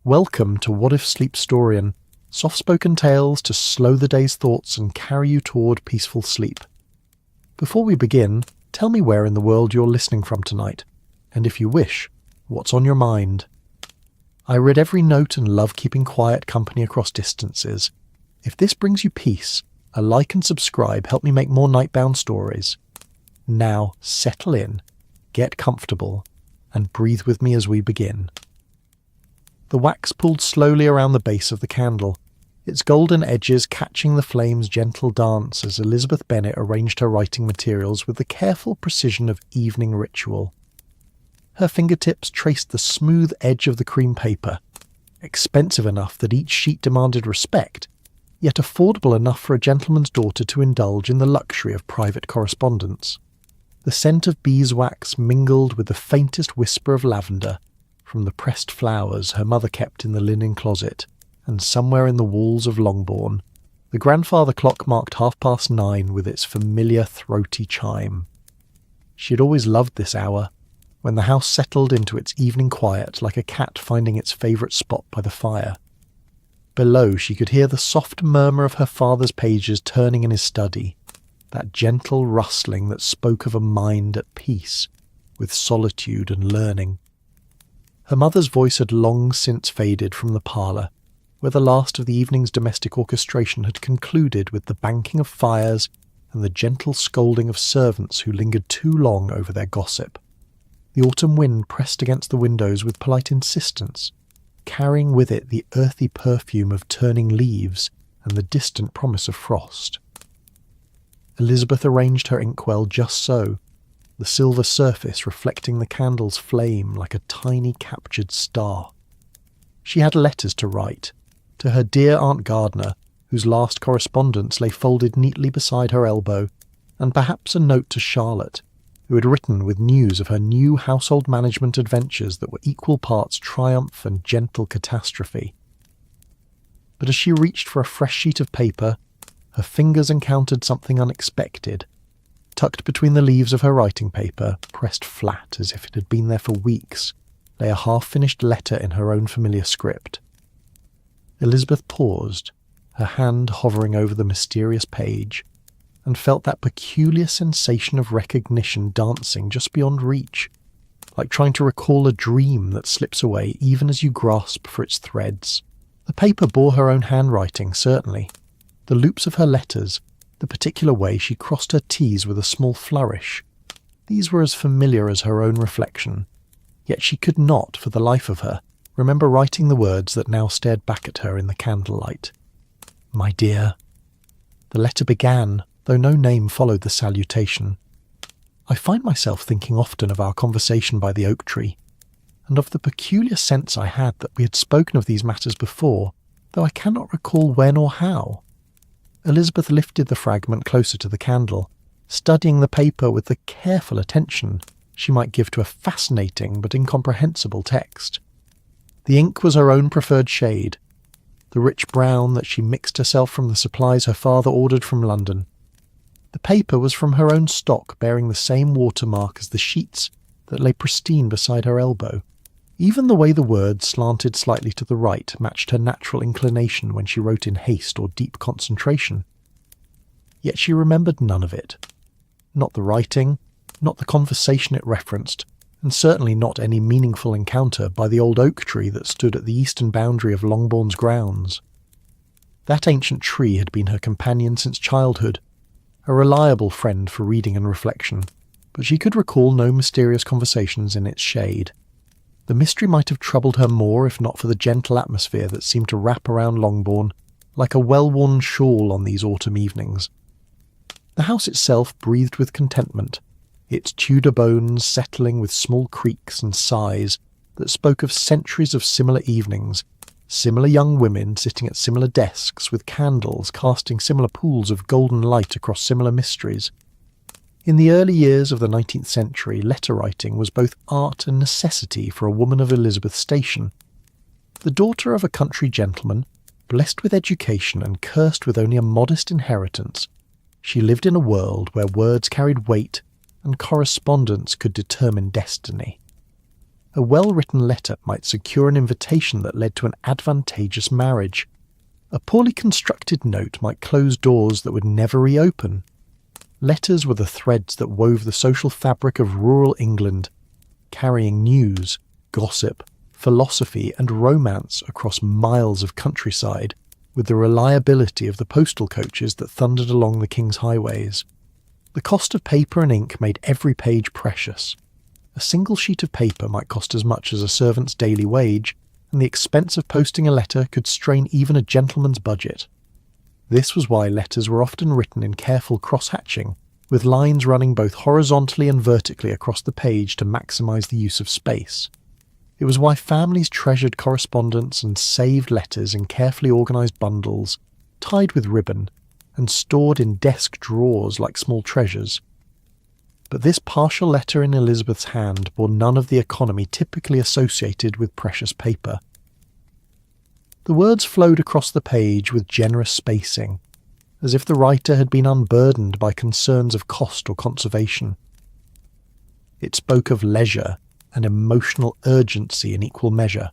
Welcome to What If Sleepstorian, soft-spoken tales to slow the day's thoughts and carry you toward peaceful sleep. Before we begin, tell me where in the world you're listening from tonight, and if you wish, what's on your mind. I read every note and love keeping quiet company across distances. If this brings you peace, a like and subscribe help me make more nightbound stories. Now settle in, get comfortable, and breathe with me as we begin. The wax pulled slowly around the base of the candle, its golden edges catching the flame's gentle dance as Elizabeth Bennet arranged her writing materials with the careful precision of evening ritual. Her fingertips traced the smooth edge of the cream paper, expensive enough that each sheet demanded respect, yet affordable enough for a gentleman's daughter to indulge in the luxury of private correspondence. The scent of beeswax mingled with the faintest whisper of lavender from the pressed flowers her mother kept in the linen closet, and somewhere in the walls of Longbourn, the grandfather clock marked 9:30 with its familiar throaty chime. She had always loved this hour, when the house settled into its evening quiet like a cat finding its favourite spot by the fire. Below she could hear the soft murmur of her father's pages turning in his study, that gentle rustling that spoke of a mind at peace with solitude and learning. Her mother's voice had long since faded from the parlour, where the last of the evening's domestic orchestration had concluded with the banking of fires and the gentle scolding of servants who lingered too long over their gossip. The autumn wind pressed against the windows with polite insistence, carrying with it the earthy perfume of turning leaves and the distant promise of frost. Elizabeth arranged her inkwell just so, the silver surface reflecting the candle's flame like a tiny captured star. She had letters to write, to her dear Aunt Gardner, whose last correspondence lay folded neatly beside her elbow, and perhaps a note to Charlotte, who had written with news of her new household management adventures that were equal parts triumph and gentle catastrophe. But as she reached for a fresh sheet of paper, her fingers encountered something unexpected. Tucked between the leaves of her writing paper, pressed flat as if it had been there for weeks, lay a half-finished letter in her own familiar script. Elizabeth paused, her hand hovering over the mysterious page, and felt that peculiar sensation of recognition dancing just beyond reach, like trying to recall a dream that slips away even as you grasp for its threads. The paper bore her own handwriting, certainly. The loops of her letters, the particular way she crossed her T's with a small flourish, these were as familiar as her own reflection, yet she could not, for the life of her, remember writing the words that now stared back at her in the candlelight. "My dear." The letter began, though no name followed the salutation. I find myself thinking often of our conversation by the oak tree, and of the peculiar sense I had that we had spoken of these matters before, though I cannot recall when or how. Elizabeth lifted the fragment closer to the candle, studying the paper with the careful attention she might give to a fascinating but incomprehensible text. The ink was her own preferred shade, the rich brown that she mixed herself from the supplies her father ordered from London. The paper was from her own stock, bearing the same watermark as the sheets that lay pristine beside her elbow. Even the way the words slanted slightly to the right matched her natural inclination when she wrote in haste or deep concentration. Yet she remembered none of it. Not the writing, not the conversation it referenced, and certainly not any meaningful encounter by the old oak tree that stood at the eastern boundary of Longbourn's grounds. That ancient tree had been her companion since childhood, a reliable friend for reading and reflection, but she could recall no mysterious conversations in its shade. The mystery might have troubled her more if not for the gentle atmosphere that seemed to wrap around Longbourn like a well-worn shawl on these autumn evenings. The house itself breathed with contentment, its Tudor bones settling with small creaks and sighs that spoke of centuries of similar evenings, similar young women sitting at similar desks with candles casting similar pools of golden light across similar mysteries. In the early years of the 19th century, letter-writing was both art and necessity for a woman of Elizabeth's station. The daughter of a country gentleman, blessed with education and cursed with only a modest inheritance, she lived in a world where words carried weight and correspondence could determine destiny. A well-written letter might secure an invitation that led to an advantageous marriage. A poorly constructed note might close doors that would never reopen. Letters were the threads that wove the social fabric of rural England, carrying news, gossip, philosophy and romance across miles of countryside with the reliability of the postal coaches that thundered along the king's highways. The cost of paper and ink made every page precious. A single sheet of paper might cost as much as a servant's daily wage, and the expense of posting a letter could strain even a gentleman's budget. This was why letters were often written in careful cross-hatching, with lines running both horizontally and vertically across the page to maximise the use of space. It was why families treasured correspondence and saved letters in carefully organised bundles, tied with ribbon, and stored in desk drawers like small treasures. But this partial letter in Elizabeth's hand bore none of the economy typically associated with precious paper. The words flowed across the page with generous spacing, as if the writer had been unburdened by concerns of cost or conservation. It spoke of leisure and emotional urgency in equal measure,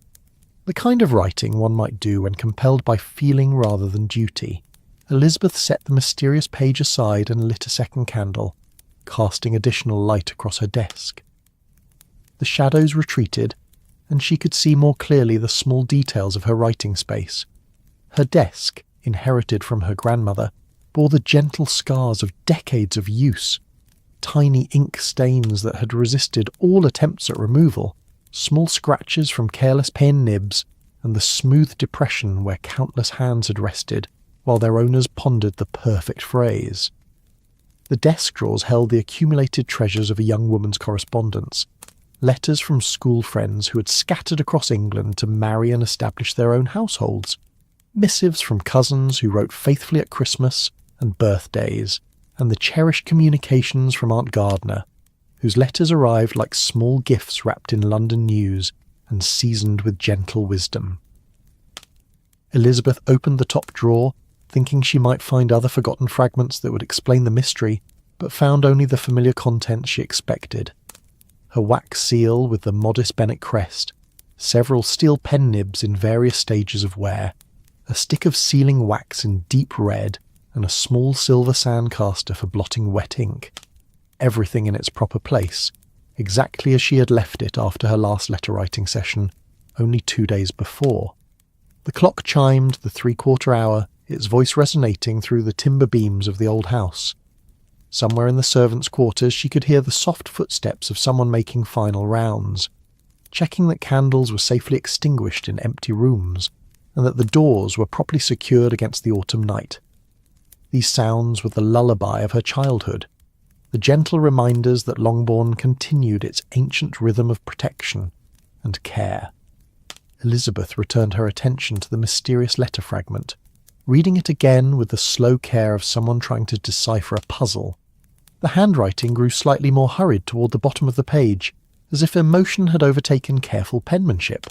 the kind of writing one might do when compelled by feeling rather than duty. Elizabeth set the mysterious page aside and lit a second candle, casting additional light across her desk. The shadows retreated, and she could see more clearly the small details of her writing space. Her desk, inherited from her grandmother, bore the gentle scars of decades of use, tiny ink stains that had resisted all attempts at removal, small scratches from careless pen nibs, and the smooth depression where countless hands had rested while their owners pondered the perfect phrase. The desk drawers held the accumulated treasures of a young woman's correspondence, letters from school friends who had scattered across England to marry and establish their own households, missives from cousins who wrote faithfully at Christmas and birthdays, and the cherished communications from Aunt Gardner, whose letters arrived like small gifts wrapped in London news and seasoned with gentle wisdom. Elizabeth opened the top drawer, thinking she might find other forgotten fragments that would explain the mystery, but found only the familiar contents she expected. Her wax seal with the modest Bennet crest, several steel pen nibs in various stages of wear, a stick of sealing wax in deep red, and a small silver sandcaster for blotting wet ink. Everything in its proper place, exactly as she had left it after her last letter-writing session, only 2 days before. The clock chimed the 3/4 hour, its voice resonating through the timber beams of the old house. Somewhere in the servants' quarters she could hear the soft footsteps of someone making final rounds, checking that candles were safely extinguished in empty rooms, and that the doors were properly secured against the autumn night. These sounds were the lullaby of her childhood, the gentle reminders that Longbourn continued its ancient rhythm of protection and care. Elizabeth returned her attention to the mysterious letter fragment, reading it again with the slow care of someone trying to decipher a puzzle. The handwriting grew slightly more hurried toward the bottom of the page, as if emotion had overtaken careful penmanship.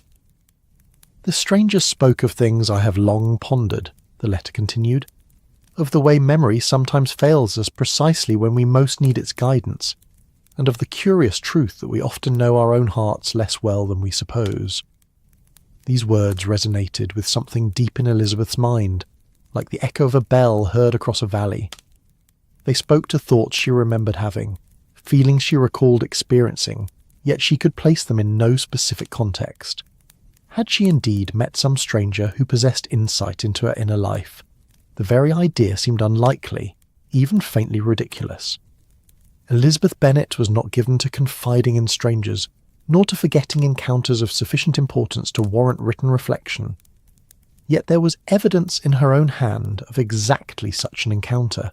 The stranger spoke of things I have long pondered, the letter continued, of the way memory sometimes fails us precisely when we most need its guidance, and of the curious truth that we often know our own hearts less well than we suppose. These words resonated with something deep in Elizabeth's mind, like the echo of a bell heard across a valley. They spoke to thoughts she remembered having, feelings she recalled experiencing, yet she could place them in no specific context. Had she indeed met some stranger who possessed insight into her inner life? The very idea seemed unlikely, even faintly ridiculous. Elizabeth Bennet was not given to confiding in strangers, nor to forgetting encounters of sufficient importance to warrant written reflection. Yet there was evidence in her own hand of exactly such an encounter.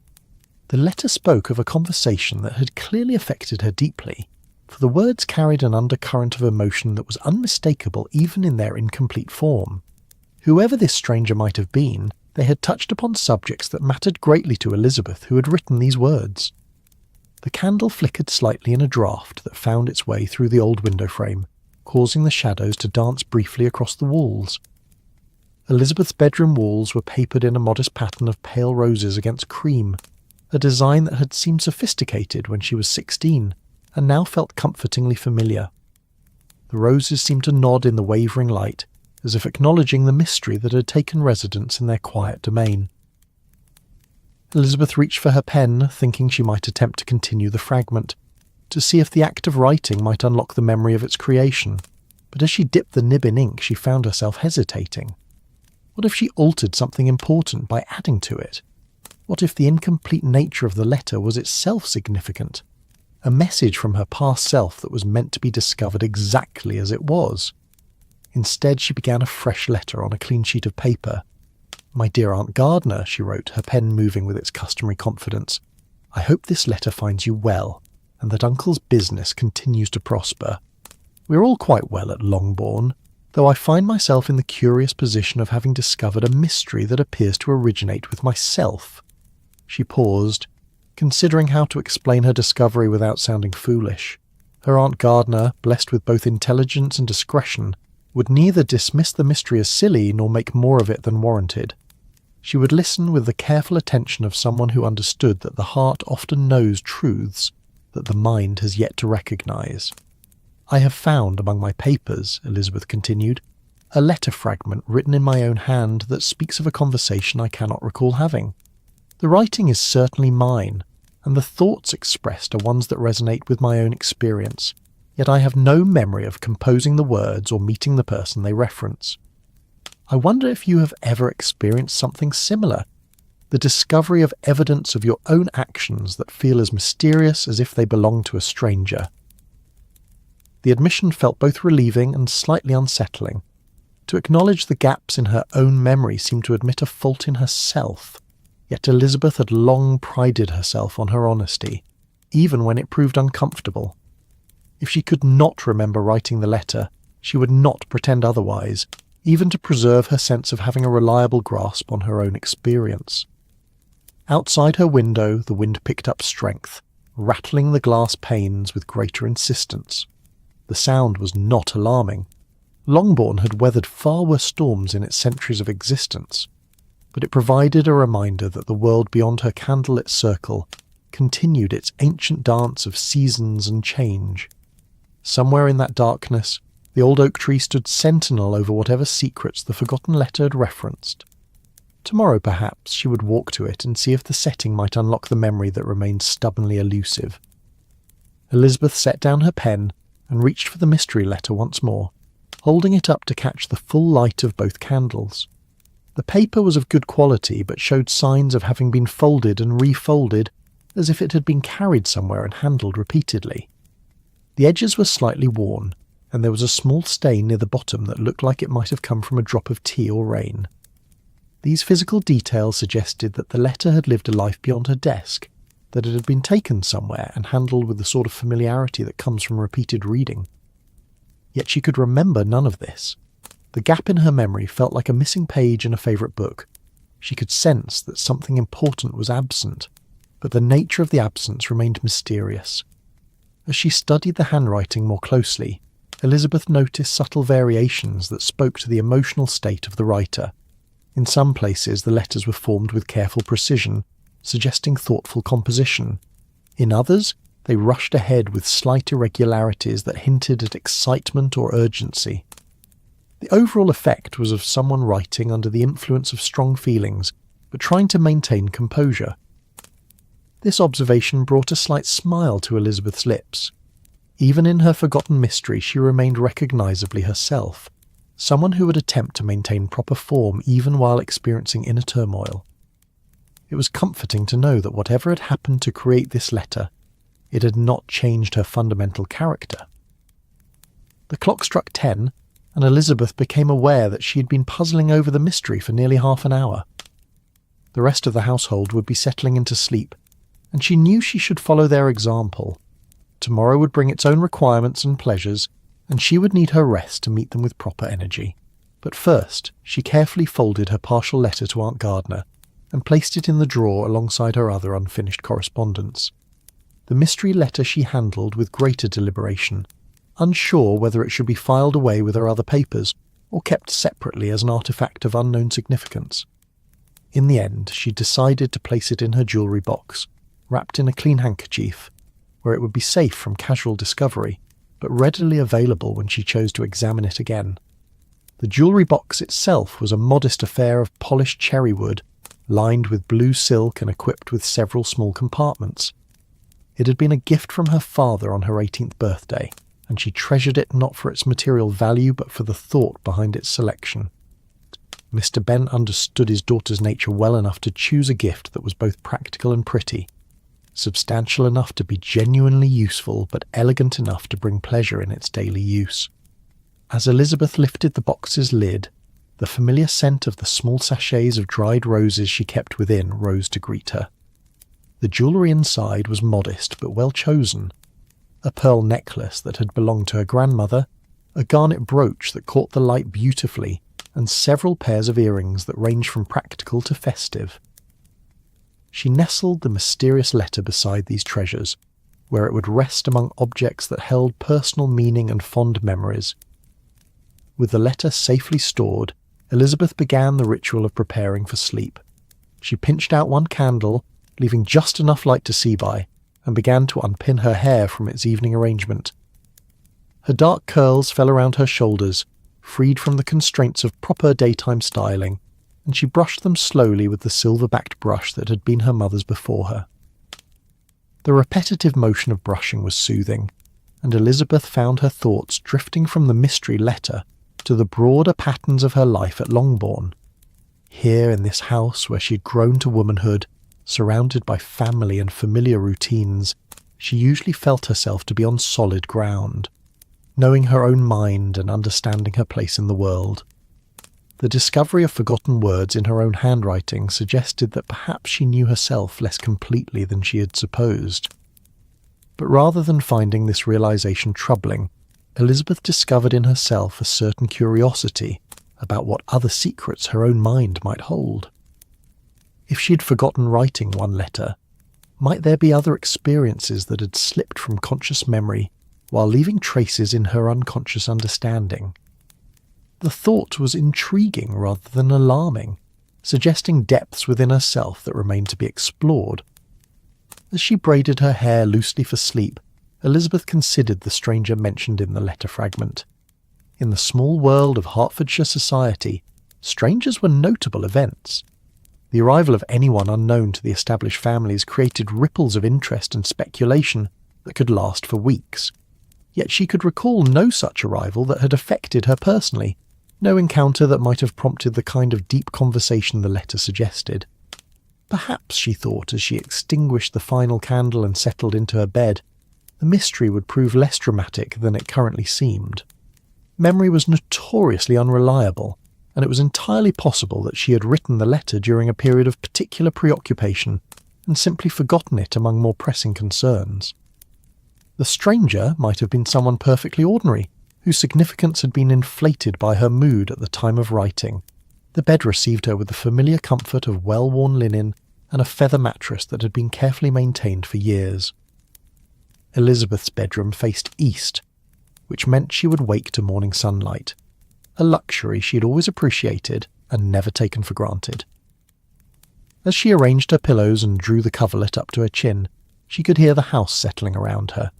The letter spoke of a conversation that had clearly affected her deeply, for the words carried an undercurrent of emotion that was unmistakable even in their incomplete form. Whoever this stranger might have been, they had touched upon subjects that mattered greatly to Elizabeth, who had written these words. The candle flickered slightly in a draught that found its way through the old window frame, causing the shadows to dance briefly across the walls. Elizabeth's bedroom walls were papered in a modest pattern of pale roses against cream, a design that had seemed sophisticated when she was 16, and now felt comfortingly familiar. The roses seemed to nod in the wavering light, as if acknowledging the mystery that had taken residence in their quiet domain. Elizabeth reached for her pen, thinking she might attempt to continue the fragment, to see if the act of writing might unlock the memory of its creation, but as she dipped the nib in ink she found herself hesitating. What if she altered something important by adding to it? What if the incomplete nature of the letter was itself significant? A message from her past self that was meant to be discovered exactly as it was. Instead, she began a fresh letter on a clean sheet of paper. "My dear Aunt Gardner," she wrote, her pen moving with its customary confidence, "I hope this letter finds you well, and that Uncle's business continues to prosper. We're all quite well at Longbourn, though I find myself in the curious position of having discovered a mystery that appears to originate with myself." She paused, considering how to explain her discovery without sounding foolish. Her Aunt Gardner, blessed with both intelligence and discretion, would neither dismiss the mystery as silly nor make more of it than warranted. She would listen with the careful attention of someone who understood that the heart often knows truths that the mind has yet to recognize. "I have found among my papers," Elizabeth continued, "a letter fragment written in my own hand that speaks of a conversation I cannot recall having. The writing is certainly mine, and the thoughts expressed are ones that resonate with my own experience, yet I have no memory of composing the words or meeting the person they reference. I wonder if you have ever experienced something similar, the discovery of evidence of your own actions that feel as mysterious as if they belong to a stranger." The admission felt both relieving and slightly unsettling. To acknowledge the gaps in her own memory seemed to admit a fault in herself, yet Elizabeth had long prided herself on her honesty, even when it proved uncomfortable. If she could not remember writing the letter, she would not pretend otherwise, even to preserve her sense of having a reliable grasp on her own experience. Outside her window, the wind picked up strength, rattling the glass panes with greater insistence. The sound was not alarming. Longbourn had weathered far worse storms in its centuries of existence, but it provided a reminder that the world beyond her candlelit circle continued its ancient dance of seasons and change. Somewhere in that darkness, the old oak tree stood sentinel over whatever secrets the forgotten letter had referenced. Tomorrow, perhaps, she would walk to it and see if the setting might unlock the memory that remained stubbornly elusive. Elizabeth set down her pen and reached for the mystery letter once more, holding it up to catch the full light of both candles. The paper was of good quality, but showed signs of having been folded and refolded, as if it had been carried somewhere and handled repeatedly. The edges were slightly worn, and there was a small stain near the bottom that looked like it might have come from a drop of tea or rain. These physical details suggested that the letter had lived a life beyond her desk, that it had been taken somewhere and handled with the sort of familiarity that comes from repeated reading. Yet she could remember none of this. The gap in her memory felt like a missing page in a favourite book. She could sense that something important was absent, but the nature of the absence remained mysterious. As she studied the handwriting more closely, Elizabeth noticed subtle variations that spoke to the emotional state of the writer. In some places the letters were formed with careful precision, suggesting thoughtful composition. In others, they rushed ahead with slight irregularities that hinted at excitement or urgency. The overall effect was of someone writing under the influence of strong feelings, but trying to maintain composure. This observation brought a slight smile to Elizabeth's lips. Even in her forgotten mystery she remained recognisably herself, someone who would attempt to maintain proper form even while experiencing inner turmoil. It was comforting to know that whatever had happened to create this letter, it had not changed her fundamental character. The clock struck 10, and Elizabeth became aware that she had been puzzling over the mystery for nearly half an hour. The rest of the household would be settling into sleep, and she knew she should follow their example. Tomorrow would bring its own requirements and pleasures, and she would need her rest to meet them with proper energy. But first, she carefully folded her partial letter to Aunt Gardner and placed it in the drawer alongside her other unfinished correspondence. The mystery letter she handled with greater deliberation, unsure whether it should be filed away with her other papers or kept separately as an artifact of unknown significance. In the end, she decided to place it in her jewellery box, wrapped in a clean handkerchief, where it would be safe from casual discovery, but readily available when she chose to examine it again. The jewellery box itself was a modest affair of polished cherry wood, lined with blue silk and equipped with several small compartments. It had been a gift from her father on her 18th birthday, and she treasured it not for its material value but for the thought behind its selection. Mr. Benn understood his daughter's nature well enough to choose a gift that was both practical and pretty, substantial enough to be genuinely useful but elegant enough to bring pleasure in its daily use. As Elizabeth lifted the box's lid, the familiar scent of the small sachets of dried roses she kept within rose to greet her. The jewellery inside was modest but well chosen. A pearl necklace that had belonged to her grandmother, a garnet brooch that caught the light beautifully, and several pairs of earrings that ranged from practical to festive. She nestled the mysterious letter beside these treasures, where it would rest among objects that held personal meaning and fond memories. With the letter safely stored, Elizabeth began the ritual of preparing for sleep. She pinched out one candle, leaving just enough light to see by, and began to unpin her hair from its evening arrangement. Her dark curls fell around her shoulders, freed from the constraints of proper daytime styling, and she brushed them slowly with the silver-backed brush that had been her mother's before her. The repetitive motion of brushing was soothing, and Elizabeth found her thoughts drifting from the mystery letter to the broader patterns of her life at Longbourn. Here in this house where she had grown to womanhood, surrounded by family and familiar routines, she usually felt herself to be on solid ground, knowing her own mind and understanding her place in the world. The discovery of forgotten words in her own handwriting suggested that perhaps she knew herself less completely than she had supposed. But rather than finding this realization troubling, Elizabeth discovered in herself a certain curiosity about what other secrets her own mind might hold. If she had forgotten writing one letter, might there be other experiences that had slipped from conscious memory while leaving traces in her unconscious understanding? The thought was intriguing rather than alarming, suggesting depths within herself that remained to be explored. As she braided her hair loosely for sleep, Elizabeth considered the stranger mentioned in the letter fragment. In the small world of Hertfordshire society, strangers were notable events. The arrival of anyone unknown to the established families created ripples of interest and speculation that could last for weeks. Yet she could recall no such arrival that had affected her personally, no encounter that might have prompted the kind of deep conversation the letter suggested. Perhaps, she thought as she extinguished the final candle and settled into her bed, the mystery would prove less dramatic than it currently seemed. Memory was notoriously unreliable, and it was entirely possible that she had written the letter during a period of particular preoccupation and simply forgotten it among more pressing concerns. The stranger might have been someone perfectly ordinary, whose significance had been inflated by her mood at the time of writing. The bed received her with the familiar comfort of well-worn linen and a feather mattress that had been carefully maintained for years. Elizabeth's bedroom faced east, which meant she would wake to morning sunlight, a luxury she had always appreciated and never taken for granted. As she arranged her pillows and drew the coverlet up to her chin, she could hear the house settling around her,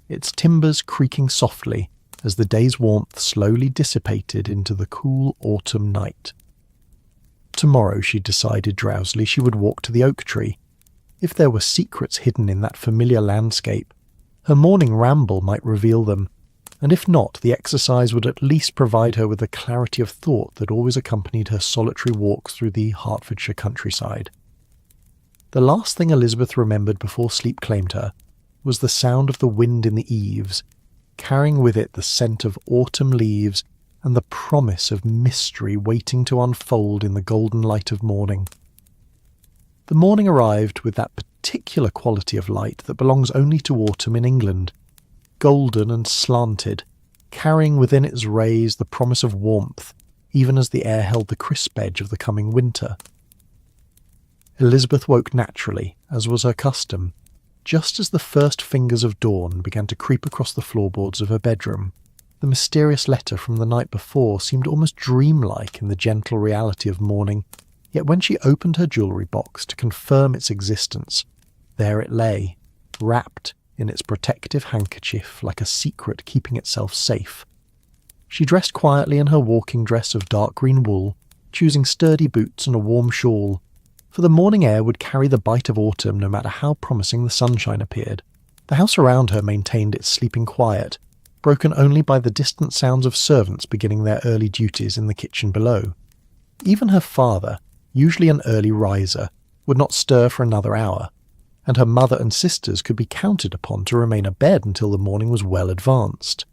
its timbers creaking softly as the day's warmth slowly dissipated into the cool autumn night. Tomorrow, she decided drowsily, she would walk to the oak tree. If there were secrets hidden in that familiar landscape, her morning ramble might reveal them, and if not, the exercise would at least provide her with the clarity of thought that always accompanied her solitary walks through the Hertfordshire countryside. The last thing Elizabeth remembered before sleep claimed her was the sound of the wind in the eaves, carrying with it the scent of autumn leaves and the promise of mystery waiting to unfold in the golden light of morning. The morning arrived with that particular quality of light that belongs only to autumn in England, golden and slanted, carrying within its rays the promise of warmth, even as the air held the crisp edge of the coming winter. Elizabeth woke naturally, as was her custom, just as the first fingers of dawn began to creep across the floorboards of her bedroom. The mysterious letter from the night before seemed almost dreamlike in the gentle reality of morning, yet when she opened her jewellery box to confirm its existence, there it lay, wrapped in its protective handkerchief like a secret keeping itself safe. She dressed quietly in her walking dress of dark green wool, choosing sturdy boots and a warm shawl, for the morning air would carry the bite of autumn no matter how promising the sunshine appeared. The house around her maintained its sleeping quiet, broken only by the distant sounds of servants beginning their early duties in the kitchen below. Even her father, usually an early riser, would not stir for another hour, and her mother and sisters could be counted upon to remain abed until the morning was well advanced.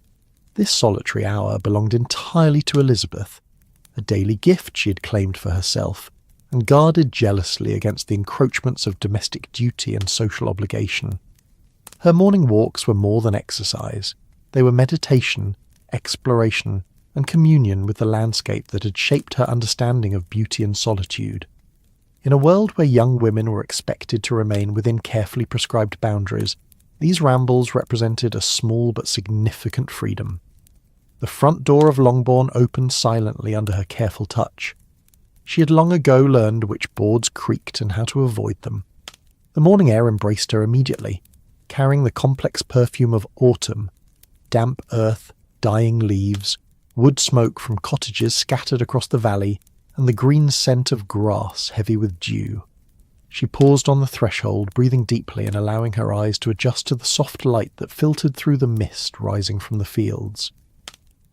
This solitary hour belonged entirely to Elizabeth, a daily gift she had claimed for herself, and guarded jealously against the encroachments of domestic duty and social obligation. Her morning walks were more than exercise. They were meditation, exploration, and communion with the landscape that had shaped her understanding of beauty and solitude. In a world where young women were expected to remain within carefully prescribed boundaries, these rambles represented a small but significant freedom. The front door of Longbourn opened silently under her careful touch. She had long ago learned which boards creaked and how to avoid them. The morning air embraced her immediately, carrying the complex perfume of autumn, damp earth, dying leaves, wood smoke from cottages scattered across the valley, and the green scent of grass heavy with dew. She paused on the threshold, breathing deeply and allowing her eyes to adjust to the soft light that filtered through the mist rising from the fields.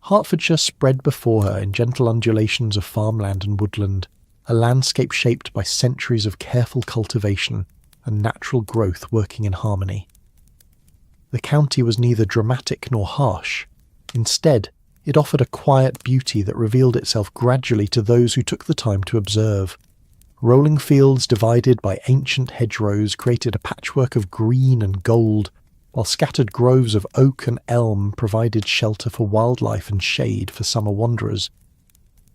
Hertfordshire spread before her in gentle undulations of farmland and woodland, a landscape shaped by centuries of careful cultivation and natural growth working in harmony. The county was neither dramatic nor harsh. Instead, it offered a quiet beauty that revealed itself gradually to those who took the time to observe. Rolling fields divided by ancient hedgerows created a patchwork of green and gold, while scattered groves of oak and elm provided shelter for wildlife and shade for summer wanderers.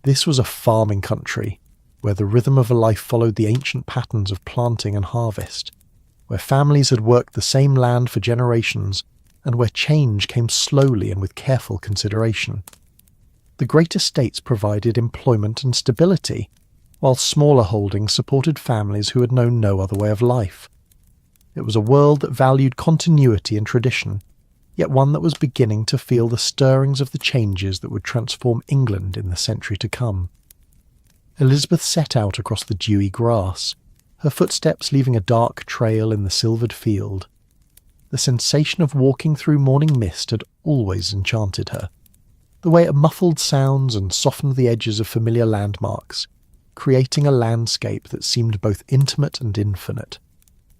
This was a farming country, where the rhythm of life followed the ancient patterns of planting and harvest, where families had worked the same land for generations, and where change came slowly and with careful consideration. The great estates provided employment and stability, while smaller holdings supported families who had known no other way of life. It was a world that valued continuity and tradition, yet one that was beginning to feel the stirrings of the changes that would transform England in the century to come. Elizabeth set out across the dewy grass, her footsteps leaving a dark trail in the silvered field. The sensation of walking through morning mist had always enchanted her. The way it muffled sounds and softened the edges of familiar landmarks, creating a landscape that seemed both intimate and infinite.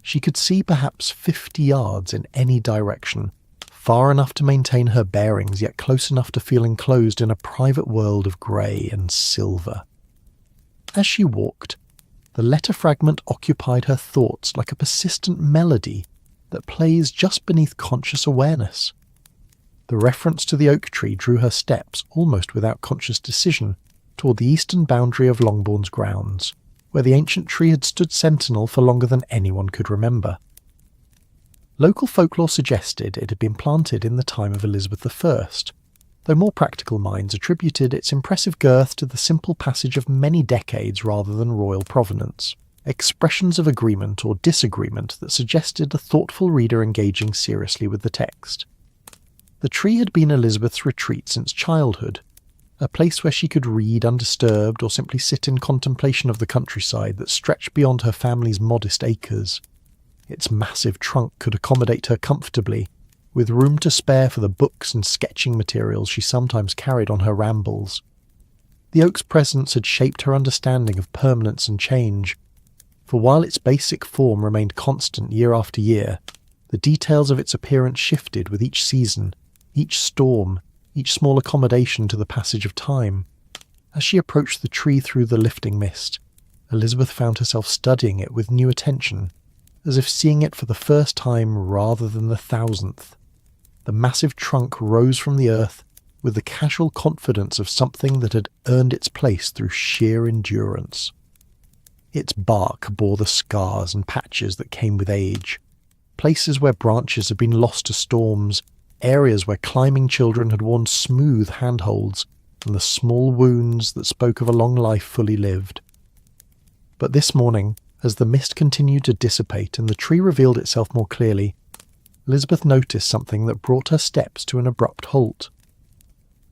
She could see perhaps 50 yards in any direction, far enough to maintain her bearings yet close enough to feel enclosed in a private world of grey and silver. As she walked, the letter fragment occupied her thoughts like a persistent melody that plays just beneath conscious awareness. The reference to the oak tree drew her steps, almost without conscious decision, toward the eastern boundary of Longbourn's grounds, where the ancient tree had stood sentinel for longer than anyone could remember. Local folklore suggested it had been planted in the time of Elizabeth I, though more practical minds attributed its impressive girth to the simple passage of many decades rather than royal provenance, expressions of agreement or disagreement that suggested a thoughtful reader engaging seriously with the text. The tree had been Elizabeth's retreat since childhood, a place where she could read undisturbed or simply sit in contemplation of the countryside that stretched beyond her family's modest acres. Its massive trunk could accommodate her comfortably, with room to spare for the books and sketching materials she sometimes carried on her rambles. The oak's presence had shaped her understanding of permanence and change, for while its basic form remained constant year after year, the details of its appearance shifted with each season, each storm, each small accommodation to the passage of time. As she approached the tree through the lifting mist, Elizabeth found herself studying it with new attention, as if seeing it for the first time rather than the thousandth. The massive trunk rose from the earth with the casual confidence of something that had earned its place through sheer endurance. Its bark bore the scars and patches that came with age, places where branches had been lost to storms, areas where climbing children had worn smooth handholds, and the small wounds that spoke of a long life fully lived. But this morning, as the mist continued to dissipate and the tree revealed itself more clearly, Elizabeth noticed something that brought her steps to an abrupt halt.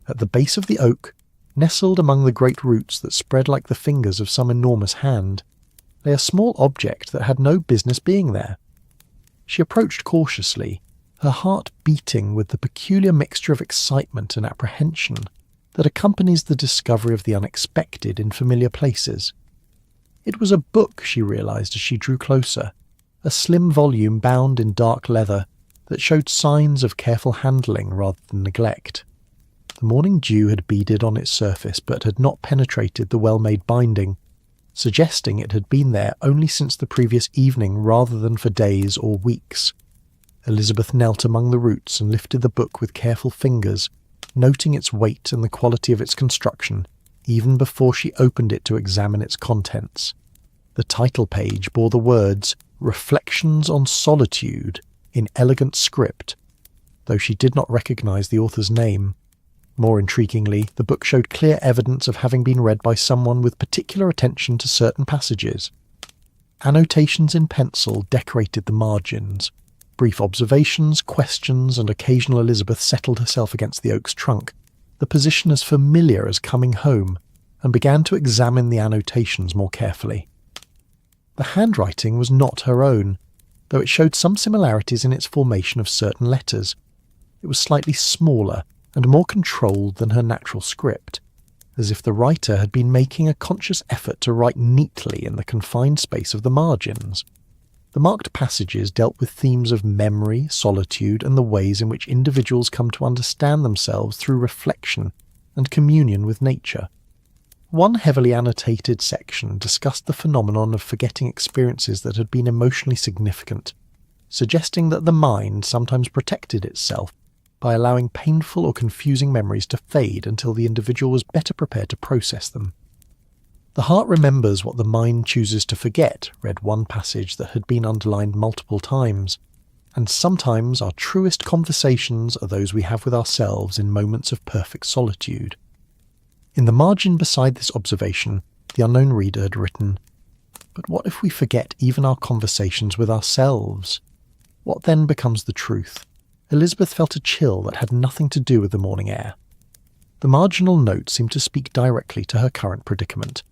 At the base of the oak, nestled among the great roots that spread like the fingers of some enormous hand, lay a small object that had no business being there. She approached cautiously, her heart beating with the peculiar mixture of excitement and apprehension that accompanies the discovery of the unexpected in familiar places. It was a book, she realized as she drew closer, a slim volume bound in dark leather that showed signs of careful handling rather than neglect. The morning dew had beaded on its surface but had not penetrated the well-made binding, suggesting it had been there only since the previous evening rather than for days or weeks. Elizabeth knelt among the roots and lifted the book with careful fingers, noting its weight and the quality of its construction, even before she opened it to examine its contents. The title page bore the words "Reflections on Solitude" in elegant script, though she did not recognize the author's name. More intriguingly, the book showed clear evidence of having been read by someone with particular attention to certain passages. Annotations in pencil decorated the margins. Brief observations, questions, and occasional Elizabeth settled herself against the oak's trunk, the position as familiar as coming home, and began to examine the annotations more carefully. The handwriting was not her own, though it showed some similarities in its formation of certain letters. It was slightly smaller and more controlled than her natural script, as if the writer had been making a conscious effort to write neatly in the confined space of the margins. The marked passages dealt with themes of memory, solitude, and the ways in which individuals come to understand themselves through reflection and communion with nature. One heavily annotated section discussed the phenomenon of forgetting experiences that had been emotionally significant, suggesting that the mind sometimes protected itself by allowing painful or confusing memories to fade until the individual was better prepared to process them. "The heart remembers what the mind chooses to forget," read one passage that had been underlined multiple times, "and sometimes our truest conversations are those we have with ourselves in moments of perfect solitude." In the margin beside this observation, the unknown reader had written, "But what if we forget even our conversations with ourselves? What then becomes the truth?" Elizabeth felt a chill that had nothing to do with the morning air. The marginal note seemed to speak directly to her current predicament,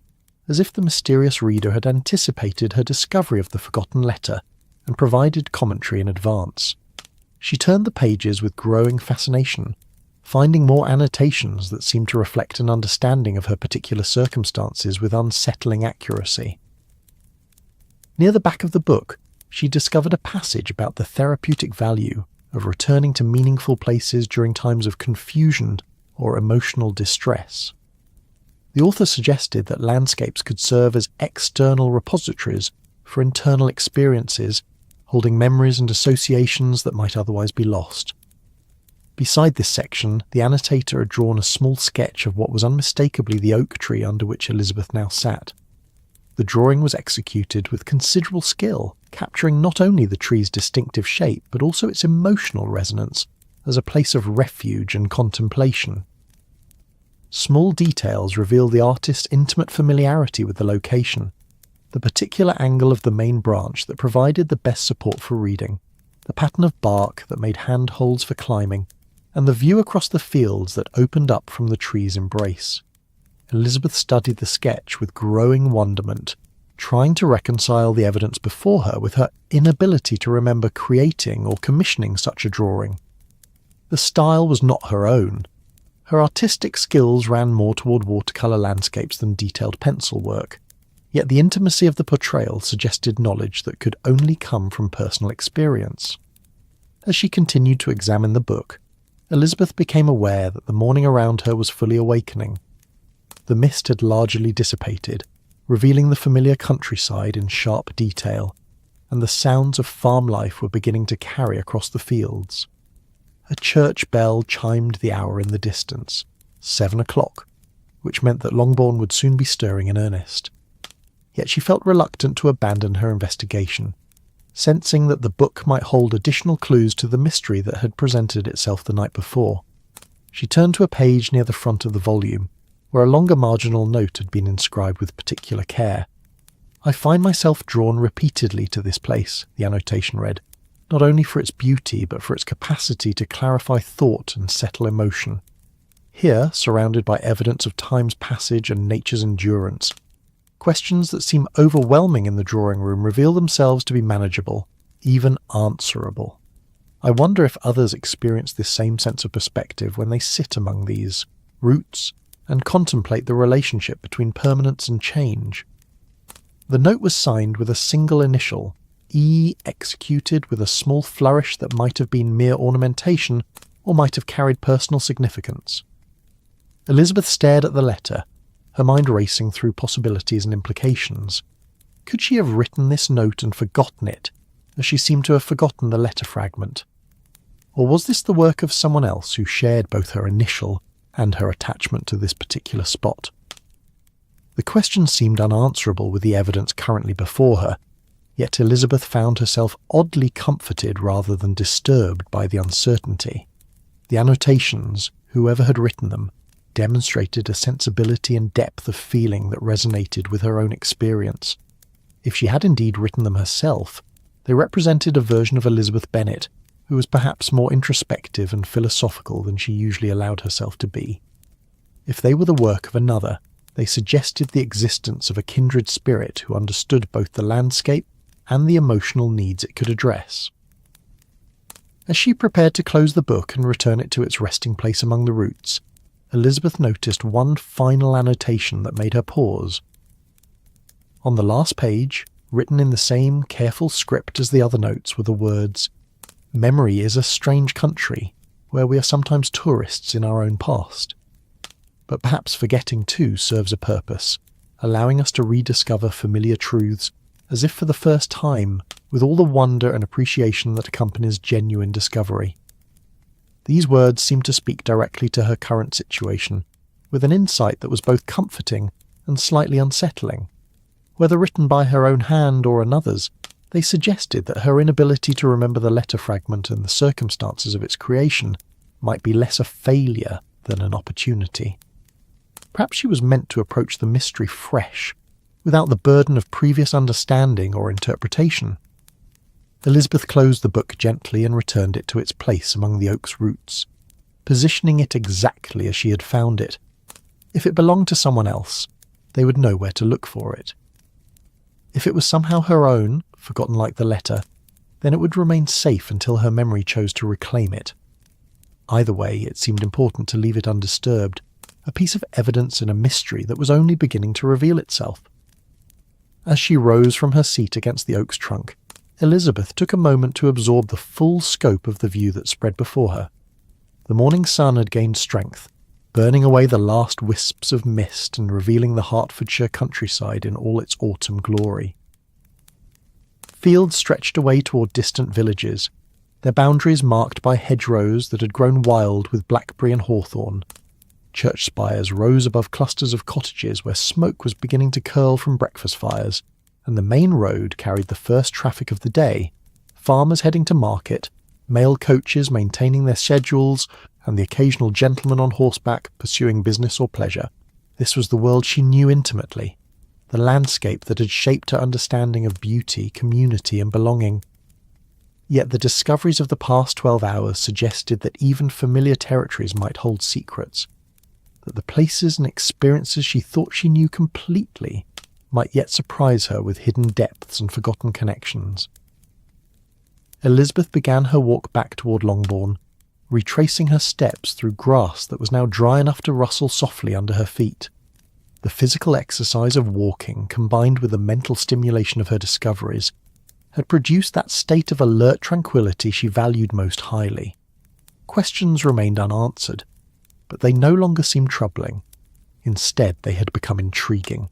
as if the mysterious reader had anticipated her discovery of the forgotten letter and provided commentary in advance. She turned the pages with growing fascination, finding more annotations that seemed to reflect an understanding of her particular circumstances with unsettling accuracy. Near the back of the book, she discovered a passage about the therapeutic value of returning to meaningful places during times of confusion or emotional distress. The author suggested that landscapes could serve as external repositories for internal experiences, holding memories and associations that might otherwise be lost. Beside this section, the annotator had drawn a small sketch of what was unmistakably the oak tree under which Elizabeth now sat. The drawing was executed with considerable skill, capturing not only the tree's distinctive shape but also its emotional resonance as a place of refuge and contemplation. Small details reveal the artist's intimate familiarity with the location, the particular angle of the main branch that provided the best support for reading, the pattern of bark that made handholds for climbing, and the view across the fields that opened up from the tree's embrace. Elizabeth studied the sketch with growing wonderment, trying to reconcile the evidence before her with her inability to remember creating or commissioning such a drawing. The style was not her own. Her artistic skills ran more toward watercolour landscapes than detailed pencil work, yet the intimacy of the portrayal suggested knowledge that could only come from personal experience. As she continued to examine the book, Elizabeth became aware that the morning around her was fully awakening. The mist had largely dissipated, revealing the familiar countryside in sharp detail, and the sounds of farm life were beginning to carry across the fields. A church bell chimed the hour in the distance, 7 o'clock, which meant that Longbourn would soon be stirring in earnest. Yet she felt reluctant to abandon her investigation, sensing that the book might hold additional clues to the mystery that had presented itself the night before. She turned to a page near the front of the volume, where a longer marginal note had been inscribed with particular care. "I find myself drawn repeatedly to this place," the annotation read, not only for its beauty but for its capacity to clarify thought and settle emotion. Here, surrounded by evidence of time's passage and nature's endurance, questions that seem overwhelming in the drawing room reveal themselves to be manageable, even answerable. I wonder if others experience this same sense of perspective when they sit among these roots and contemplate the relationship between permanence and change. The note was signed with a single initial, E, executed with a small flourish that might have been mere ornamentation or might have carried personal significance. Elizabeth stared at the letter, her mind racing through possibilities and implications. Could she have written this note and forgotten it, as she seemed to have forgotten the letter fragment? Or was this the work of someone else who shared both her initial and her attachment to this particular spot? The question seemed unanswerable with the evidence currently before her, yet Elizabeth found herself oddly comforted rather than disturbed by the uncertainty. The annotations, whoever had written them, demonstrated a sensibility and depth of feeling that resonated with her own experience. If she had indeed written them herself, they represented a version of Elizabeth Bennet who was perhaps more introspective and philosophical than she usually allowed herself to be. If they were the work of another, they suggested the existence of a kindred spirit who understood both the landscape and the emotional needs it could address. As she prepared to close the book and return it to its resting place among the roots, Elizabeth noticed one final annotation that made her pause. On the last page, written in the same careful script as the other notes, were the words, "Memory is a strange country, where we are sometimes tourists in our own past." But perhaps forgetting too serves a purpose, allowing us to rediscover familiar truths as if for the first time, with all the wonder and appreciation that accompanies genuine discovery. These words seemed to speak directly to her current situation, with an insight that was both comforting and slightly unsettling. Whether written by her own hand or another's, they suggested that her inability to remember the letter fragment and the circumstances of its creation might be less a failure than an opportunity. Perhaps she was meant to approach the mystery fresh, without the burden of previous understanding or interpretation. Elizabeth closed the book gently and returned it to its place among the oak's roots, positioning it exactly as she had found it. If it belonged to someone else, they would know where to look for it. If it was somehow her own, forgotten like the letter, then it would remain safe until her memory chose to reclaim it. Either way, it seemed important to leave it undisturbed, a piece of evidence in a mystery that was only beginning to reveal itself. As she rose from her seat against the oak's trunk, Elizabeth took a moment to absorb the full scope of the view that spread before her. The morning sun had gained strength, burning away the last wisps of mist and revealing the Hertfordshire countryside in all its autumn glory. Fields stretched away toward distant villages, their boundaries marked by hedgerows that had grown wild with blackberry and hawthorn. Church spires rose above clusters of cottages where smoke was beginning to curl from breakfast fires, and the main road carried the first traffic of the day, farmers heading to market, mail coaches maintaining their schedules, and the occasional gentleman on horseback pursuing business or pleasure. This was the world she knew intimately, the landscape that had shaped her understanding of beauty, community, and belonging. Yet the discoveries of the past 12 hours suggested that even familiar territories might hold secrets, that the places and experiences she thought she knew completely might yet surprise her with hidden depths and forgotten connections. Elizabeth began her walk back toward Longbourn, retracing her steps through grass that was now dry enough to rustle softly under her feet. The physical exercise of walking, combined with the mental stimulation of her discoveries, had produced that state of alert tranquility she valued most highly. Questions remained unanswered, but they no longer seemed troubling. Instead, they had become intriguing,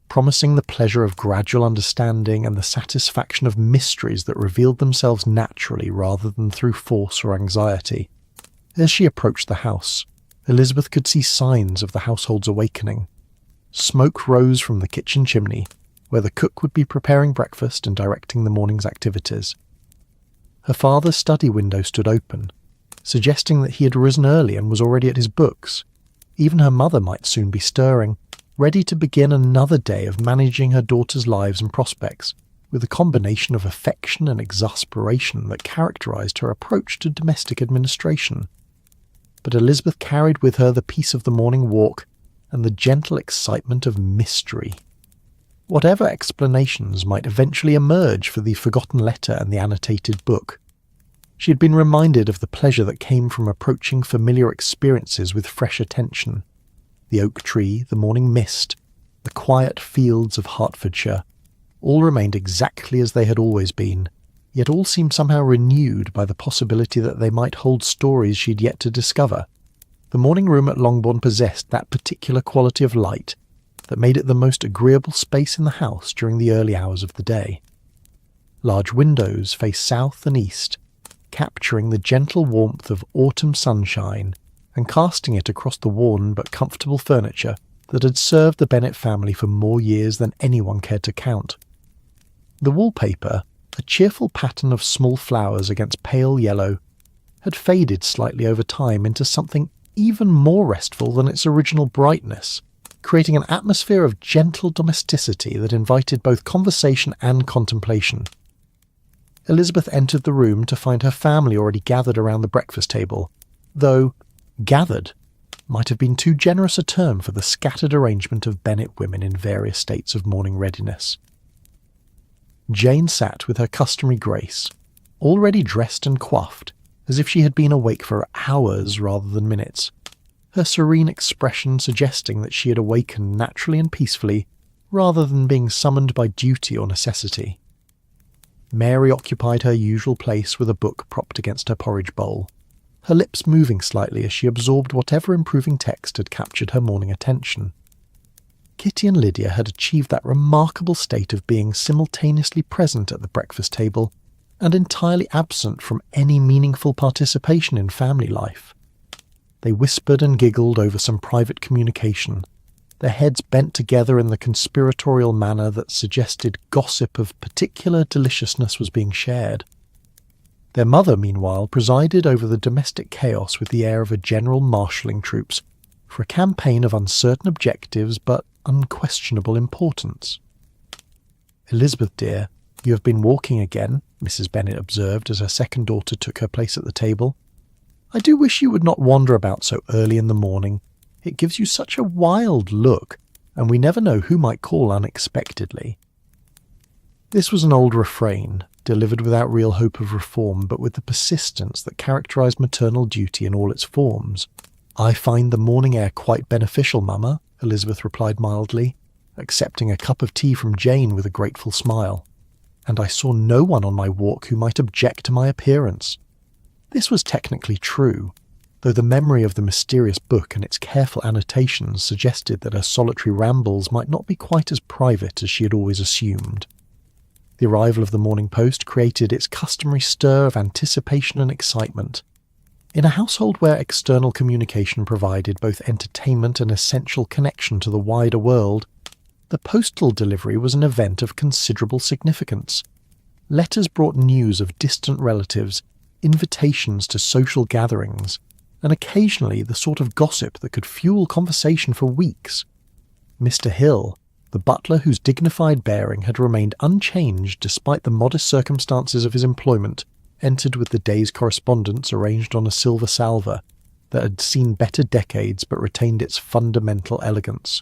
promising the pleasure of gradual understanding and the satisfaction of mysteries that revealed themselves naturally rather than through force or anxiety. As she approached the house, Elizabeth could see signs of the household's awakening. Smoke rose from the kitchen chimney, where the cook would be preparing breakfast and directing the morning's activities. Her father's study window stood open, suggesting that he had risen early and was already at his books. Even her mother might soon be stirring, ready to begin another day of managing her daughter's lives and prospects, with a combination of affection and exasperation that characterized her approach to domestic administration. But Elizabeth carried with her the peace of the morning walk and the gentle excitement of mystery. Whatever explanations might eventually emerge for the forgotten letter and the annotated book, she had been reminded of the pleasure that came from approaching familiar experiences with fresh attention. The oak tree, the morning mist, the quiet fields of Hertfordshire, all remained exactly as they had always been, yet all seemed somehow renewed by the possibility that they might hold stories she had yet to discover. The morning room at Longbourn possessed that particular quality of light that made it the most agreeable space in the house during the early hours of the day. Large windows faced south and east, capturing the gentle warmth of autumn sunshine and casting it across the worn but comfortable furniture that had served the Bennet family for more years than anyone cared to count. The wallpaper, a cheerful pattern of small flowers against pale yellow, had faded slightly over time into something even more restful than its original brightness, creating an atmosphere of gentle domesticity that invited both conversation and contemplation. Elizabeth entered the room to find her family already gathered around the breakfast table, though gathered might have been too generous a term for the scattered arrangement of Bennet women in various states of morning readiness. Jane sat with her customary grace, already dressed and coiffed, as if she had been awake for hours rather than minutes, her serene expression suggesting that she had awakened naturally and peacefully rather than being summoned by duty or necessity. Mary occupied her usual place with a book propped against her porridge bowl, her lips moving slightly as she absorbed whatever improving text had captured her morning attention. Kitty and Lydia had achieved that remarkable state of being simultaneously present at the breakfast table and entirely absent from any meaningful participation in family life. They whispered and giggled over some private communication, their heads bent together in the conspiratorial manner that suggested gossip of particular deliciousness was being shared. Their mother, meanwhile, presided over the domestic chaos with the air of a general marshalling troops for a campaign of uncertain objectives but unquestionable importance. "Elizabeth, dear, you have been walking again," Mrs. Bennet observed as her second daughter took her place at the table. "I do wish you would not wander about so early in the morning. It gives you such a wild look, and we never know who might call unexpectedly." This was an old refrain, delivered without real hope of reform, but with the persistence that characterized maternal duty in all its forms. "I find the morning air quite beneficial, Mamma," Elizabeth replied mildly, accepting a cup of tea from Jane with a grateful smile. "And I saw no one on my walk who might object to my appearance." This was technically true, though the memory of the mysterious book and its careful annotations suggested that her solitary rambles might not be quite as private as she had always assumed. The arrival of the morning post created its customary stir of anticipation and excitement. In a household where external communication provided both entertainment and essential connection to the wider world, the postal delivery was an event of considerable significance. Letters brought news of distant relatives, invitations to social gatherings, and occasionally the sort of gossip that could fuel conversation for weeks. Mr. Hill, the butler whose dignified bearing had remained unchanged despite the modest circumstances of his employment, entered with the day's correspondence arranged on a silver salver that had seen better decades but retained its fundamental elegance.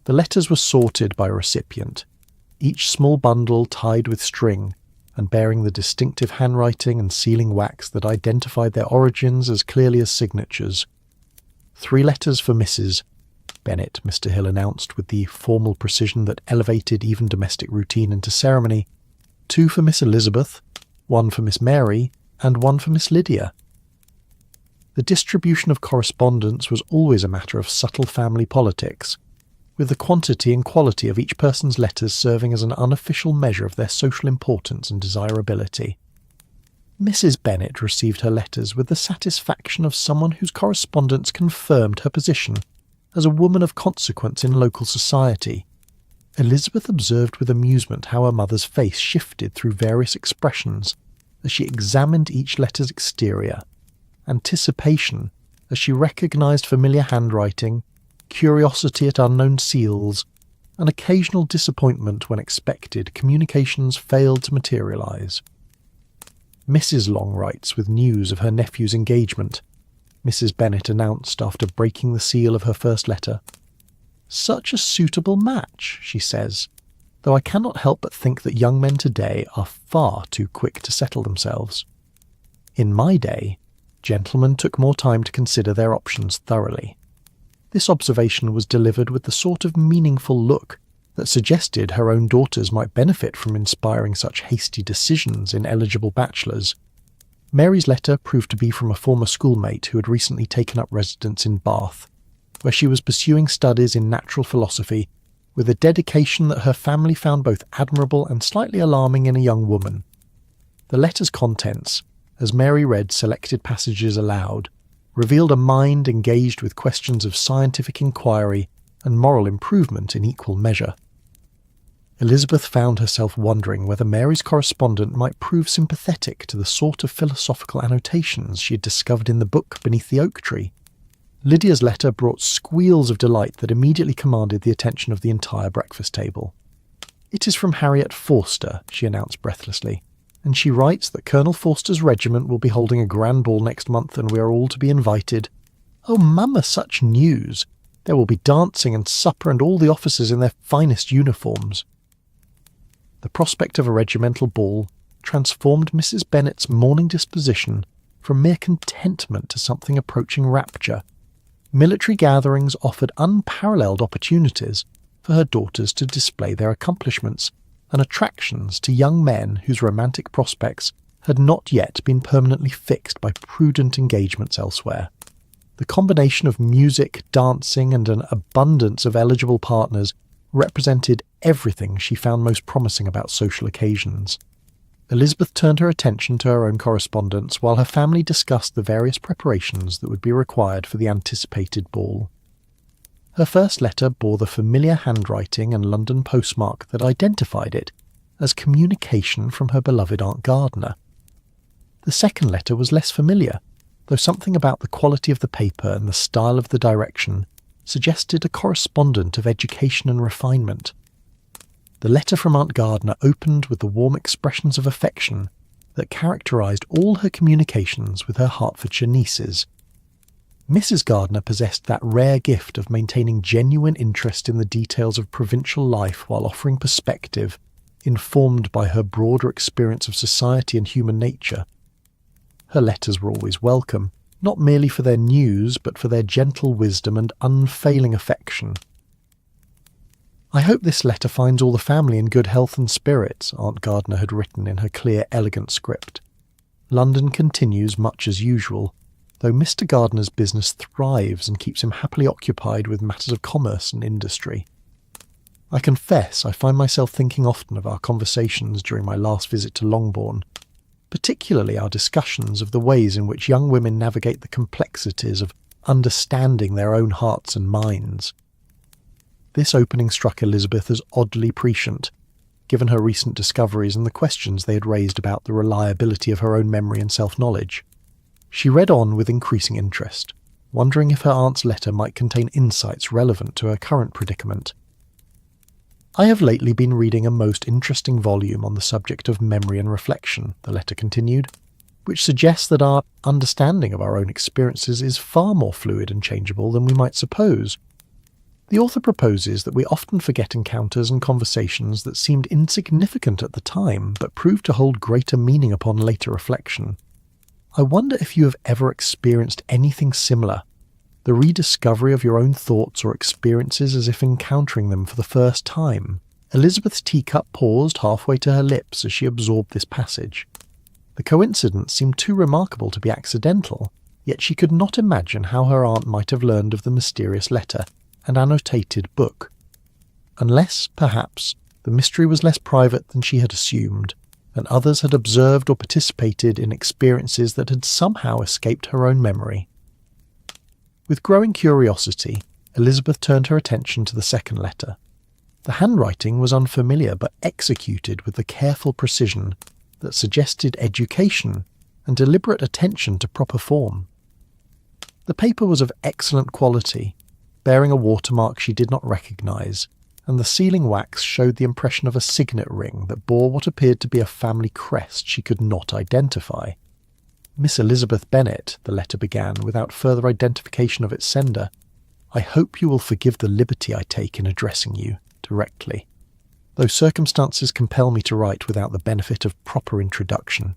The letters were sorted by recipient, each small bundle tied with string and bearing the distinctive handwriting and sealing wax that identified their origins as clearly as signatures. 3 letters for Mrs. Bennet, Mr. Hill announced with the formal precision that elevated even domestic routine into ceremony, 2 for Miss Elizabeth, 1 for Miss Mary, and 1 for Miss Lydia. The distribution of correspondence was always a matter of subtle family politics, with the quantity and quality of each person's letters serving as an unofficial measure of their social importance and desirability. Mrs. Bennet received her letters with the satisfaction of someone whose correspondence confirmed her position as a woman of consequence in local society. Elizabeth observed with amusement how her mother's face shifted through various expressions as she examined each letter's exterior, anticipation as she recognized familiar handwriting, curiosity at unknown seals, An occasional disappointment when expected, communications failed to materialise. Mrs. Long writes with news of her nephew's engagement. Mrs. Bennet announced after breaking the seal of her first letter. "Such a suitable match," she says, "though I cannot help but think that young men today are far too quick to settle themselves. In my day, gentlemen took more time to consider their options thoroughly." This observation was delivered with the sort of meaningful look that suggested her own daughters might benefit from inspiring such hasty decisions in eligible bachelors. Mary's letter proved to be from a former schoolmate who had recently taken up residence in Bath, where she was pursuing studies in natural philosophy with a dedication that her family found both admirable and slightly alarming in a young woman. The letter's contents, as Mary read selected passages aloud, revealed a mind engaged with questions of scientific inquiry and moral improvement in equal measure. Elizabeth found herself wondering whether Mary's correspondent might prove sympathetic to the sort of philosophical annotations she had discovered in the book beneath the oak tree. Lydia's letter brought squeals of delight that immediately commanded the attention of the entire breakfast table. "It is from Harriet Forster," she announced breathlessly, "and she writes that Colonel Forster's regiment will be holding a grand ball next month and we are all to be invited. Oh, mamma, such news! There will be dancing and supper and all the officers in their finest uniforms." The prospect of a regimental ball transformed Mrs. Bennet's morning disposition from mere contentment to something approaching rapture. Military gatherings offered unparalleled opportunities for her daughters to display their accomplishments and attractions to young men whose romantic prospects had not yet been permanently fixed by prudent engagements elsewhere. The combination of music, dancing, and an abundance of eligible partners represented everything she found most promising about social occasions. Elizabeth turned her attention to her own correspondence while her family discussed the various preparations that would be required for the anticipated ball. Her first letter bore the familiar handwriting and London postmark that identified it as communication from her beloved Aunt Gardiner. The second letter was less familiar, though something about the quality of the paper and the style of the direction suggested a correspondent of education and refinement. The letter from Aunt Gardiner opened with the warm expressions of affection that characterised all her communications with her Hertfordshire nieces. Mrs. Gardiner possessed that rare gift of maintaining genuine interest in the details of provincial life while offering perspective, informed by her broader experience of society and human nature. Her letters were always welcome, not merely for their news, but for their gentle wisdom and unfailing affection. "I hope this letter finds all the family in good health and spirits," Aunt Gardiner had written in her clear, elegant script. "London continues much as usual, though Mr. Gardiner's business thrives and keeps him happily occupied with matters of commerce and industry. I confess I find myself thinking often of our conversations during my last visit to Longbourn, particularly our discussions of the ways in which young women navigate the complexities of understanding their own hearts and minds." This opening struck Elizabeth as oddly prescient, given her recent discoveries and the questions they had raised about the reliability of her own memory and self-knowledge. She read on with increasing interest, wondering if her aunt's letter might contain insights relevant to her current predicament. "I have lately been reading a most interesting volume on the subject of memory and reflection," the letter continued, "which suggests that our understanding of our own experiences is far more fluid and changeable than we might suppose. The author proposes that we often forget encounters and conversations that seemed insignificant at the time but proved to hold greater meaning upon later reflection. I wonder if you have ever experienced anything similar, the rediscovery of your own thoughts or experiences as if encountering them for the first time." Elizabeth's teacup paused halfway to her lips as she absorbed this passage. The coincidence seemed too remarkable to be accidental, yet she could not imagine how her aunt might have learned of the mysterious letter and annotated book. Unless, perhaps, the mystery was less private than she had assumed, and others had observed or participated in experiences that had somehow escaped her own memory. With growing curiosity, Elizabeth turned her attention to the second letter. The handwriting was unfamiliar but executed with the careful precision that suggested education and deliberate attention to proper form. The paper was of excellent quality, bearing a watermark she did not recognise, and the sealing wax showed the impression of a signet ring that bore what appeared to be a family crest she could not identify. "Miss Elizabeth Bennet," the letter began, without further identification of its sender. "I hope you will forgive the liberty I take in addressing you directly, though circumstances compel me to write without the benefit of proper introduction.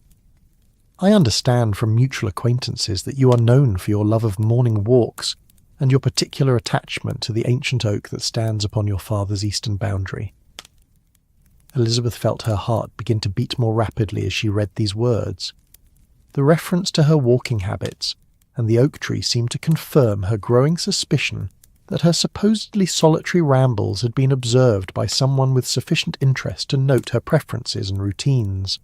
I understand from mutual acquaintances that you are known for your love of morning walks and your particular attachment to the ancient oak that stands upon your father's eastern boundary." Elizabeth felt her heart begin to beat more rapidly as she read these words. The reference to her walking habits and the oak tree seemed to confirm her growing suspicion that her supposedly solitary rambles had been observed by someone with sufficient interest to note her preferences and routines.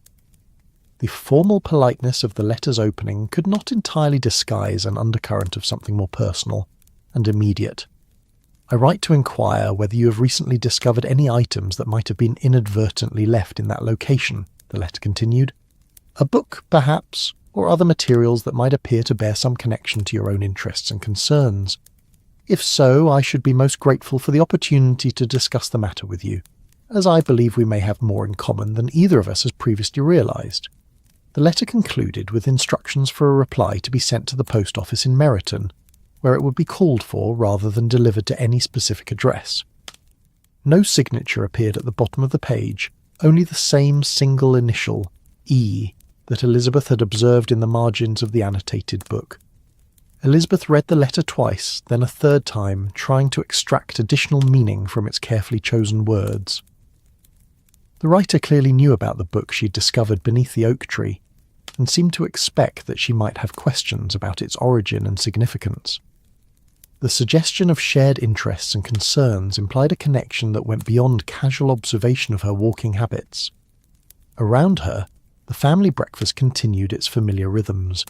The formal politeness of the letter's opening could not entirely disguise an undercurrent of something more personal and immediate. "I write to inquire whether you have recently discovered any items that might have been inadvertently left in that location," the letter continued. "A book, perhaps, or other materials that might appear to bear some connection to your own interests and concerns. If so, I should be most grateful for the opportunity to discuss the matter with you, as I believe we may have more in common than either of us has previously realized." The letter concluded with instructions for a reply to be sent to the post office in Meryton, where it would be called for rather than delivered to any specific address. No signature appeared at the bottom of the page, only the same single initial, E, that Elizabeth had observed in the margins of the annotated book. Elizabeth read the letter twice, then a third time, trying to extract additional meaning from its carefully chosen words. The writer clearly knew about the book she'd discovered beneath the oak tree, and seemed to expect that she might have questions about its origin and significance. The suggestion of shared interests and concerns implied a connection that went beyond casual observation of her walking habits. Around her, the family breakfast continued its familiar rhythms.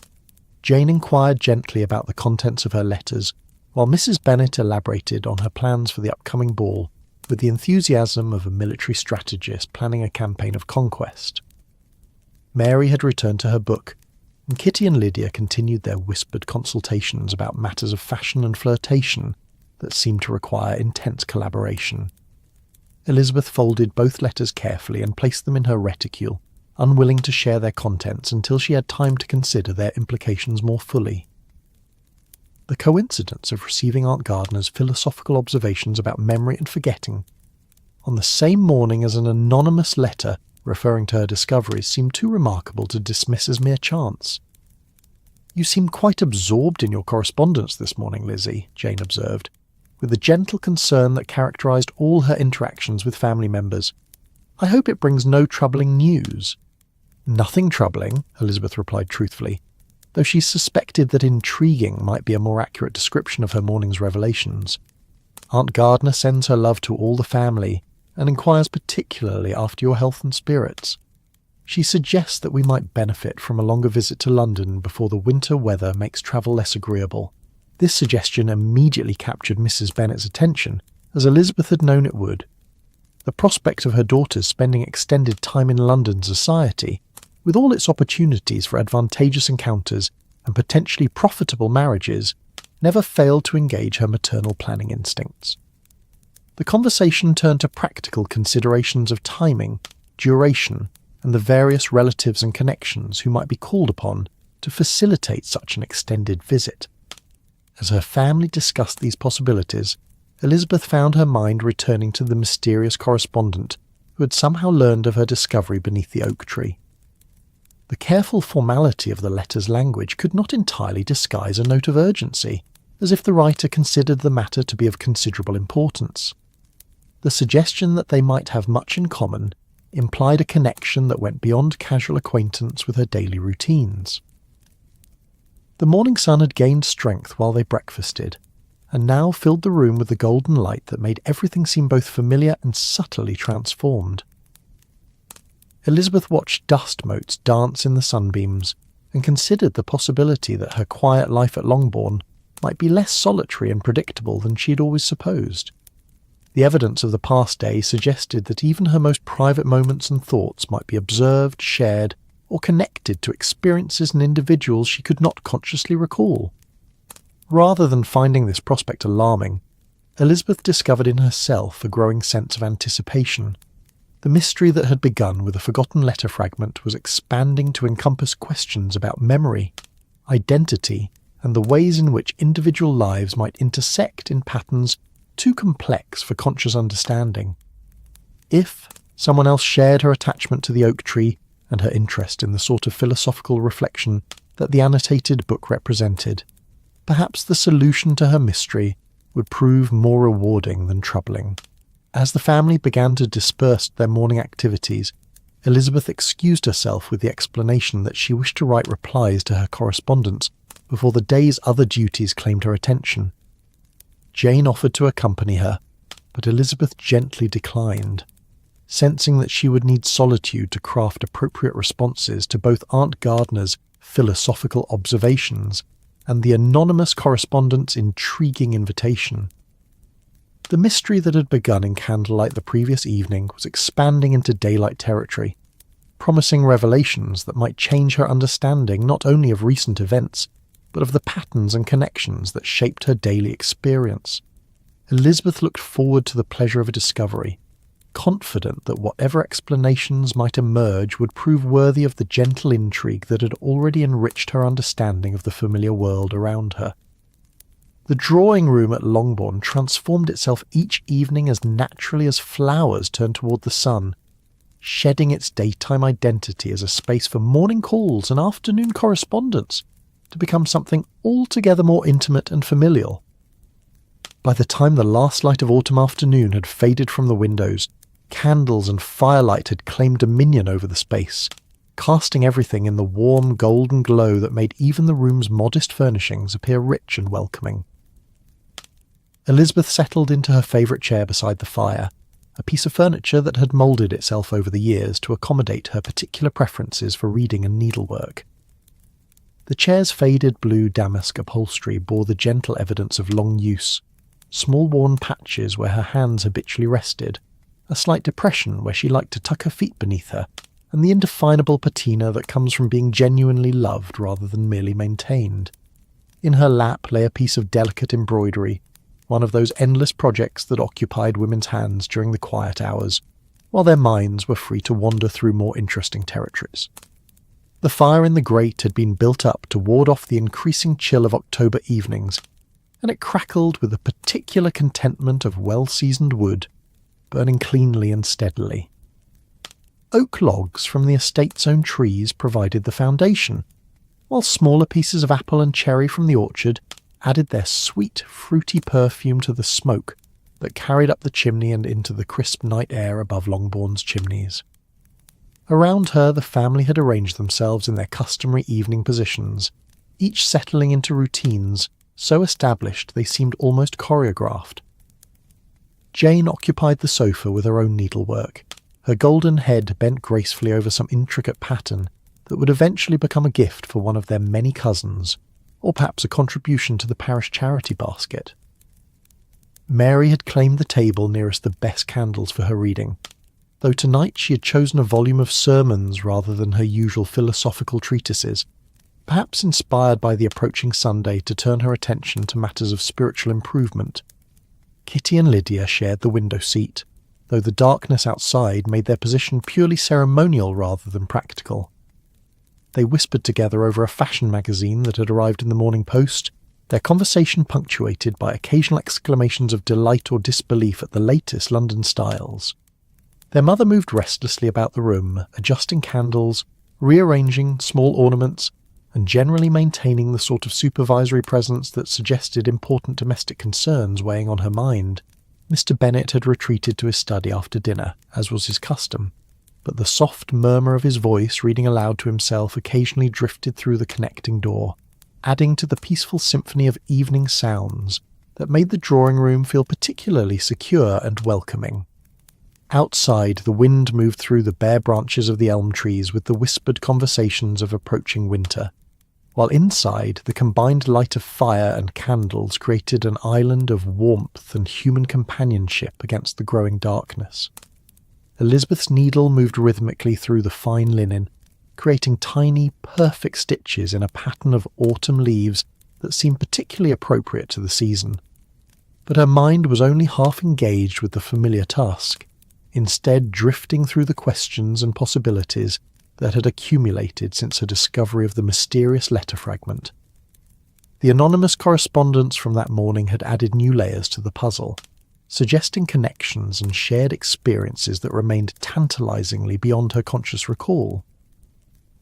Jane inquired gently about the contents of her letters, while Mrs. Bennet elaborated on her plans for the upcoming ball with the enthusiasm of a military strategist planning a campaign of conquest. Mary had returned to her book, and Kitty and Lydia continued their whispered consultations about matters of fashion and flirtation that seemed to require intense collaboration. Elizabeth folded both letters carefully and placed them in her reticule, unwilling to share their contents until she had time to consider their implications more fully. The coincidence of receiving Aunt Gardner's philosophical observations about memory and forgetting on the same morning as an anonymous letter referring to her discoveries seemed too remarkable to dismiss as mere chance. "You seem quite absorbed in your correspondence this morning, Lizzie," Jane observed, with the gentle concern that characterized all her interactions with family members. "I hope it brings no troubling news." "Nothing troubling," Elizabeth replied truthfully, though she suspected that intriguing might be a more accurate description of her morning's revelations. "Aunt Gardner sends her love to all the family, and inquires particularly after your health and spirits. She suggests that we might benefit from a longer visit to London before the winter weather makes travel less agreeable." This suggestion immediately captured Mrs. Bennet's attention, as Elizabeth had known it would. The prospect of her daughters spending extended time in London society, with all its opportunities for advantageous encounters and potentially profitable marriages, never failed to engage her maternal planning instincts. The conversation turned to practical considerations of timing, duration, and the various relatives and connections who might be called upon to facilitate such an extended visit. As her family discussed these possibilities, Elizabeth found her mind returning to the mysterious correspondent who had somehow learned of her discovery beneath the oak tree. The careful formality of the letter's language could not entirely disguise a note of urgency, as if the writer considered the matter to be of considerable importance. The suggestion that they might have much in common implied a connection that went beyond casual acquaintance with her daily routines. The morning sun had gained strength while they breakfasted, and now filled the room with the golden light that made everything seem both familiar and subtly transformed. Elizabeth watched dust motes dance in the sunbeams, and considered the possibility that her quiet life at Longbourn might be less solitary and predictable than she had always supposed. The evidence of the past day suggested that even her most private moments and thoughts might be observed, shared, or connected to experiences and individuals she could not consciously recall. Rather than finding this prospect alarming, Elizabeth discovered in herself a growing sense of anticipation. The mystery that had begun with a forgotten letter fragment was expanding to encompass questions about memory, identity, and the ways in which individual lives might intersect in patterns too complex for conscious understanding. If someone else shared her attachment to the oak tree and her interest in the sort of philosophical reflection that the annotated book represented, perhaps the solution to her mystery would prove more rewarding than troubling. As the family began to disperse their morning activities, Elizabeth excused herself with the explanation that she wished to write replies to her correspondence before the day's other duties claimed her attention. Jane offered to accompany her, but Elizabeth gently declined, sensing that she would need solitude to craft appropriate responses to both Aunt Gardner's philosophical observations and the anonymous correspondent's intriguing invitation. The mystery that had begun in candlelight the previous evening was expanding into daylight territory, promising revelations that might change her understanding not only of recent events, but of the patterns and connections that shaped her daily experience. Elizabeth looked forward to the pleasure of a discovery, confident that whatever explanations might emerge would prove worthy of the gentle intrigue that had already enriched her understanding of the familiar world around her. The drawing room at Longbourn transformed itself each evening as naturally as flowers turn toward the sun, shedding its daytime identity as a space for morning calls and afternoon correspondence, to become something altogether more intimate and familial. By the time the last light of autumn afternoon had faded from the windows, candles and firelight had claimed dominion over the space, casting everything in the warm golden glow that made even the room's modest furnishings appear rich and welcoming. Elizabeth settled into her favourite chair beside the fire, a piece of furniture that had moulded itself over the years to accommodate her particular preferences for reading and needlework. The chair's faded blue damask upholstery bore the gentle evidence of long use, small worn patches where her hands habitually rested, a slight depression where she liked to tuck her feet beneath her, and the indefinable patina that comes from being genuinely loved rather than merely maintained. In her lap lay a piece of delicate embroidery, one of those endless projects that occupied women's hands during the quiet hours, while their minds were free to wander through more interesting territories. The fire in the grate had been built up to ward off the increasing chill of October evenings, and it crackled with the particular contentment of well-seasoned wood, burning cleanly and steadily. Oak logs from the estate's own trees provided the foundation, while smaller pieces of apple and cherry from the orchard added their sweet, fruity perfume to the smoke that carried up the chimney and into the crisp night air above Longbourn's chimneys. Around her the family had arranged themselves in their customary evening positions, each settling into routines so established they seemed almost choreographed. Jane occupied the sofa with her own needlework, her golden head bent gracefully over some intricate pattern that would eventually become a gift for one of their many cousins, or perhaps a contribution to the parish charity basket. Mary had claimed the table nearest the best candles for her reading, though tonight she had chosen a volume of sermons rather than her usual philosophical treatises, perhaps inspired by the approaching Sunday to turn her attention to matters of spiritual improvement. Kitty and Lydia shared the window seat, though the darkness outside made their position purely ceremonial rather than practical. They whispered together over a fashion magazine that had arrived in the Morning Post, their conversation punctuated by occasional exclamations of delight or disbelief at the latest London styles. Their mother moved restlessly about the room, adjusting candles, rearranging small ornaments, and generally maintaining the sort of supervisory presence that suggested important domestic concerns weighing on her mind. Mr. Bennet had retreated to his study after dinner, as was his custom, but the soft murmur of his voice reading aloud to himself occasionally drifted through the connecting door, adding to the peaceful symphony of evening sounds that made the drawing-room feel particularly secure and welcoming. Outside, the wind moved through the bare branches of the elm trees with the whispered conversations of approaching winter, while inside, the combined light of fire and candles created an island of warmth and human companionship against the growing darkness. Elizabeth's needle moved rhythmically through the fine linen, creating tiny, perfect stitches in a pattern of autumn leaves that seemed particularly appropriate to the season. but her mind was only half engaged with the familiar task, instead drifting through the questions and possibilities that had accumulated since her discovery of the mysterious letter fragment. The anonymous correspondence from that morning had added new layers to the puzzle, suggesting connections and shared experiences that remained tantalizingly beyond her conscious recall.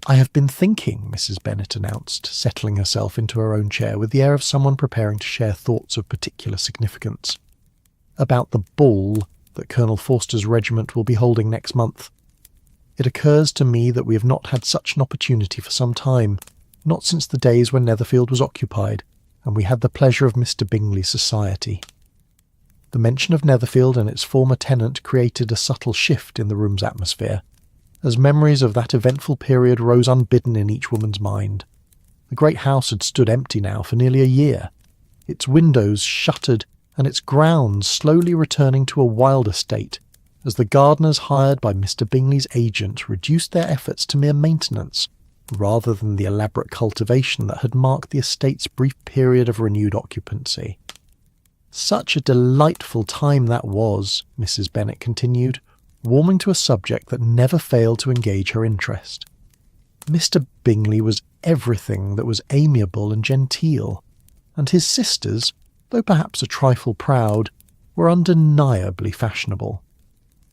"I have been thinking," Mrs. Bennet announced, settling herself into her own chair with the air of someone preparing to share thoughts of particular significance, "about the ball that Colonel Forster's regiment will be holding next month. It occurs to me that we have not had such an opportunity for some time, not since the days when Netherfield was occupied, and we had the pleasure of Mr. Bingley's society." The mention of Netherfield and its former tenant created a subtle shift in the room's atmosphere, as memories of that eventful period rose unbidden in each woman's mind. The great house had stood empty now for nearly a year, its windows shuttered and its grounds slowly returning to a wilder state, as the gardeners hired by Mr. Bingley's agent reduced their efforts to mere maintenance, rather than the elaborate cultivation that had marked the estate's brief period of renewed occupancy. "Such a delightful time that was," Mrs. Bennet continued, warming to a subject that never failed to engage her interest. "Mr. Bingley was everything that was amiable and genteel, and his sisters, though perhaps a trifle proud, were undeniably fashionable.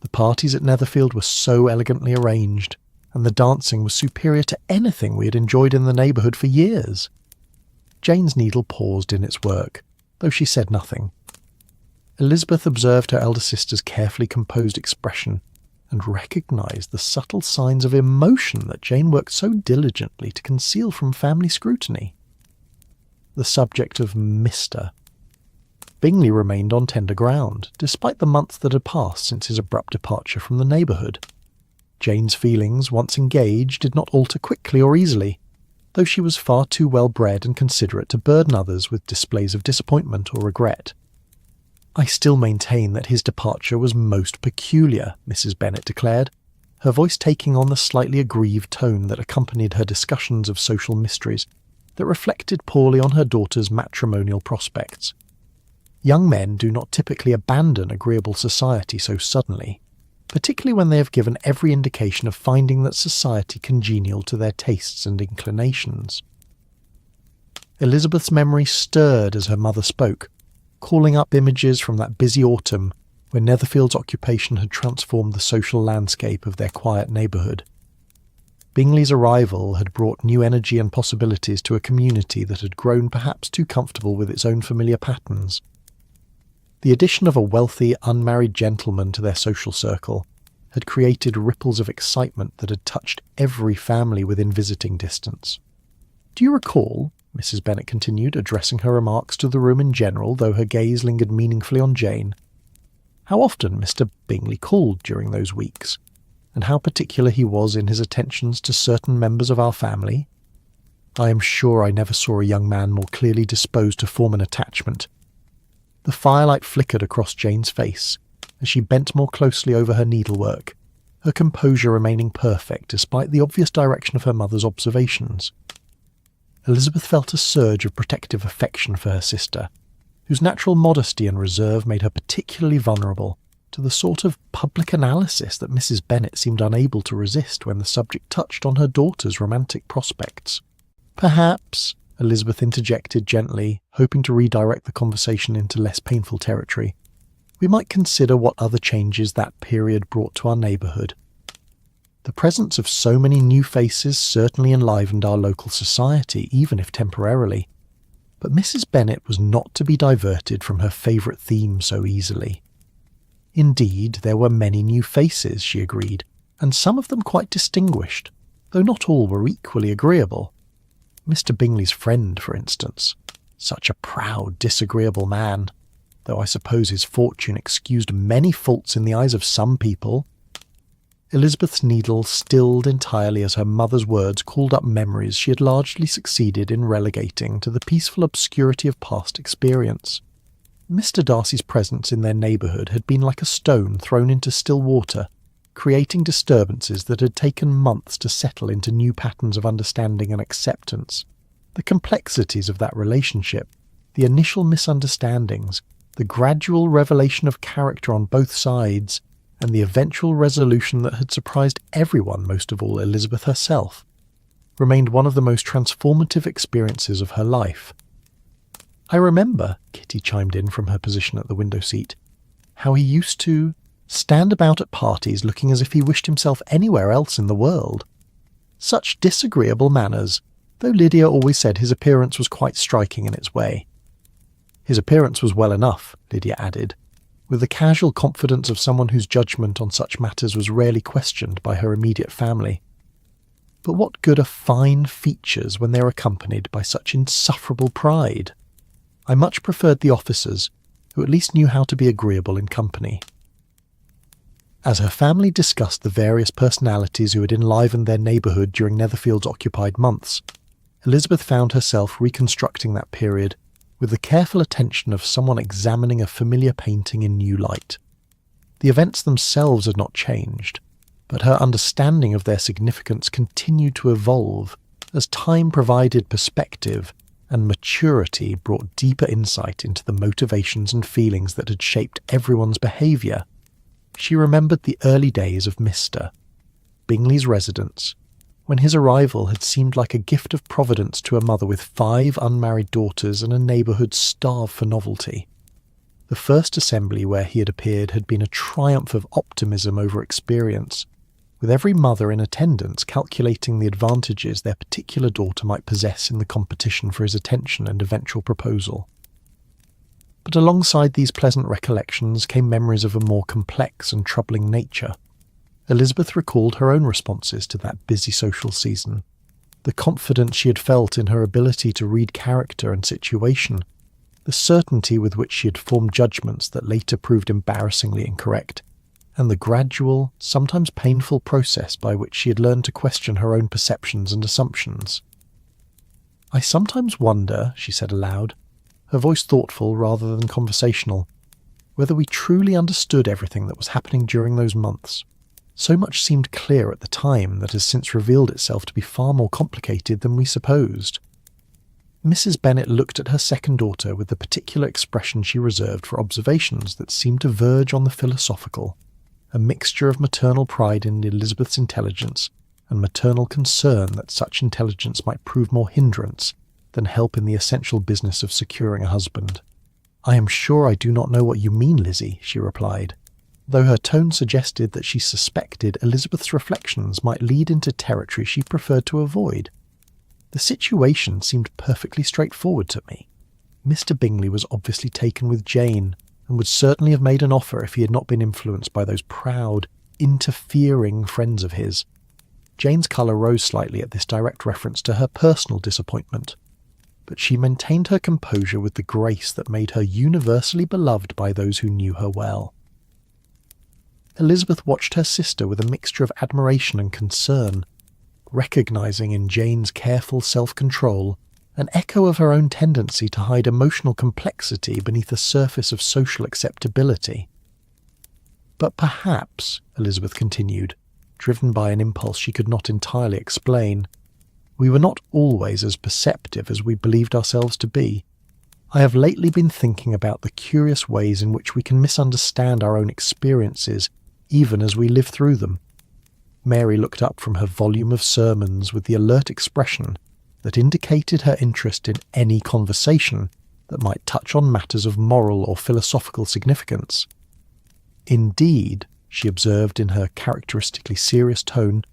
The parties at Netherfield were so elegantly arranged, and the dancing was superior to anything we had enjoyed in the neighbourhood for years." Jane's needle paused in its work, though she said nothing. Elizabeth observed her elder sister's carefully composed expression and recognised the subtle signs of emotion that Jane worked so diligently to conceal from family scrutiny. The subject of Mr. Bingley remained on tender ground, despite the months that had passed since his abrupt departure from the neighbourhood. Jane's feelings, once engaged, did not alter quickly or easily, though she was far too well-bred and considerate to burden others with displays of disappointment or regret. "I still maintain that his departure was most peculiar," Mrs. Bennet declared, her voice taking on the slightly aggrieved tone that accompanied her discussions of social mysteries that reflected poorly on her daughter's matrimonial prospects. "Young men do not typically abandon agreeable society so suddenly, particularly when they have given every indication of finding that society congenial to their tastes and inclinations." Elizabeth's memory stirred as her mother spoke, calling up images from that busy autumn when Netherfield's occupation had transformed the social landscape of their quiet neighbourhood. Bingley's arrival had brought new energy and possibilities to a community that had grown perhaps too comfortable with its own familiar patterns. The addition of a wealthy, unmarried gentleman to their social circle had created ripples of excitement that had touched every family within visiting distance. "Do you recall," Mrs. Bennet continued, addressing her remarks to the room in general, though her gaze lingered meaningfully on Jane, "how often Mr. Bingley called during those weeks, and how particular he was in his attentions to certain members of our family? I am sure I never saw a young man more clearly disposed to form an attachment." The firelight flickered across Jane's face as she bent more closely over her needlework, her composure remaining perfect despite the obvious direction of her mother's observations. Elizabeth felt a surge of protective affection for her sister, whose natural modesty and reserve made her particularly vulnerable to the sort of public analysis that Mrs. Bennet seemed unable to resist when the subject touched on her daughter's romantic prospects. "Perhaps," Elizabeth interjected gently, hoping to redirect the conversation into less painful territory, "we might consider what other changes that period brought to our neighbourhood. The presence of so many new faces certainly enlivened our local society, even if temporarily. But Mrs. Bennet was not to be diverted from her favourite theme so easily. Indeed, there were many new faces, she agreed, and some of them quite distinguished, though not all were equally agreeable. Mr. Bingley's friend, for instance, such a proud, disagreeable man, though I suppose his fortune excused many faults in the eyes of some people." Elizabeth's needle stilled entirely as her mother's words called up memories she had largely succeeded in relegating to the peaceful obscurity of past experience. Mr. Darcy's presence in their neighbourhood had been like a stone thrown into still water, creating disturbances that had taken months to settle into new patterns of understanding and acceptance. The complexities of that relationship, the initial misunderstandings, the gradual revelation of character on both sides, and the eventual resolution that had surprised everyone, most of all Elizabeth herself, remained one of the most transformative experiences of her life. "I remember," Kitty chimed in from her position at the window seat, "how he used to stand about at parties looking as if he wished himself anywhere else in the world. Such disagreeable manners, though Lydia always said his appearance was quite striking in its way." "His appearance was well enough," Lydia added, with the casual confidence of someone whose judgment on such matters was rarely questioned by her immediate family. "But what good are fine features when they are accompanied by such insufferable pride? I much preferred the officers, who at least knew how to be agreeable in company." As her family discussed the various personalities who had enlivened their neighbourhood during Netherfield's occupied months, Elizabeth found herself reconstructing that period with the careful attention of someone examining a familiar painting in new light. The events themselves had not changed, but her understanding of their significance continued to evolve as time provided perspective and maturity brought deeper insight into the motivations and feelings that had shaped everyone's behaviour. She remembered the early days of Mr. Bingley's residence, when his arrival had seemed like a gift of Providence to a mother with 5 unmarried daughters and a neighbourhood starved for novelty. The first assembly where he had appeared had been a triumph of optimism over experience, with every mother in attendance calculating the advantages their particular daughter might possess in the competition for his attention and eventual proposal. But alongside these pleasant recollections came memories of a more complex and troubling nature. Elizabeth recalled her own responses to that busy social season, the confidence she had felt in her ability to read character and situation, the certainty with which she had formed judgments that later proved embarrassingly incorrect, and the gradual, sometimes painful process by which she had learned to question her own perceptions and assumptions. "I sometimes wonder," she said aloud, her voice thoughtful rather than conversational, "whether we truly understood everything that was happening during those months. So much seemed clear at the time that has since revealed itself to be far more complicated than we supposed." Mrs. Bennet looked at her second daughter with the particular expression she reserved for observations that seemed to verge on the philosophical, a mixture of maternal pride in Elizabeth's intelligence and maternal concern that such intelligence might prove more hindrance than help in the essential business of securing a husband. "I am sure I do not know what you mean, Lizzie," she replied, though her tone suggested that she suspected Elizabeth's reflections might lead into territory she preferred to avoid. "The situation seemed perfectly straightforward to me. Mr. Bingley was obviously taken with Jane, and would certainly have made an offer if he had not been influenced by those proud, interfering friends of his." Jane's colour rose slightly at this direct reference to her personal disappointment, but she maintained her composure with the grace that made her universally beloved by those who knew her well. Elizabeth watched her sister with a mixture of admiration and concern, recognising in Jane's careful self-control an echo of her own tendency to hide emotional complexity beneath a surface of social acceptability. "But perhaps," Elizabeth continued, driven by an impulse she could not entirely explain, "we were not always as perceptive as we believed ourselves to be. I have lately been thinking about the curious ways in which we can misunderstand our own experiences even as we live through them." Mary looked up from her volume of sermons with the alert expression that indicated her interest in any conversation that might touch on matters of moral or philosophical significance. "Indeed," she observed in her characteristically serious tone,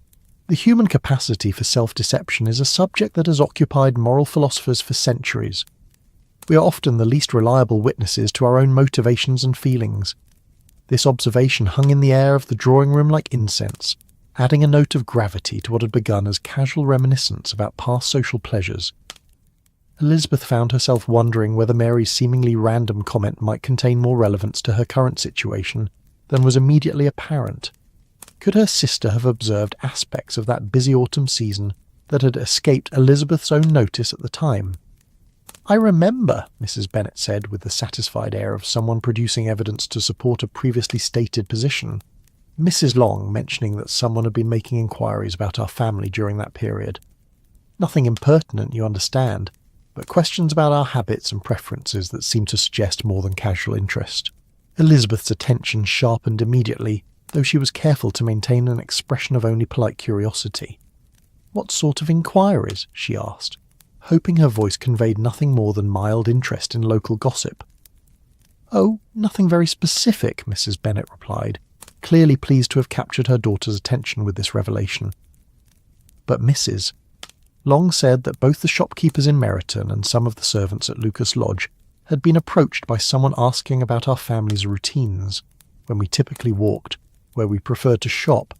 "the human capacity for self-deception is a subject that has occupied moral philosophers for centuries. We are often the least reliable witnesses to our own motivations and feelings." This observation hung in the air of the drawing-room like incense, adding a note of gravity to what had begun as casual reminiscence about past social pleasures. Elizabeth found herself wondering whether Mary's seemingly random comment might contain more relevance to her current situation than was immediately apparent. Could her sister have observed aspects of that busy autumn season that had escaped Elizabeth's own notice at the time? "I remember," Mrs. Bennet said with the satisfied air of someone producing evidence to support a previously stated position, Mrs. Long mentioning that someone had been making inquiries about our family during that period. "Nothing impertinent, you understand, but questions about our habits and preferences that seemed to suggest more than casual interest. Elizabeth's attention sharpened immediately, though she was careful to maintain an expression of only polite curiosity. "What sort of inquiries?" she asked, hoping her voice conveyed nothing more than mild interest in local gossip. "Oh, nothing very specific," Mrs. Bennet replied, clearly pleased to have captured her daughter's attention with this revelation. But Mrs. Long said that both the shopkeepers in Meryton and some of the servants at Lucas Lodge had been approached by someone asking about our family's routines, when we typically walked, where we preferred to shop,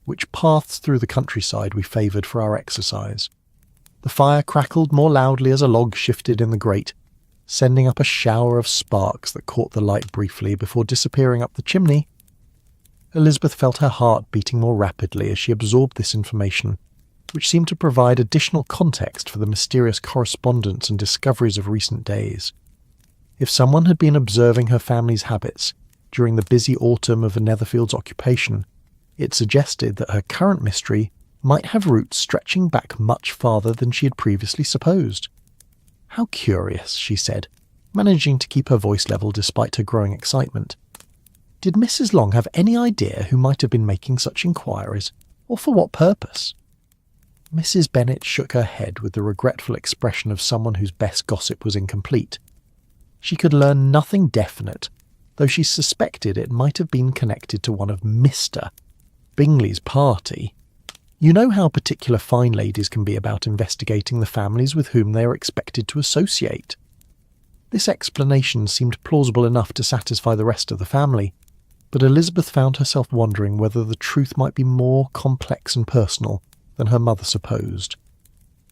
which paths through the countryside we favoured for our exercise. The fire crackled more loudly as a log shifted in the grate, sending up a shower of sparks that caught the light briefly before disappearing up the chimney. Elizabeth felt her heart beating more rapidly as she absorbed this information, which seemed to provide additional context for the mysterious correspondence and discoveries of recent days. If someone had been observing her family's habits during the busy autumn of the Netherfields' occupation, it suggested that her current mystery might have roots stretching back much farther than she had previously supposed. "How curious," she said, managing to keep her voice level despite her growing excitement. "Did Mrs. Long have any idea who might have been making such inquiries, or for what purpose?" Mrs. Bennet shook her head with the regretful expression of someone whose best gossip was incomplete. She could learn nothing definite, though she suspected it might have been connected to one of Mr. Bingley's party. You know how particular fine ladies can be about investigating the families with whom they are expected to associate. This explanation seemed plausible enough to satisfy the rest of the family, but Elizabeth found herself wondering whether the truth might be more complex and personal than her mother supposed.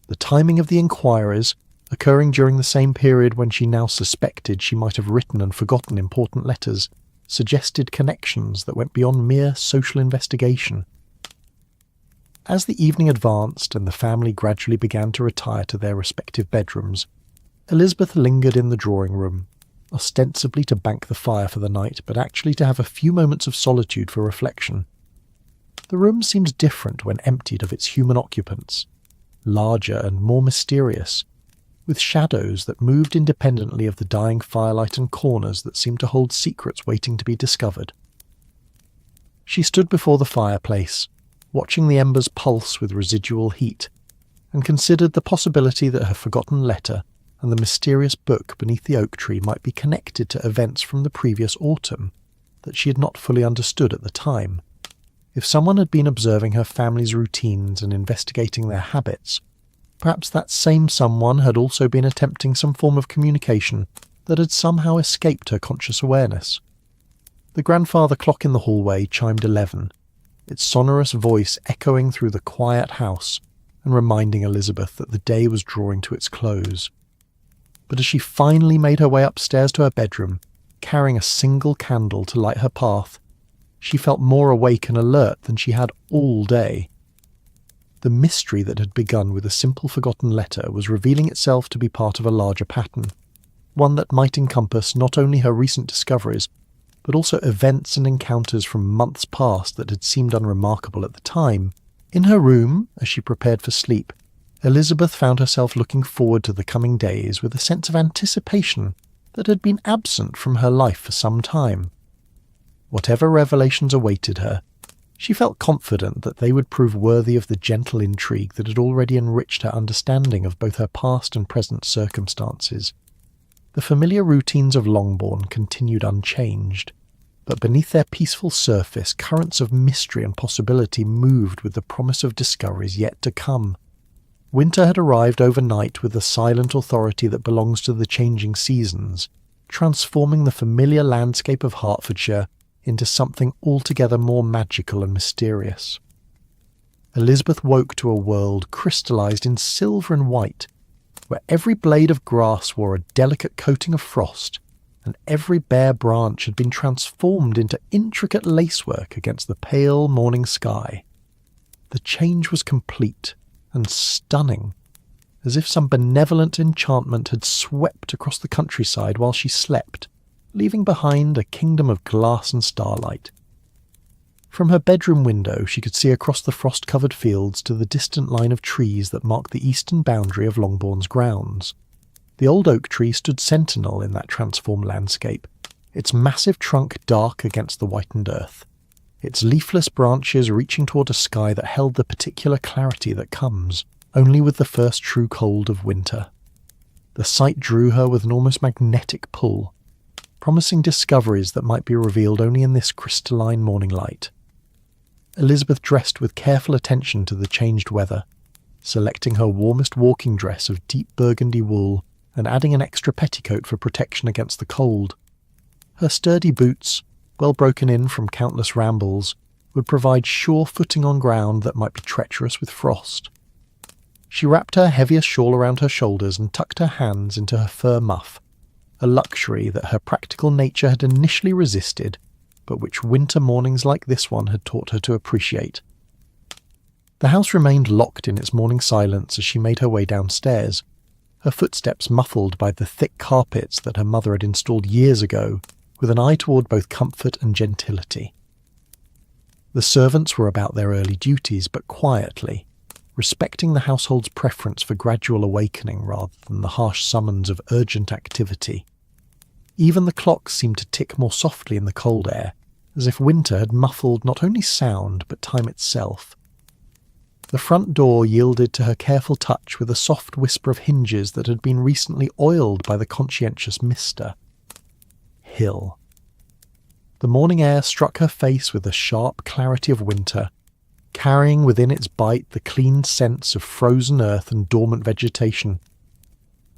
The timing of the inquiries, occurring during the same period when she now suspected she might have written and forgotten important letters, suggested connections that went beyond mere social investigation. As the evening advanced and the family gradually began to retire to their respective bedrooms, Elizabeth lingered in the drawing-room, ostensibly to bank the fire for the night, but actually to have a few moments of solitude for reflection. The room seemed different when emptied of its human occupants, larger and more mysterious, with shadows that moved independently of the dying firelight and corners that seemed to hold secrets waiting to be discovered. She stood before the fireplace, watching the embers pulse with residual heat, and considered the possibility that her forgotten letter and the mysterious book beneath the oak tree might be connected to events from the previous autumn that she had not fully understood at the time. If someone had been observing her family's routines and investigating their habits, perhaps that same someone had also been attempting some form of communication that had somehow escaped her conscious awareness. The grandfather clock in the hallway chimed 11, its sonorous voice echoing through the quiet house and reminding Elizabeth that the day was drawing to its close. But as she finally made her way upstairs to her bedroom, carrying a single candle to light her path, she felt more awake and alert than she had all day. The mystery that had begun with a simple forgotten letter was revealing itself to be part of a larger pattern, one that might encompass not only her recent discoveries, but also events and encounters from months past that had seemed unremarkable at the time. In her room, as she prepared for sleep, Elizabeth found herself looking forward to the coming days with a sense of anticipation that had been absent from her life for some time. Whatever revelations awaited her, she felt confident that they would prove worthy of the gentle intrigue that had already enriched her understanding of both her past and present circumstances. The familiar routines of Longbourn continued unchanged, but beneath their peaceful surface currents of mystery and possibility moved with the promise of discoveries yet to come. Winter had arrived overnight with the silent authority that belongs to the changing seasons, transforming the familiar landscape of Hertfordshire into something altogether more magical and mysterious. Elizabeth woke to a world crystallized in silver and white, where every blade of grass wore a delicate coating of frost, and every bare branch had been transformed into intricate lacework against the pale morning sky. The change was complete and stunning, as if some benevolent enchantment had swept across the countryside while she slept, leaving behind a kingdom of glass and starlight. From her bedroom window she could see across the frost-covered fields to the distant line of trees that marked the eastern boundary of Longbourn's grounds. The old oak tree stood sentinel in that transformed landscape, its massive trunk dark against the whitened earth, its leafless branches reaching toward a sky that held the particular clarity that comes only with the first true cold of winter. The sight drew her with an almost magnetic pull, promising discoveries that might be revealed only in this crystalline morning light. Elizabeth dressed with careful attention to the changed weather, selecting her warmest walking dress of deep burgundy wool and adding an extra petticoat for protection against the cold. Her sturdy boots, well broken in from countless rambles, would provide sure footing on ground that might be treacherous with frost. She wrapped her heaviest shawl around her shoulders and tucked her hands into her fur muff, a luxury that her practical nature had initially resisted, but which winter mornings like this one had taught her to appreciate. The house remained locked in its morning silence as she made her way downstairs, her footsteps muffled by the thick carpets that her mother had installed years ago, with an eye toward both comfort and gentility. The servants were about their early duties, but quietly, respecting the household's preference for gradual awakening rather than the harsh summons of urgent activity. Even the clocks seemed to tick more softly in the cold air, as if winter had muffled not only sound but time itself. The front door yielded to her careful touch with a soft whisper of hinges that had been recently oiled by the conscientious mister. Hill. The morning air struck her face with the sharp clarity of winter, carrying within its bite the clean scents of frozen earth and dormant vegetation.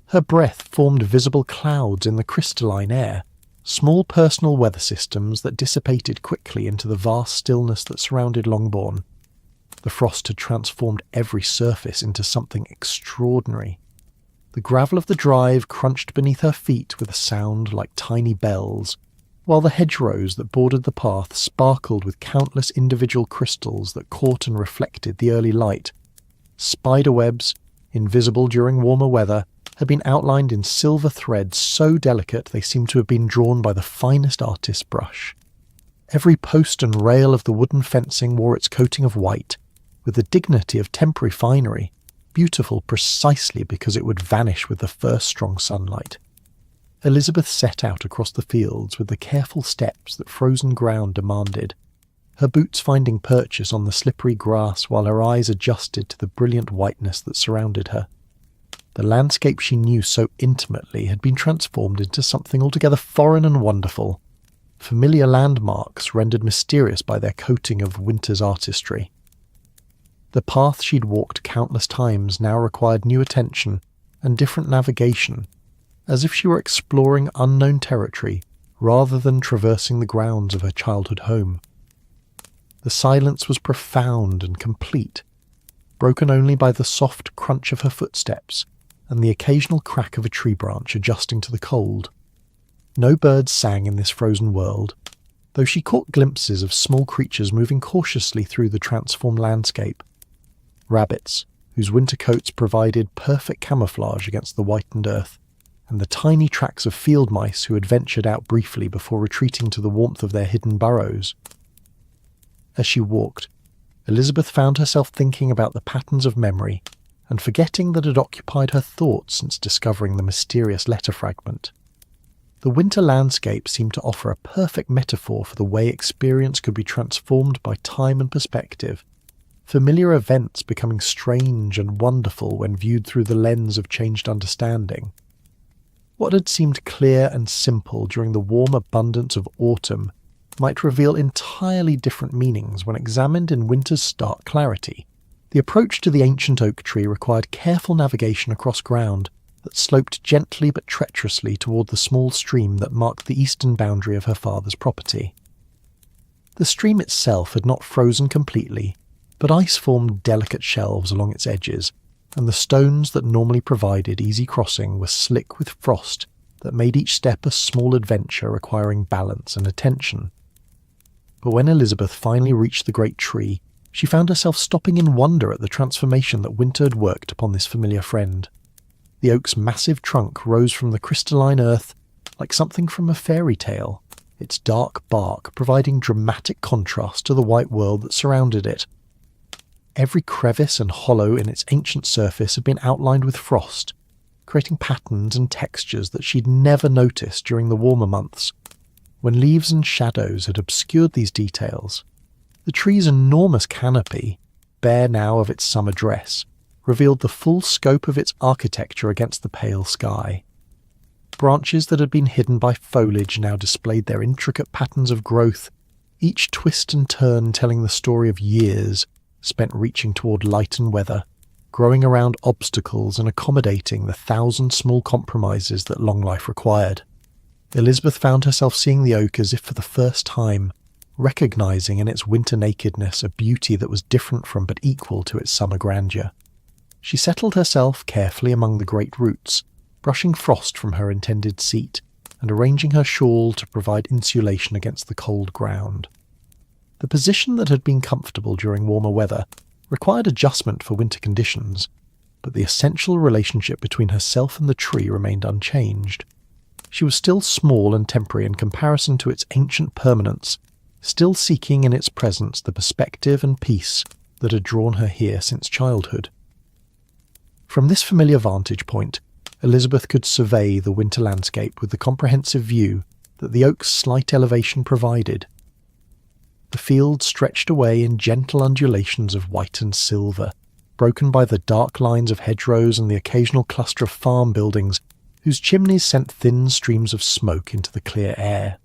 Her breath formed visible clouds in the crystalline air, small personal weather systems that dissipated quickly into the vast stillness that surrounded Longbourn. The frost had transformed every surface into something extraordinary. The gravel of the drive crunched beneath her feet with a sound like tiny bells, while the hedgerows that bordered the path sparkled with countless individual crystals that caught and reflected the early light. Spiderwebs, invisible during warmer weather, had been outlined in silver threads so delicate they seemed to have been drawn by the finest artist's brush. Every post and rail of the wooden fencing wore its coating of white, with the dignity of temporary finery, beautiful precisely because it would vanish with the first strong sunlight. Elizabeth set out across the fields with the careful steps that frozen ground demanded, her boots finding purchase on the slippery grass while her eyes adjusted to the brilliant whiteness that surrounded her. The landscape she knew so intimately had been transformed into something altogether foreign and wonderful, familiar landmarks rendered mysterious by their coating of winter's artistry. The path she'd walked countless times now required new attention and different navigation, as if she were exploring unknown territory rather than traversing the grounds of her childhood home. The silence was profound and complete, broken only by the soft crunch of her footsteps and the occasional crack of a tree branch adjusting to the cold. No birds sang in this frozen world, though she caught glimpses of small creatures moving cautiously through the transformed landscape. Rabbits, whose winter coats provided perfect camouflage against the whitened earth, and the tiny tracks of field mice who had ventured out briefly before retreating to the warmth of their hidden burrows. As she walked, Elizabeth found herself thinking about the patterns of memory and forgetting that had occupied her thoughts since discovering the mysterious letter fragment. The winter landscape seemed to offer a perfect metaphor for the way experience could be transformed by time and perspective, familiar events becoming strange and wonderful when viewed through the lens of changed understanding. What had seemed clear and simple during the warm abundance of autumn might reveal entirely different meanings when examined in winter's stark clarity. The approach to the ancient oak tree required careful navigation across ground that sloped gently but treacherously toward the small stream that marked the eastern boundary of her father's property. The stream itself had not frozen completely, but ice formed delicate shelves along its edges, and the stones that normally provided easy crossing were slick with frost that made each step a small adventure requiring balance and attention. But when Elizabeth finally reached the great tree, she found herself stopping in wonder at the transformation that winter had worked upon this familiar friend. The oak's massive trunk rose from the crystalline earth like something from a fairy tale, its dark bark providing dramatic contrast to the white world that surrounded it. Every crevice and hollow in its ancient surface had been outlined with frost, creating patterns and textures that she'd never noticed during the warmer months, when leaves and shadows had obscured these details. The tree's enormous canopy, bare now of its summer dress, revealed the full scope of its architecture against the pale sky. Branches that had been hidden by foliage now displayed their intricate patterns of growth, each twist and turn telling the story of years spent reaching toward light and weather, growing around obstacles and accommodating the 1,000 small compromises that long life required. Elizabeth found herself seeing the oak as if for the first time, recognising in its winter nakedness a beauty that was different from but equal to its summer grandeur. She settled herself carefully among the great roots, brushing frost from her intended seat and arranging her shawl to provide insulation against the cold ground. The position that had been comfortable during warmer weather required adjustment for winter conditions, but the essential relationship between herself and the tree remained unchanged. She was still small and temporary in comparison to its ancient permanence, still seeking in its presence the perspective and peace that had drawn her here since childhood. From this familiar vantage point, Elizabeth could survey the winter landscape with the comprehensive view that the oak's slight elevation provided. The field stretched away in gentle undulations of white and silver, broken by the dark lines of hedgerows and the occasional cluster of farm buildings whose chimneys sent thin streams of smoke into the clear air.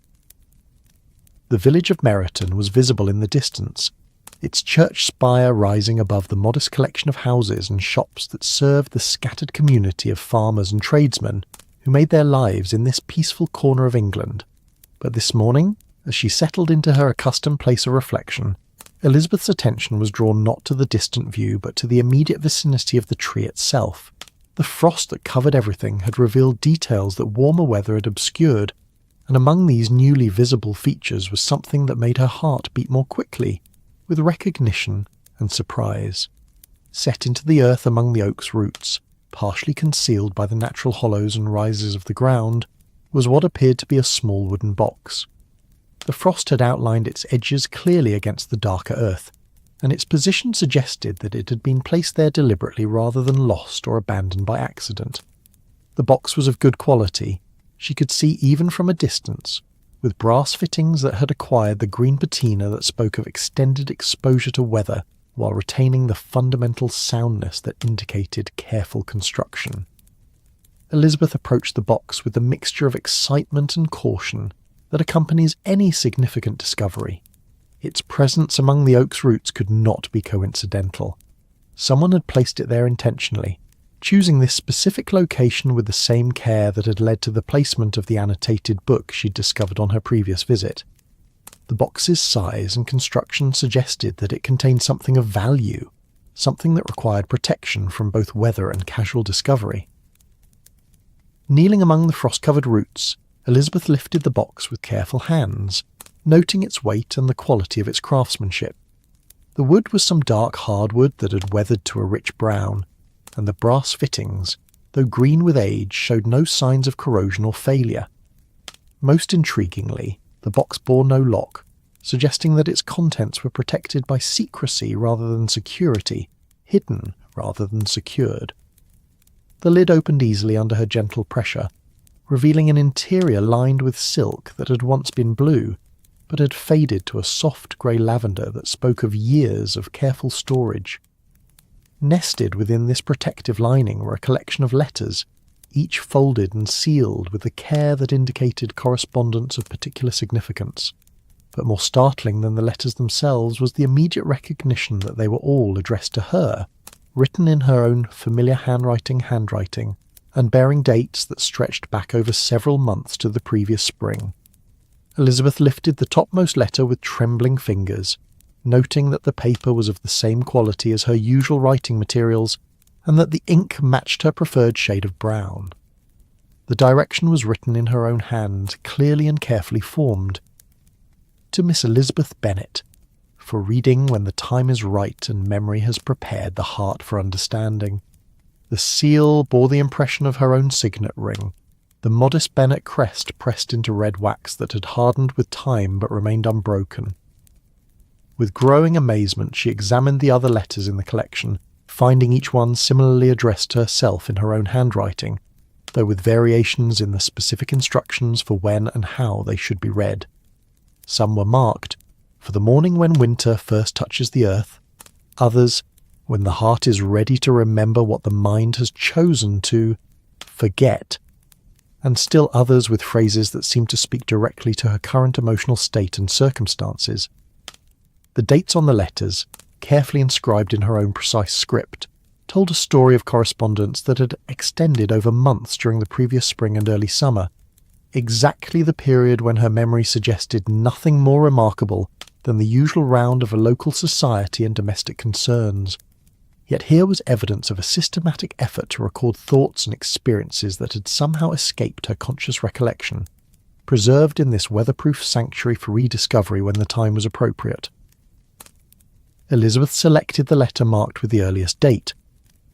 The village of Meryton was visible in the distance, its church spire rising above the modest collection of houses and shops that served the scattered community of farmers and tradesmen who made their lives in this peaceful corner of England. But this morning, as she settled into her accustomed place of reflection, Elizabeth's attention was drawn not to the distant view but to the immediate vicinity of the tree itself. The frost that covered everything had revealed details that warmer weather had obscured, and among these newly visible features was something that made her heart beat more quickly, with recognition and surprise. Set into the earth among the oak's roots, partially concealed by the natural hollows and rises of the ground, was what appeared to be a small wooden box. The frost had outlined its edges clearly against the darker earth, and its position suggested that it had been placed there deliberately rather than lost or abandoned by accident. The box was of good quality, she could see even from a distance, with brass fittings that had acquired the green patina that spoke of extended exposure to weather while retaining the fundamental soundness that indicated careful construction. Elizabeth approached the box with the mixture of excitement and caution that accompanies any significant discovery. Its presence among the oak's roots could not be coincidental. Someone had placed it there intentionally, choosing this specific location with the same care that had led to the placement of the annotated book she'd discovered on her previous visit. The box's size and construction suggested that it contained something of value, something that required protection from both weather and casual discovery. Kneeling among the frost-covered roots, Elizabeth lifted the box with careful hands, noting its weight and the quality of its craftsmanship. The wood was some dark hardwood that had weathered to a rich brown, and the brass fittings, though green with age, showed no signs of corrosion or failure. Most intriguingly, the box bore no lock, suggesting that its contents were protected by secrecy rather than security, hidden rather than secured. The lid opened easily under her gentle pressure, revealing an interior lined with silk that had once been blue, but had faded to a soft grey lavender that spoke of years of careful storage. Nested within this protective lining were a collection of letters, each folded and sealed with the care that indicated correspondence of particular significance. But more startling than the letters themselves was the immediate recognition that they were all addressed to her, written in her own familiar handwriting, and bearing dates that stretched back over several months to the previous spring. Elizabeth lifted the topmost letter with trembling fingers, noting that the paper was of the same quality as her usual writing materials, and that the ink matched her preferred shade of brown. The direction was written in her own hand, clearly and carefully formed. To Miss Elizabeth Bennet, for reading when the time is right and memory has prepared the heart for understanding. The seal bore the impression of her own signet ring, the modest Bennet crest pressed into red wax that had hardened with time but remained unbroken. With growing amazement she examined the other letters in the collection, finding each one similarly addressed to herself in her own handwriting, though with variations in the specific instructions for when and how they should be read. Some were marked, for the morning when winter first touches the earth, others, when the heart is ready to remember what the mind has chosen to forget, and still others with phrases that seem to speak directly to her current emotional state and circumstances. The dates on the letters, carefully inscribed in her own precise script, told a story of correspondence that had extended over months during the previous spring and early summer, exactly the period when her memory suggested nothing more remarkable than the usual round of a local society and domestic concerns. Yet here was evidence of a systematic effort to record thoughts and experiences that had somehow escaped her conscious recollection, preserved in this weatherproof sanctuary for rediscovery when the time was appropriate. Elizabeth selected the letter marked with the earliest date,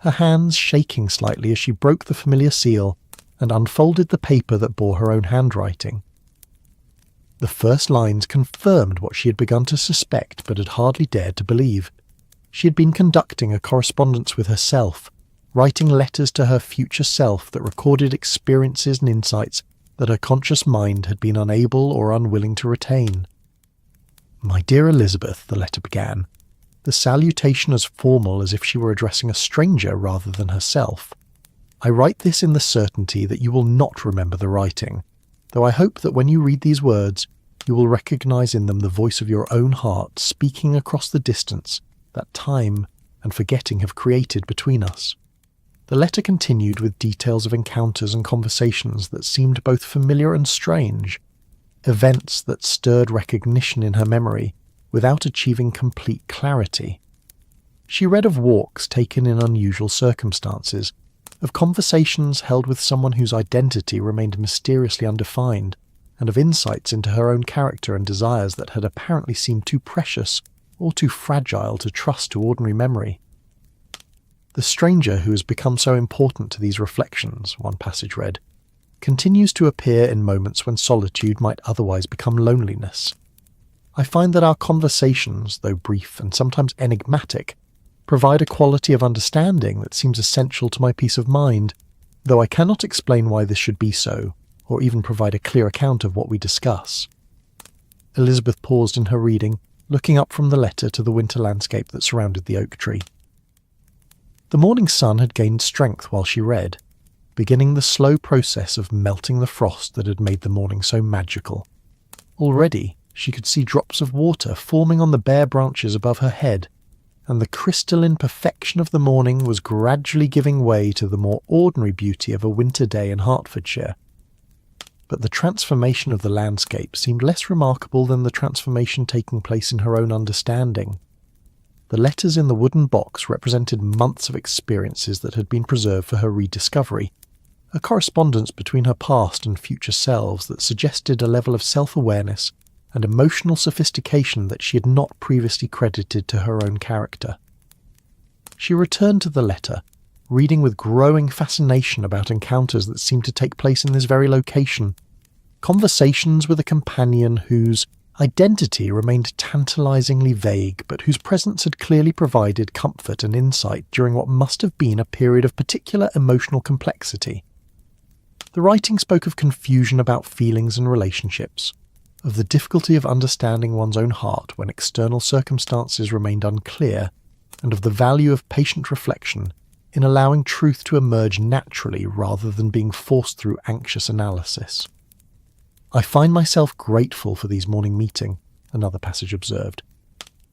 her hands shaking slightly as she broke the familiar seal and unfolded the paper that bore her own handwriting. The first lines confirmed what she had begun to suspect but had hardly dared to believe. She had been conducting a correspondence with herself, writing letters to her future self that recorded experiences and insights that her conscious mind had been unable or unwilling to retain. "My dear Elizabeth," the letter began, the salutation as formal as if she were addressing a stranger rather than herself. "I write this in the certainty that you will not remember the writing, though I hope that when you read these words, you will recognize in them the voice of your own heart speaking across the distance that time and forgetting have created between us." The letter continued with details of encounters and conversations that seemed both familiar and strange, events that stirred recognition in her memory without achieving complete clarity. She read of walks taken in unusual circumstances, of conversations held with someone whose identity remained mysteriously undefined, and of insights into her own character and desires that had apparently seemed too precious or too fragile to trust to ordinary memory. "The stranger who has become so important to these reflections," one passage read, "continues to appear in moments when solitude might otherwise become loneliness. I find that our conversations, though brief and sometimes enigmatic, provide a quality of understanding that seems essential to my peace of mind, though I cannot explain why this should be so, or even provide a clear account of what we discuss." Elizabeth paused in her reading, looking up from the letter to the winter landscape that surrounded the oak tree. The morning sun had gained strength while she read, beginning the slow process of melting the frost that had made the morning so magical. Already, she could see drops of water forming on the bare branches above her head, and the crystalline perfection of the morning was gradually giving way to the more ordinary beauty of a winter day in Hertfordshire. But the transformation of the landscape seemed less remarkable than the transformation taking place in her own understanding. The letters in the wooden box represented months of experiences that had been preserved for her rediscovery, a correspondence between her past and future selves that suggested a level of self-awareness and emotional sophistication that she had not previously credited to her own character. She returned to the letter, reading with growing fascination about encounters that seemed to take place in this very location, conversations with a companion whose identity remained tantalizingly vague, but whose presence had clearly provided comfort and insight during what must have been a period of particular emotional complexity. The writing spoke of confusion about feelings and relationships, of the difficulty of understanding one's own heart when external circumstances remained unclear, and of the value of patient reflection in allowing truth to emerge naturally rather than being forced through anxious analysis. "I find myself grateful for these morning meetings," another passage observed,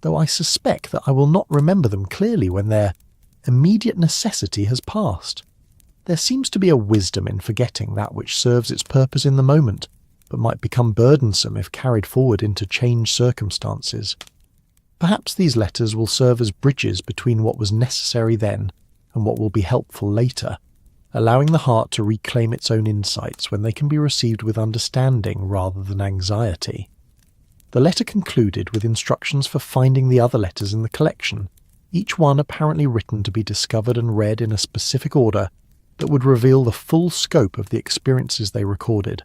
"though I suspect that I will not remember them clearly when their immediate necessity has passed. There seems to be a wisdom in forgetting that which serves its purpose in the moment, but might become burdensome if carried forward into changed circumstances. Perhaps these letters will serve as bridges between what was necessary then and what will be helpful later, allowing the heart to reclaim its own insights when they can be received with understanding rather than anxiety." The letter concluded with instructions for finding the other letters in the collection, each one apparently written to be discovered and read in a specific order that would reveal the full scope of the experiences they recorded.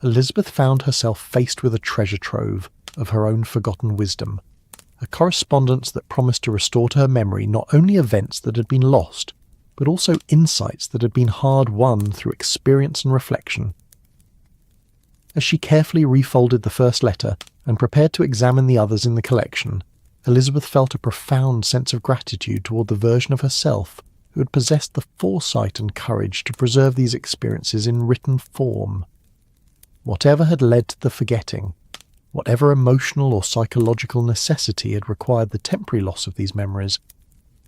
Elizabeth found herself faced with a treasure trove of her own forgotten wisdom, a correspondence that promised to restore to her memory not only events that had been lost, but also insights that had been hard-won through experience and reflection. As she carefully refolded the first letter and prepared to examine the others in the collection, Elizabeth felt a profound sense of gratitude toward the version of herself who had possessed the foresight and courage to preserve these experiences in written form. Whatever had led to the forgetting, whatever emotional or psychological necessity had required the temporary loss of these memories,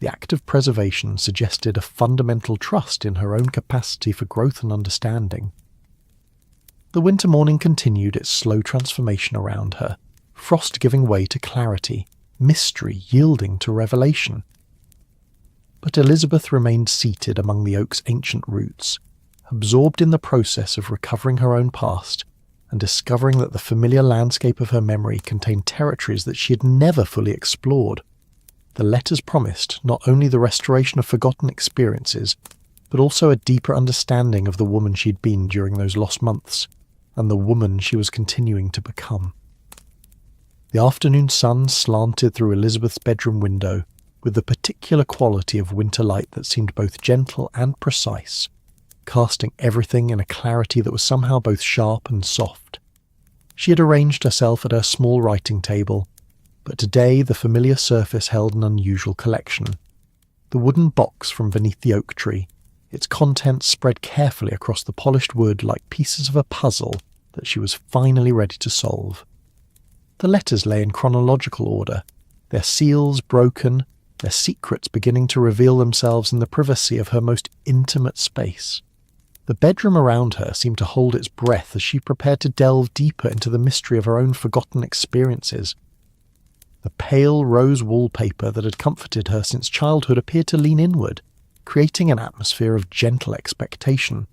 the act of preservation suggested a fundamental trust in her own capacity for growth and understanding. The winter morning continued its slow transformation around her, frost giving way to clarity, mystery yielding to revelation. But Elizabeth remained seated among the oak's ancient roots, absorbed in the process of recovering her own past and discovering that the familiar landscape of her memory contained territories that she had never fully explored. The letters promised not only the restoration of forgotten experiences, but also a deeper understanding of the woman she'd been during those lost months, and the woman she was continuing to become. The afternoon sun slanted through Elizabeth's bedroom window with the particular quality of winter light that seemed both gentle and precise, casting everything in a clarity that was somehow both sharp and soft. She had arranged herself at her small writing table, but today the familiar surface held an unusual collection. The wooden box from beneath the oak tree, its contents spread carefully across the polished wood like pieces of a puzzle that she was finally ready to solve. The letters lay in chronological order, their seals broken, their secrets beginning to reveal themselves in the privacy of her most intimate space. The bedroom around her seemed to hold its breath as she prepared to delve deeper into the mystery of her own forgotten experiences. The pale rose wallpaper that had comforted her since childhood appeared to lean inward, creating an atmosphere of gentle expectation,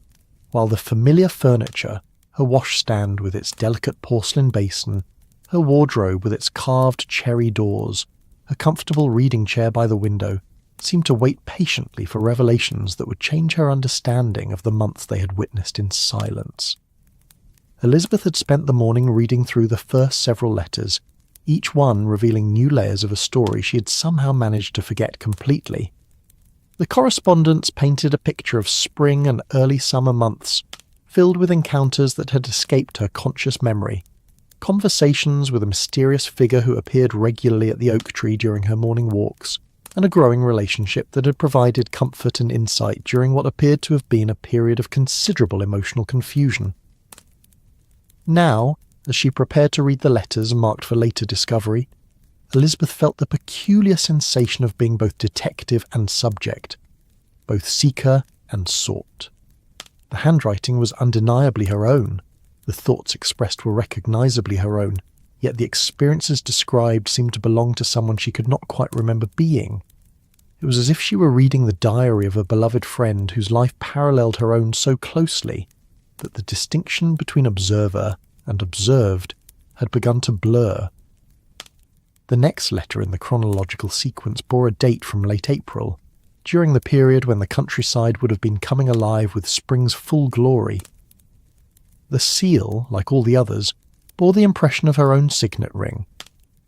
while the familiar furniture, her washstand with its delicate porcelain basin, her wardrobe with its carved cherry doors, her comfortable reading chair by the window, seemed to wait patiently for revelations that would change her understanding of the months they had witnessed in silence. Elizabeth had spent the morning reading through the first several letters, each one revealing new layers of a story she had somehow managed to forget completely. The correspondence painted a picture of spring and early summer months, filled with encounters that had escaped her conscious memory, conversations with a mysterious figure who appeared regularly at the oak tree during her morning walks, and a growing relationship that had provided comfort and insight during what appeared to have been a period of considerable emotional confusion. Now, as she prepared to read the letters marked for later discovery, Elizabeth felt the peculiar sensation of being both detective and subject, both seeker and sought. The handwriting was undeniably her own, the thoughts expressed were recognizably her own, yet the experiences described seemed to belong to someone she could not quite remember being. It was as if she were reading the diary of a beloved friend whose life paralleled her own so closely that the distinction between observer and observed had begun to blur. The next letter in the chronological sequence bore a date from late April, during the period when the countryside would have been coming alive with spring's full glory. The seal, like all the others, bore the impression of her own signet ring,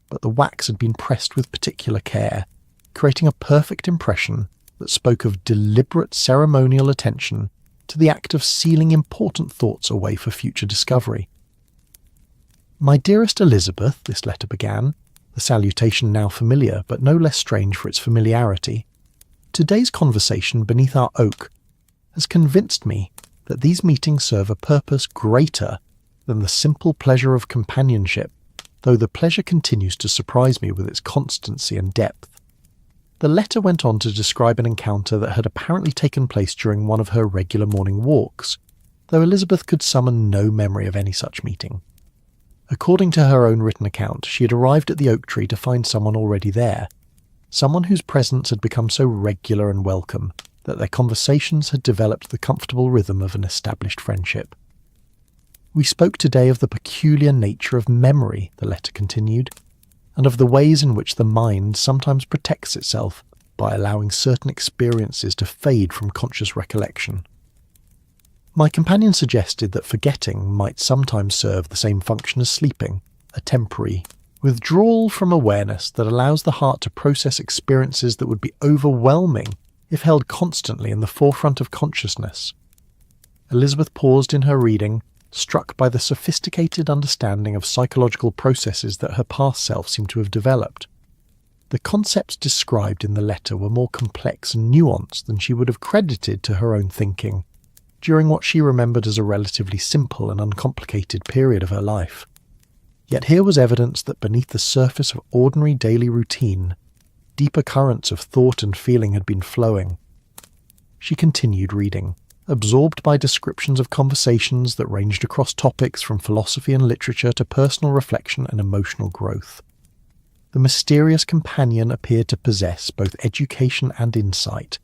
but the wax had been pressed with particular care, creating a perfect impression that spoke of deliberate ceremonial attention to the act of sealing important thoughts away for future discovery. "My dearest Elizabeth," this letter began, the salutation now familiar but no less strange for its familiarity, "today's conversation beneath our oak has convinced me that these meetings serve a purpose greater than the simple pleasure of companionship, though the pleasure continues to surprise me with its constancy and depth." The letter went on to describe an encounter that had apparently taken place during one of her regular morning walks, though Elizabeth could summon no memory of any such meeting. According to her own written account, she had arrived at the oak tree to find someone already there, someone whose presence had become so regular and welcome that their conversations had developed the comfortable rhythm of an established friendship. "We spoke today of the peculiar nature of memory," the letter continued, "and of the ways in which the mind sometimes protects itself by allowing certain experiences to fade from conscious recollection. My companion suggested that forgetting might sometimes serve the same function as sleeping, a temporary withdrawal from awareness that allows the heart to process experiences that would be overwhelming if held constantly in the forefront of consciousness. Elizabeth paused in her reading, struck by the sophisticated understanding of psychological processes that her past self seemed to have developed. The concepts described in the letter were more complex and nuanced than she would have credited to her own thinking, during what she remembered as a relatively simple and uncomplicated period of her life. Yet here was evidence that beneath the surface of ordinary daily routine, deeper currents of thought and feeling had been flowing. She continued reading, absorbed by descriptions of conversations that ranged across topics from philosophy and literature to personal reflection and emotional growth. The mysterious companion appeared to possess both education and insight,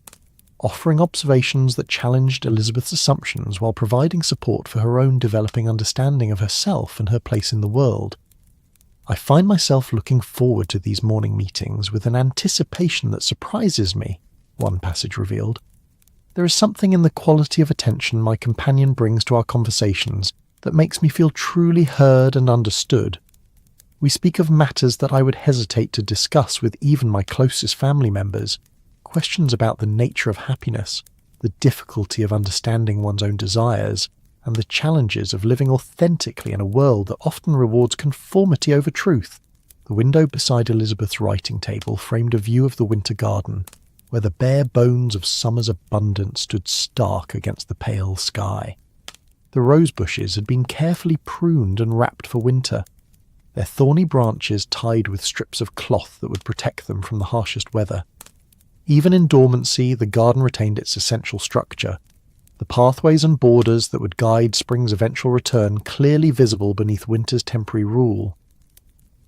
offering observations that challenged Elizabeth's assumptions while providing support for her own developing understanding of herself and her place in the world. I find myself looking forward to these morning meetings with an anticipation that surprises me, one passage revealed. There is something in the quality of attention my companion brings to our conversations that makes me feel truly heard and understood. We speak of matters that I would hesitate to discuss with even my closest family members, questions about the nature of happiness, the difficulty of understanding one's own desires, and the challenges of living authentically in a world that often rewards conformity over truth. The window beside Elizabeth's writing table framed a view of the winter garden, where the bare bones of summer's abundance stood stark against the pale sky. The rose bushes had been carefully pruned and wrapped for winter, their thorny branches tied with strips of cloth that would protect them from the harshest weather. Even in dormancy, the garden retained its essential structure, the pathways and borders that would guide spring's eventual return clearly visible beneath winter's temporary rule.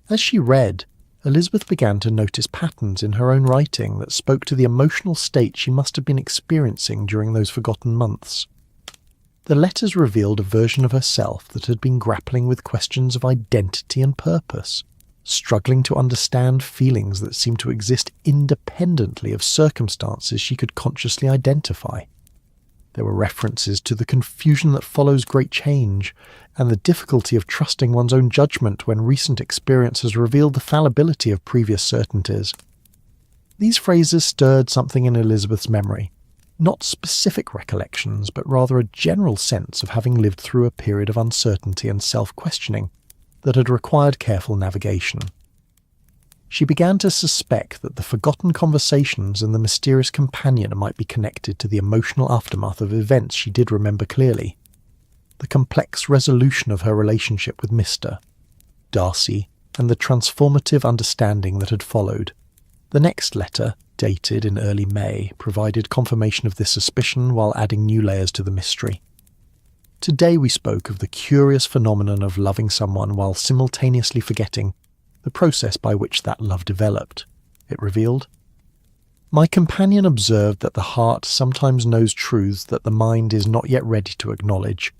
As she read, Elizabeth began to notice patterns in her own writing that spoke to the emotional state she must have been experiencing during those forgotten months. The letters revealed a version of herself that had been grappling with questions of identity and purpose, struggling to understand feelings that seemed to exist independently of circumstances she could consciously identify. There were references to the confusion that follows great change, and the difficulty of trusting one's own judgment when recent experience has revealed the fallibility of previous certainties. These phrases stirred something in Elizabeth's memory, not specific recollections, but rather a general sense of having lived through a period of uncertainty and self-questioning that had required careful navigation. She began to suspect that the forgotten conversations and the mysterious companion might be connected to the emotional aftermath of events she did remember clearly. The complex resolution of her relationship with Mr. Darcy and the transformative understanding that had followed. The next letter, dated in early May, provided confirmation of this suspicion while adding new layers to the mystery. Today we spoke of the curious phenomenon of loving someone while simultaneously forgetting the process by which that love developed, it revealed. My companion observed that the heart sometimes knows truths that the mind is not yet ready to acknowledge,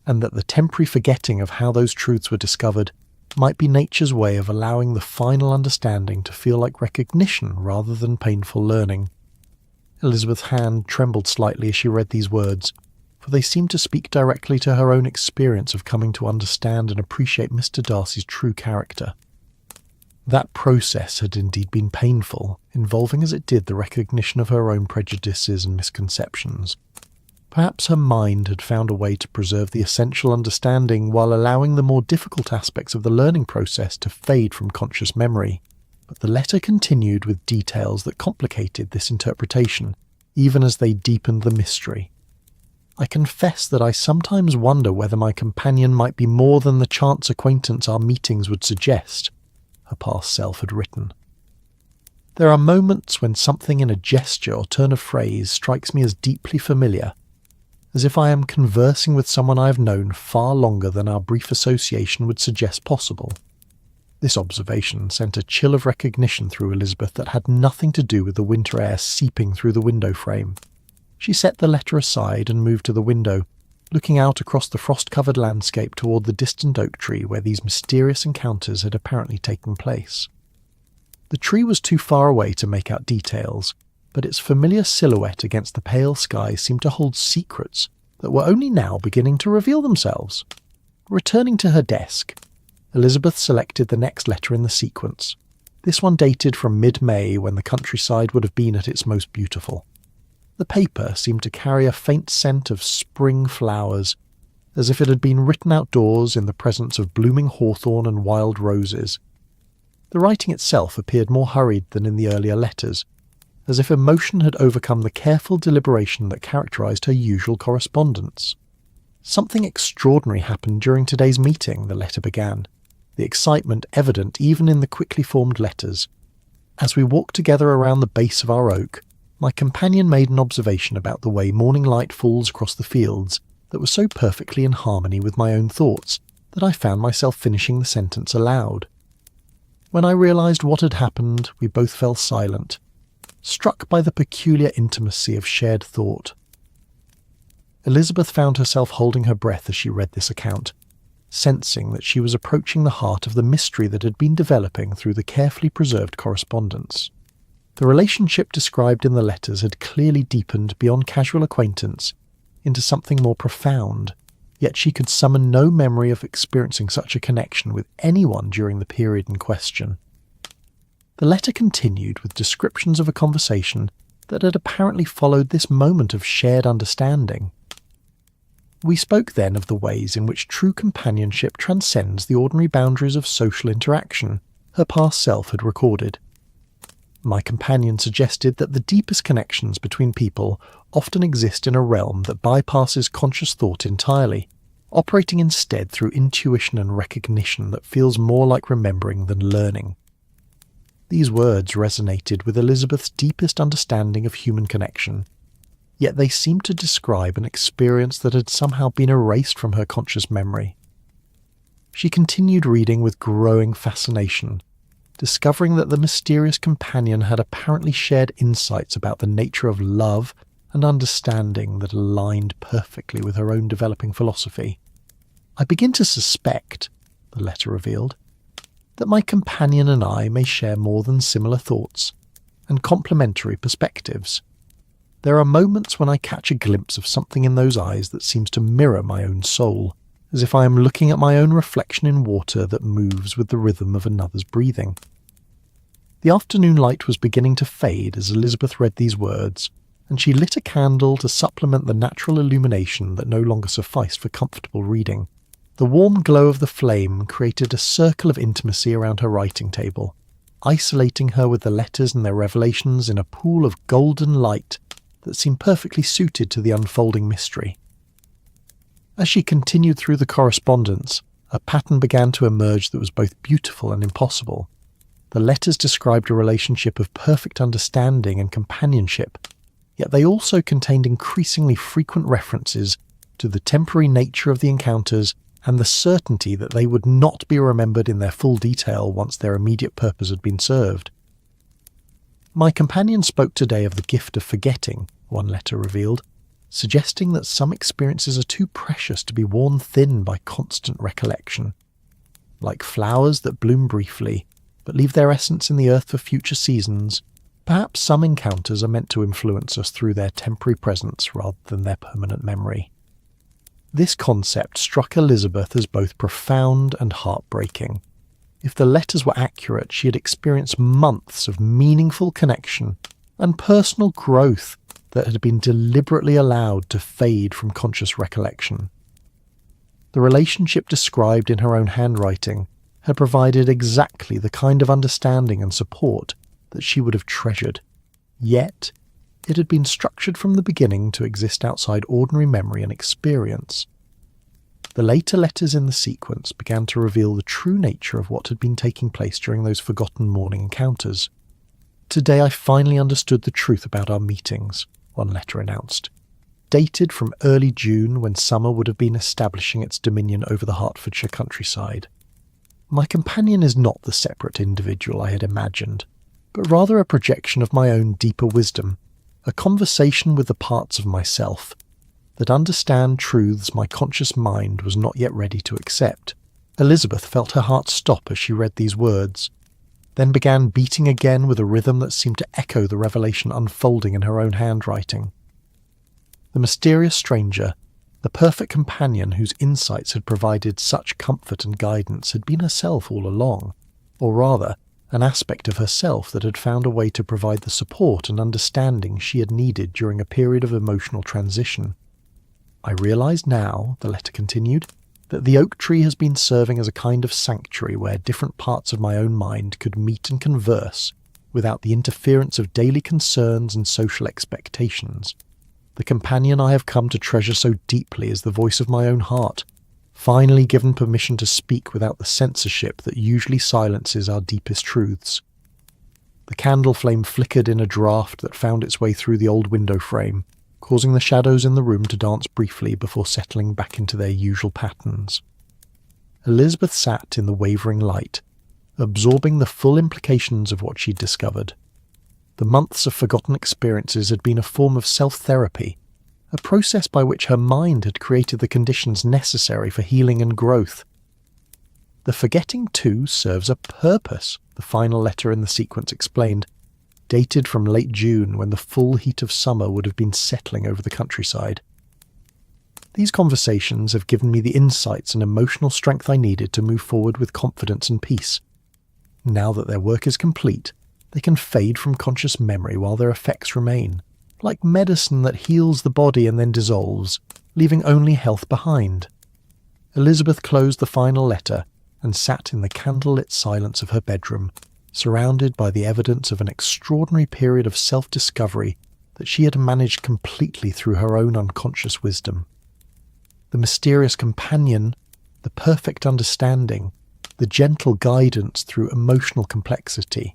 and that the temporary forgetting of how those truths were discovered might be nature's way of allowing the final understanding to feel like recognition rather than painful learning. Elizabeth's hand trembled slightly as she read these words, for they seemed to speak directly to her own experience of coming to understand and appreciate Mr. Darcy's true character. That process had indeed been painful, involving as it did the recognition of her own prejudices and misconceptions. Perhaps her mind had found a way to preserve the essential understanding while allowing the more difficult aspects of the learning process to fade from conscious memory. But the letter continued with details that complicated this interpretation, even as they deepened the mystery. I confess that I sometimes wonder whether my companion might be more than the chance acquaintance our meetings would suggest, her past self had written. There are moments when something in a gesture or turn of phrase strikes me as deeply familiar, as if I am conversing with someone I have known far longer than our brief association would suggest possible. This observation sent a chill of recognition through Elizabeth that had nothing to do with the winter air seeping through the window frame. She set the letter aside and moved to the window, looking out across the frost-covered landscape toward the distant oak tree where these mysterious encounters had apparently taken place. The tree was too far away to make out details, but its familiar silhouette against the pale sky seemed to hold secrets that were only now beginning to reveal themselves. Returning to her desk, Elizabeth selected the next letter in the sequence, this one dated from mid-May when the countryside would have been at its most beautiful. The paper seemed to carry a faint scent of spring flowers, as if it had been written outdoors in the presence of blooming hawthorn and wild roses. The writing itself appeared more hurried than in the earlier letters, as if emotion had overcome the careful deliberation that characterized her usual correspondence. "Something extraordinary happened during today's meeting," the letter began, the excitement evident even in the quickly formed letters. "As we walked together around the base of our oak, my companion made an observation about the way morning light falls across the fields that was so perfectly in harmony with my own thoughts that I found myself finishing the sentence aloud. When I realized what had happened, we both fell silent, struck by the peculiar intimacy of shared thought." Elizabeth found herself holding her breath as she read this account, sensing that she was approaching the heart of the mystery that had been developing through the carefully preserved correspondence. The relationship described in the letters had clearly deepened beyond casual acquaintance into something more profound, yet she could summon no memory of experiencing such a connection with anyone during the period in question. The letter continued with descriptions of a conversation that had apparently followed this moment of shared understanding. "We spoke then of the ways in which true companionship transcends the ordinary boundaries of social interaction," her past self had recorded. "My companion suggested that the deepest connections between people often exist in a realm that bypasses conscious thought entirely, operating instead through intuition and recognition that feels more like remembering than learning." These words resonated with Elizabeth's deepest understanding of human connection, yet they seemed to describe an experience that had somehow been erased from her conscious memory. She continued reading with growing fascination, discovering that the mysterious companion had apparently shared insights about the nature of love and understanding that aligned perfectly with her own developing philosophy. "I begin to suspect," the letter revealed, "that my companion and I may share more than similar thoughts and complementary perspectives. There are moments when I catch a glimpse of something in those eyes that seems to mirror my own soul, as if I am looking at my own reflection in water that moves with the rhythm of another's breathing." The afternoon light was beginning to fade as Elizabeth read these words, and she lit a candle to supplement the natural illumination that no longer sufficed for comfortable reading. The warm glow of the flame created a circle of intimacy around her writing table, isolating her with the letters and their revelations in a pool of golden light that seemed perfectly suited to the unfolding mystery. As she continued through the correspondence, a pattern began to emerge that was both beautiful and impossible. The letters described a relationship of perfect understanding and companionship, yet they also contained increasingly frequent references to the temporary nature of the encounters and the certainty that they would not be remembered in their full detail once their immediate purpose had been served. "My companion spoke today of the gift of forgetting," one letter revealed, suggesting that some experiences are too precious to be worn thin by constant recollection. Like flowers that bloom briefly, but leave their essence in the earth for future seasons, perhaps some encounters are meant to influence us through their temporary presence rather than their permanent memory. This concept struck Elizabeth as both profound and heartbreaking. If the letters were accurate, she had experienced months of meaningful connection and personal growth that had been deliberately allowed to fade from conscious recollection. The relationship described in her own handwriting had provided exactly the kind of understanding and support that she would have treasured. Yet, it had been structured from the beginning to exist outside ordinary memory and experience. The later letters in the sequence began to reveal the true nature of what had been taking place during those forgotten morning encounters. "Today I finally understood the truth about our meetings," one letter announced, dated from early June when summer would have been establishing its dominion over the Hertfordshire countryside. "My companion is not the separate individual I had imagined, but rather a projection of my own deeper wisdom, a conversation with the parts of myself that understand truths my conscious mind was not yet ready to accept." Elizabeth felt her heart stop as she read these words, then began beating again with a rhythm that seemed to echo the revelation unfolding in her own handwriting. The mysterious stranger, the perfect companion whose insights had provided such comfort and guidance, had been herself all along, or rather, an aspect of herself that had found a way to provide the support and understanding she had needed during a period of emotional transition. I realise now, the letter continued, that the oak tree has been serving as a kind of sanctuary where different parts of my own mind could meet and converse without the interference of daily concerns and social expectations. The companion I have come to treasure so deeply is the voice of my own heart, finally given permission to speak without the censorship that usually silences our deepest truths. The candle flame flickered in a draught that found its way through the old window frame, causing the shadows in the room to dance briefly before settling back into their usual patterns. Elizabeth sat in the wavering light, absorbing the full implications of what she'd discovered. The months of forgotten experiences had been a form of self-therapy, a process by which her mind had created the conditions necessary for healing and growth. The forgetting, too, serves a purpose, the final letter in the sequence explained, dated from late June when the full heat of summer would have been settling over the countryside. These conversations have given me the insights and emotional strength I needed to move forward with confidence and peace. Now that their work is complete, they can fade from conscious memory while their effects remain, like medicine that heals the body and then dissolves, leaving only health behind. Elizabeth closed the final letter and sat in the candlelit silence of her bedroom, surrounded by the evidence of an extraordinary period of self-discovery that she had managed completely through her own unconscious wisdom. The mysterious companion, the perfect understanding, the gentle guidance through emotional complexity,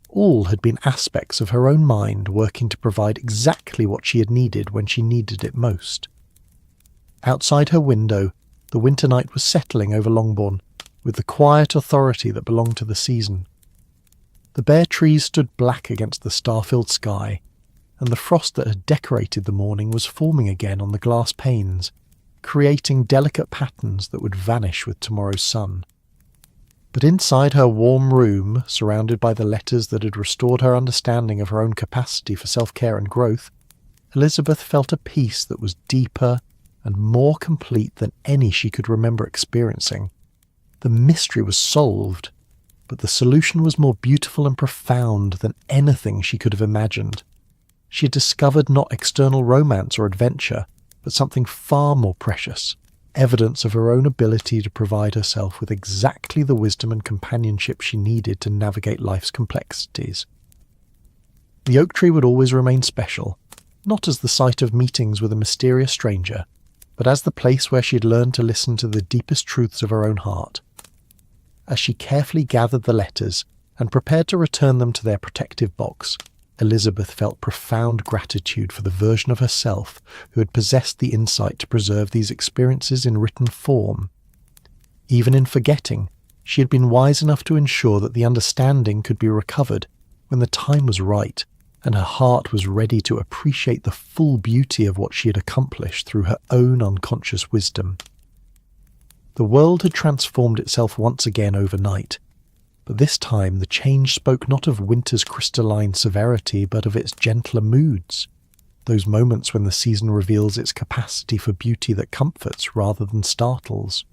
all had been aspects of her own mind working to provide exactly what she had needed when she needed it most. Outside her window, the winter night was settling over Longbourn, with the quiet authority that belonged to the season. The bare trees stood black against the star-filled sky, and the frost that had decorated the morning was forming again on the glass panes, creating delicate patterns that would vanish with tomorrow's sun. But inside her warm room, surrounded by the letters that had restored her understanding of her own capacity for self-care and growth, Elizabeth felt a peace that was deeper and more complete than any she could remember experiencing. The mystery was solved, but the solution was more beautiful and profound than anything she could have imagined. She had discovered not external romance or adventure, but something far more precious, evidence of her own ability to provide herself with exactly the wisdom and companionship she needed to navigate life's complexities. The oak tree would always remain special, not as the site of meetings with a mysterious stranger, but as the place where she had learned to listen to the deepest truths of her own heart. As she carefully gathered the letters and prepared to return them to their protective box, Elizabeth felt profound gratitude for the version of herself who had possessed the insight to preserve these experiences in written form. Even in forgetting, she had been wise enough to ensure that the understanding could be recovered when the time was right, and her heart was ready to appreciate the full beauty of what she had accomplished through her own unconscious wisdom. The world had transformed itself once again overnight, but this time the change spoke not of winter's crystalline severity but of its gentler moods, those moments when the season reveals its capacity for beauty that comforts rather than startles.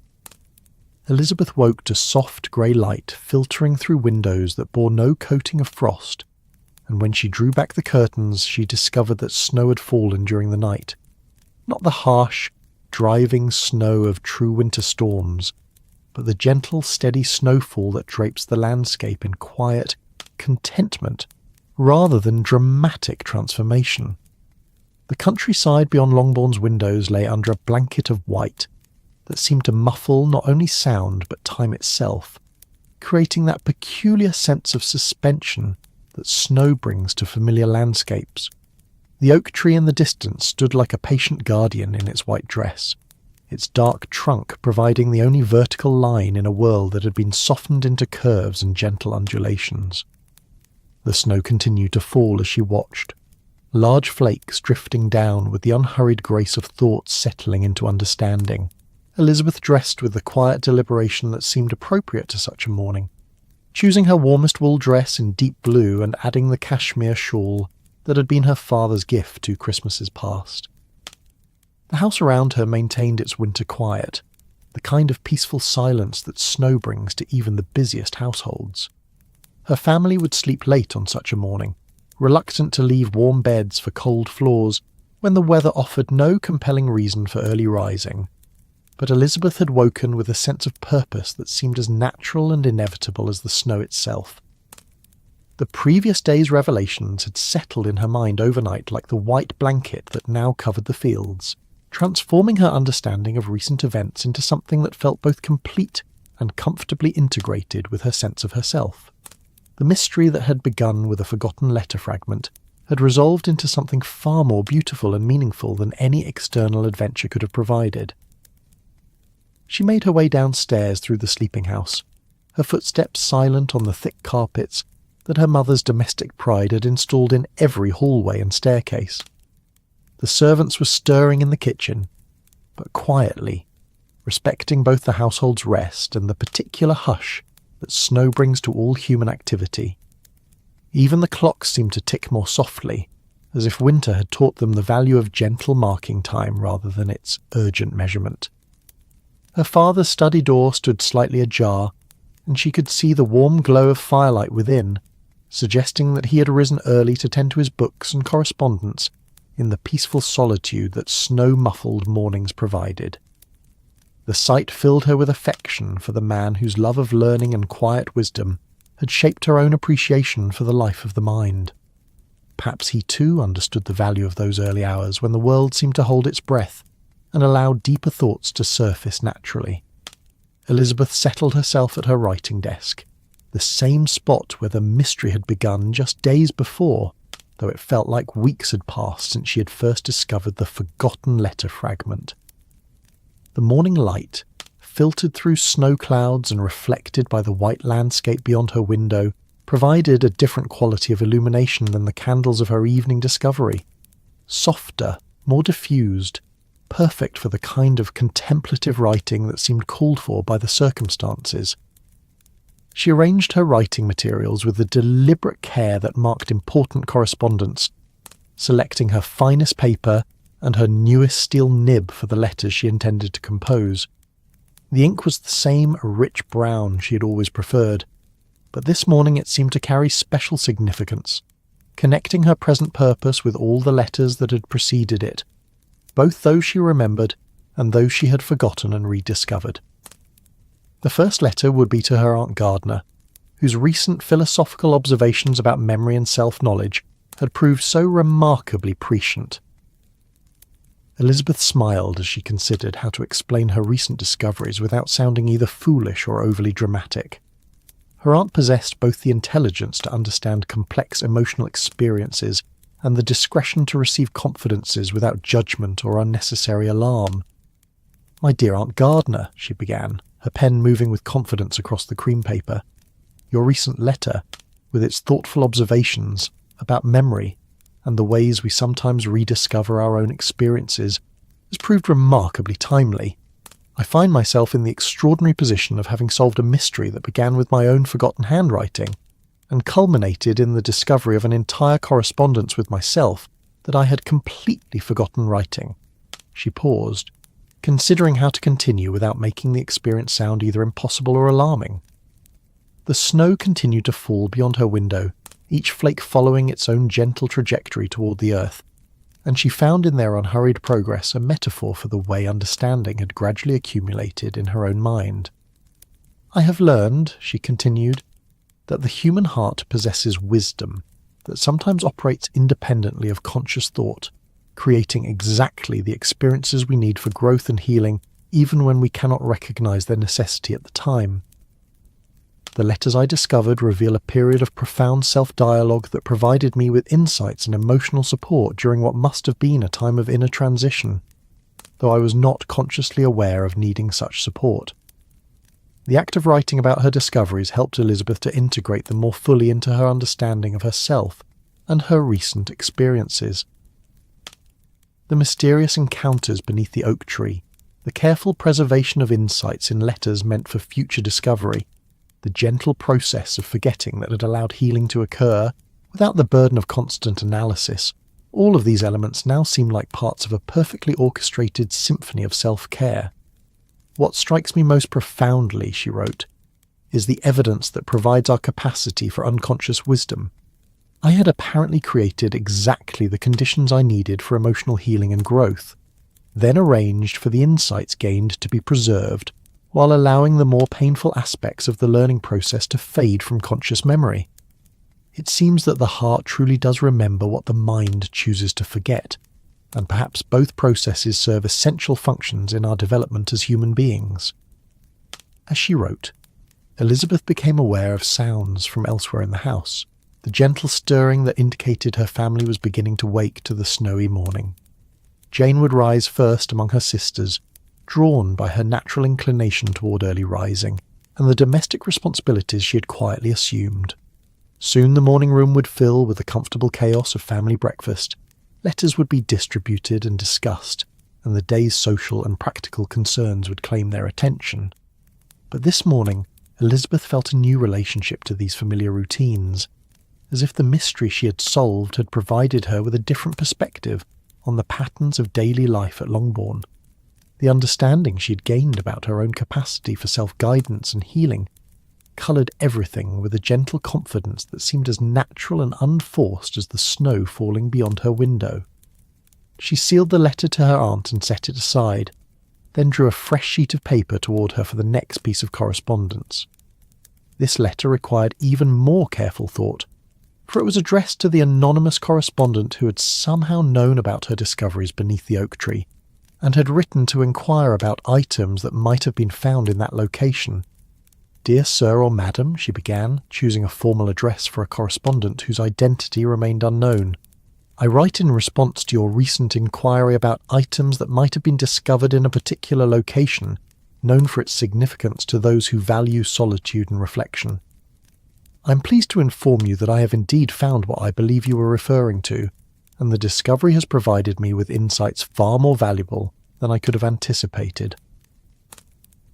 Elizabeth woke to soft grey light filtering through windows that bore no coating of frost, and when she drew back the curtains she discovered that snow had fallen during the night. Not the harsh, driving snow of true winter storms, but the gentle, steady snowfall that drapes the landscape in quiet contentment rather than dramatic transformation. The countryside beyond Longbourn's windows lay under a blanket of white that seemed to muffle not only sound but time itself, creating that peculiar sense of suspension that snow brings to familiar landscapes. The oak tree in the distance stood like a patient guardian in its white dress, its dark trunk providing the only vertical line in a world that had been softened into curves and gentle undulations. The snow continued to fall as she watched, large flakes drifting down with the unhurried grace of thoughts settling into understanding. Elizabeth dressed with the quiet deliberation that seemed appropriate to such a morning, choosing her warmest wool dress in deep blue and adding the cashmere shawl that had been her father's gift 2 Christmases past. The house around her maintained its winter quiet, the kind of peaceful silence that snow brings to even the busiest households. Her family would sleep late on such a morning, reluctant to leave warm beds for cold floors when the weather offered no compelling reason for early rising. But Elizabeth had woken with a sense of purpose that seemed as natural and inevitable as the snow itself. The previous day's revelations had settled in her mind overnight like the white blanket that now covered the fields, transforming her understanding of recent events into something that felt both complete and comfortably integrated with her sense of herself. The mystery that had begun with a forgotten letter fragment had resolved into something far more beautiful and meaningful than any external adventure could have provided. She made her way downstairs through the sleeping house, her footsteps silent on the thick carpets that her mother's domestic pride had installed in every hallway and staircase. The servants were stirring in the kitchen, but quietly, respecting both the household's rest and the particular hush that snow brings to all human activity. Even the clocks seemed to tick more softly, as if winter had taught them the value of gentle marking time rather than its urgent measurement. Her father's study door stood slightly ajar, and she could see the warm glow of firelight within, suggesting that he had arisen early to tend to his books and correspondence in the peaceful solitude that snow-muffled mornings provided. The sight filled her with affection for the man whose love of learning and quiet wisdom had shaped her own appreciation for the life of the mind. Perhaps he too understood the value of those early hours when the world seemed to hold its breath and allow deeper thoughts to surface naturally. Elizabeth settled herself at her writing desk, the same spot where the mystery had begun just days before, though it felt like weeks had passed since she had first discovered the forgotten letter fragment. The morning light, filtered through snow clouds and reflected by the white landscape beyond her window, provided a different quality of illumination than the candles of her evening discovery. Softer, more diffused, perfect for the kind of contemplative writing that seemed called for by the circumstances. She arranged her writing materials with the deliberate care that marked important correspondence, selecting her finest paper and her newest steel nib for the letters she intended to compose. The ink was the same rich brown she had always preferred, but this morning it seemed to carry special significance, connecting her present purpose with all the letters that had preceded it, both those she remembered and those she had forgotten and rediscovered. The first letter would be to her Aunt Gardner, whose recent philosophical observations about memory and self-knowledge had proved so remarkably prescient. Elizabeth smiled as she considered how to explain her recent discoveries without sounding either foolish or overly dramatic. Her aunt possessed both the intelligence to understand complex emotional experiences and the discretion to receive confidences without judgment or unnecessary alarm. "My dear Aunt Gardner," she began, her pen moving with confidence across the cream paper, "your recent letter, with its thoughtful observations about memory and the ways we sometimes rediscover our own experiences, has proved remarkably timely. I find myself in the extraordinary position of having solved a mystery that began with my own forgotten handwriting, and culminated in the discovery of an entire correspondence with myself that I had completely forgotten writing." She paused, considering how to continue without making the experience sound either impossible or alarming. The snow continued to fall beyond her window, each flake following its own gentle trajectory toward the earth, and she found in their unhurried progress a metaphor for the way understanding had gradually accumulated in her own mind. "I have learned," she continued, "that the human heart possesses wisdom that sometimes operates independently of conscious thought, creating exactly the experiences we need for growth and healing, even when we cannot recognize their necessity at the time. The letters I discovered reveal a period of profound self-dialogue that provided me with insights and emotional support during what must have been a time of inner transition, though I was not consciously aware of needing such support." The act of writing about her discoveries helped Elizabeth to integrate them more fully into her understanding of herself and her recent experiences. The mysterious encounters beneath the oak tree, the careful preservation of insights in letters meant for future discovery, the gentle process of forgetting that had allowed healing to occur without the burden of constant analysis, all of these elements now seem like parts of a perfectly orchestrated symphony of self-care. "What strikes me most profoundly," she wrote, is the evidence that provides our capacity for unconscious wisdom. I had apparently created exactly the conditions I needed for emotional healing and growth, then arranged for the insights gained to be preserved while allowing the more painful aspects of the learning process to fade from conscious memory. It seems that the heart truly does remember what the mind chooses to forget, and perhaps both processes serve essential functions in our development as human beings. As she wrote, Elizabeth became aware of sounds from elsewhere in the house, the gentle stirring that indicated her family was beginning to wake to the snowy morning. Jane would rise first among her sisters, drawn by her natural inclination toward early rising and the domestic responsibilities she had quietly assumed. Soon the morning room would fill with the comfortable chaos of family breakfast. Letters would be distributed and discussed, and the day's social and practical concerns would claim their attention. But this morning, Elizabeth felt a new relationship to these familiar routines, as if the mystery she had solved had provided her with a different perspective on the patterns of daily life at Longbourn. The understanding she had gained about her own capacity for self-guidance and healing coloured everything with a gentle confidence that seemed as natural and unforced as the snow falling beyond her window. She sealed the letter to her aunt and set it aside, then drew a fresh sheet of paper toward her for the next piece of correspondence. This letter required even more careful thought, for it was addressed to the anonymous correspondent who had somehow known about her discoveries beneath the oak tree, and had written to inquire about items that might have been found in that location. "Dear Sir or Madam," she began, choosing a formal address for a correspondent whose identity remained unknown. "I write in response to your recent inquiry about items that might have been discovered in a particular location, known for its significance to those who value solitude and reflection. I am pleased to inform you that I have indeed found what I believe you were referring to, and the discovery has provided me with insights far more valuable than I could have anticipated."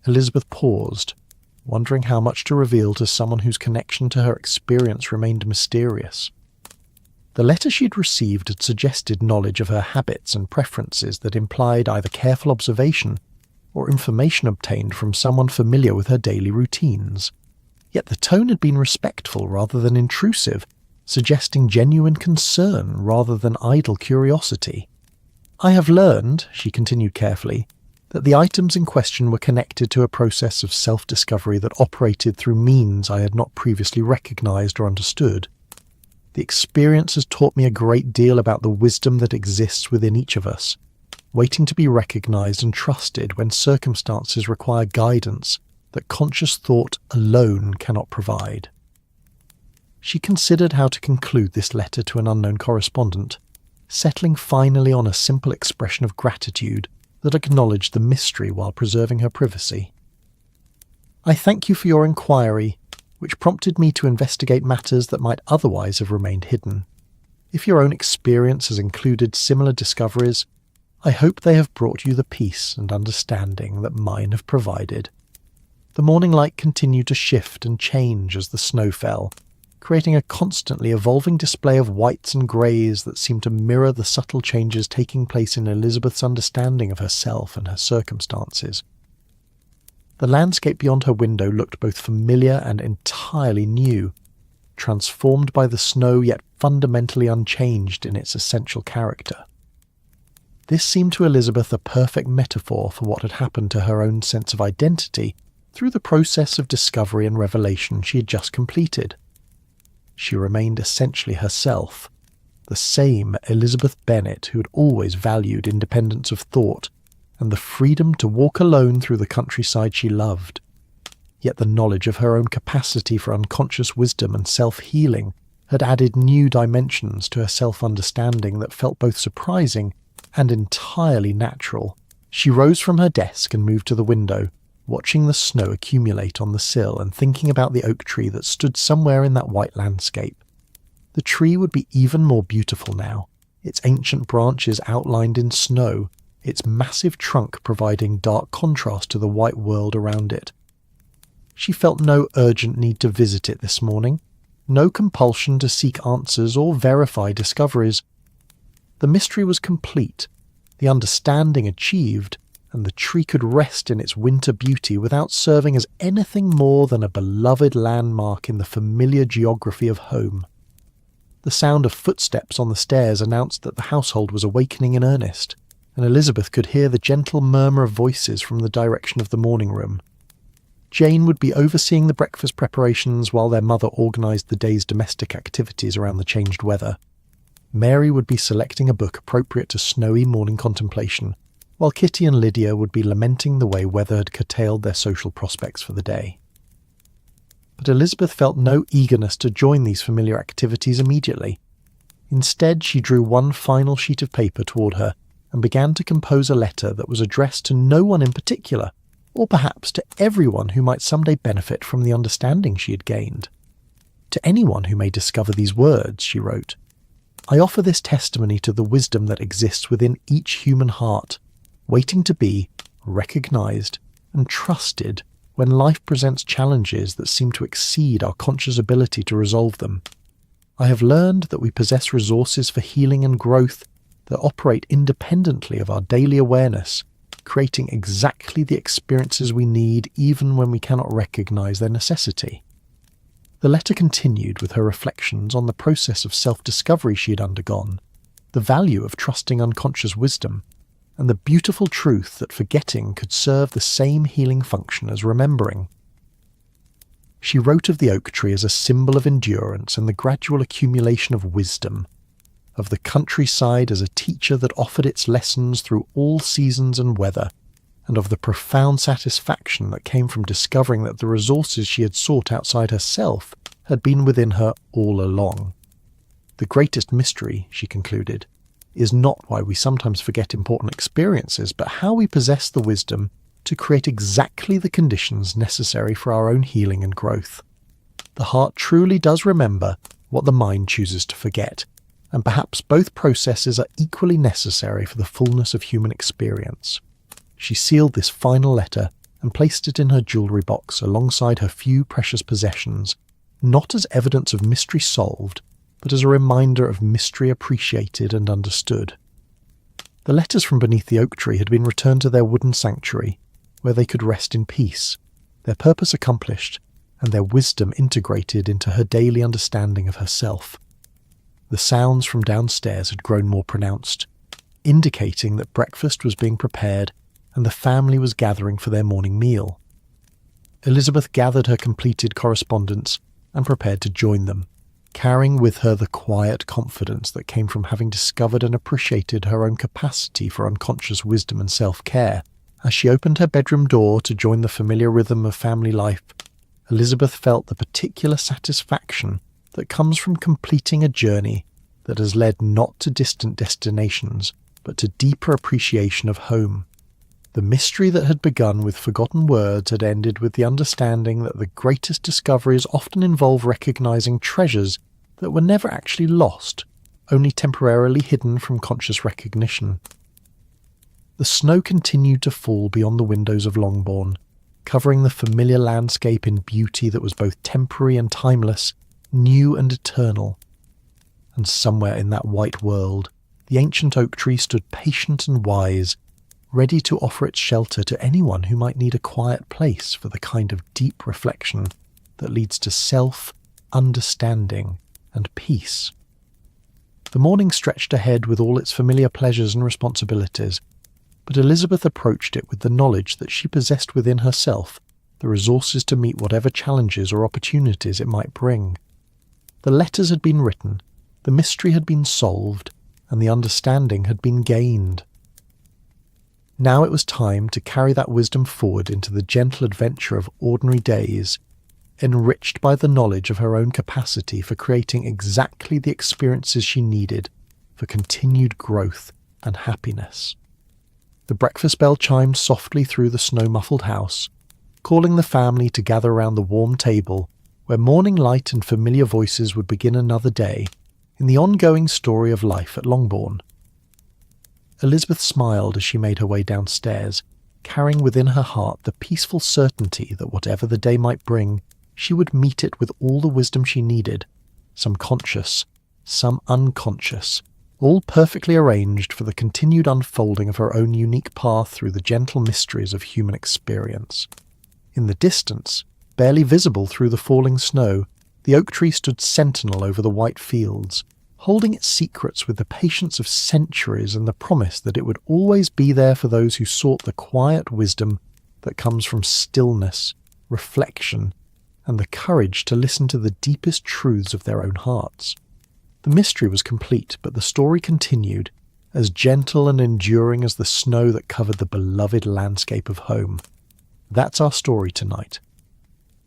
Elizabeth paused, wondering how much to reveal to someone whose connection to her experience remained mysterious. The letter she had received had suggested knowledge of her habits and preferences that implied either careful observation or information obtained from someone familiar with her daily routines. Yet the tone had been respectful rather than intrusive, suggesting genuine concern rather than idle curiosity. "I have learned," she continued carefully, "that the items in question were connected to a process of self-discovery that operated through means I had not previously recognized or understood. The experience has taught me a great deal about the wisdom that exists within each of us, waiting to be recognized and trusted when circumstances require guidance that conscious thought alone cannot provide." She considered how to conclude this letter to an unknown correspondent, settling finally on a simple expression of gratitude that acknowledged the mystery while preserving her privacy. "I thank you for your inquiry, which prompted me to investigate matters that might otherwise have remained hidden. If your own experience has included similar discoveries, I hope they have brought you the peace and understanding that mine have provided." The morning light continued to shift and change as the snow fell, creating a constantly evolving display of whites and greys that seemed to mirror the subtle changes taking place in Elizabeth's understanding of herself and her circumstances. The landscape beyond her window looked both familiar and entirely new, transformed by the snow yet fundamentally unchanged in its essential character. This seemed to Elizabeth a perfect metaphor for what had happened to her own sense of identity through the process of discovery and revelation she had just completed. She remained essentially herself, the same Elizabeth Bennet who had always valued independence of thought and the freedom to walk alone through the countryside she loved. Yet the knowledge of her own capacity for unconscious wisdom and self-healing had added new dimensions to her self-understanding that felt both surprising and entirely natural. She rose from her desk and moved to the window, watching the snow accumulate on the sill and thinking about the oak tree that stood somewhere in that white landscape. The tree would be even more beautiful now, its ancient branches outlined in snow, its massive trunk providing dark contrast to the white world around it. She felt no urgent need to visit it this morning, no compulsion to seek answers or verify discoveries. The mystery was complete, the understanding achieved, and the tree could rest in its winter beauty without serving as anything more than a beloved landmark in the familiar geography of home. The sound of footsteps on the stairs announced that the household was awakening in earnest, and Elizabeth could hear the gentle murmur of voices from the direction of the morning room. Jane would be overseeing the breakfast preparations while their mother organised the day's domestic activities around the changed weather. Mary would be selecting a book appropriate to snowy morning contemplation, while Kitty and Lydia would be lamenting the way weather had curtailed their social prospects for the day. But Elizabeth felt no eagerness to join these familiar activities immediately. Instead, she drew one final sheet of paper toward her and began to compose a letter that was addressed to no one in particular, or perhaps to everyone who might someday benefit from the understanding she had gained. To anyone who may discover these words, she wrote, I offer this testimony to the wisdom that exists within each human heart, waiting to be recognized and trusted when life presents challenges that seem to exceed our conscious ability to resolve them. I have learned that we possess resources for healing and growth that operate independently of our daily awareness, creating exactly the experiences we need even when we cannot recognize their necessity. The letter continued with her reflections on the process of self-discovery she had undergone, the value of trusting unconscious wisdom, and the beautiful truth that forgetting could serve the same healing function as remembering. She wrote of the oak tree as a symbol of endurance and the gradual accumulation of wisdom, of the countryside as a teacher that offered its lessons through all seasons and weather, and of the profound satisfaction that came from discovering that the resources she had sought outside herself had been within her all along. The greatest mystery, she concluded, is not why we sometimes forget important experiences, but how we possess the wisdom to create exactly the conditions necessary for our own healing and growth. The heart truly does remember what the mind chooses to forget, and perhaps both processes are equally necessary for the fullness of human experience. She sealed this final letter and placed it in her jewellery box alongside her few precious possessions, not as evidence of mystery solved, but as a reminder of mystery appreciated and understood. The letters from beneath the oak tree had been returned to their wooden sanctuary, where they could rest in peace, their purpose accomplished, and their wisdom integrated into her daily understanding of herself. The sounds from downstairs had grown more pronounced, indicating that breakfast was being prepared and the family was gathering for their morning meal. Elizabeth gathered her completed correspondence and prepared to join them, carrying with her the quiet confidence that came from having discovered and appreciated her own capacity for unconscious wisdom and self-care. As she opened her bedroom door to join the familiar rhythm of family life, Elizabeth felt the particular satisfaction that comes from completing a journey that has led not to distant destinations, but to deeper appreciation of home. The mystery that had begun with forgotten words had ended with the understanding that the greatest discoveries often involve recognizing treasures that were never actually lost, only temporarily hidden from conscious recognition. The snow continued to fall beyond the windows of Longbourn, covering the familiar landscape in beauty that was both temporary and timeless, new and eternal. And somewhere in that white world, the ancient oak tree stood patient and wise, ready to offer its shelter to anyone who might need a quiet place for the kind of deep reflection that leads to self-understanding and peace. The morning stretched ahead with all its familiar pleasures and responsibilities, but Elizabeth approached it with the knowledge that she possessed within herself the resources to meet whatever challenges or opportunities it might bring. The letters had been written, the mystery had been solved, and the understanding had been gained. Now it was time to carry that wisdom forward into the gentle adventure of ordinary days, enriched by the knowledge of her own capacity for creating exactly the experiences she needed for continued growth and happiness. The breakfast bell chimed softly through the snow-muffled house, calling the family to gather around the warm table where morning light and familiar voices would begin another day in the ongoing story of life at Longbourn. Elizabeth smiled as she made her way downstairs, carrying within her heart the peaceful certainty that whatever the day might bring, she would meet it with all the wisdom she needed, some conscious, some unconscious, all perfectly arranged for the continued unfolding of her own unique path through the gentle mysteries of human experience. In the distance, barely visible through the falling snow, the oak tree stood sentinel over the white fields, holding its secrets with the patience of centuries and the promise that it would always be there for those who sought the quiet wisdom that comes from stillness, reflection, and the courage to listen to the deepest truths of their own hearts. The mystery was complete, but the story continued, as gentle and enduring as the snow that covered the beloved landscape of home. That's our story tonight.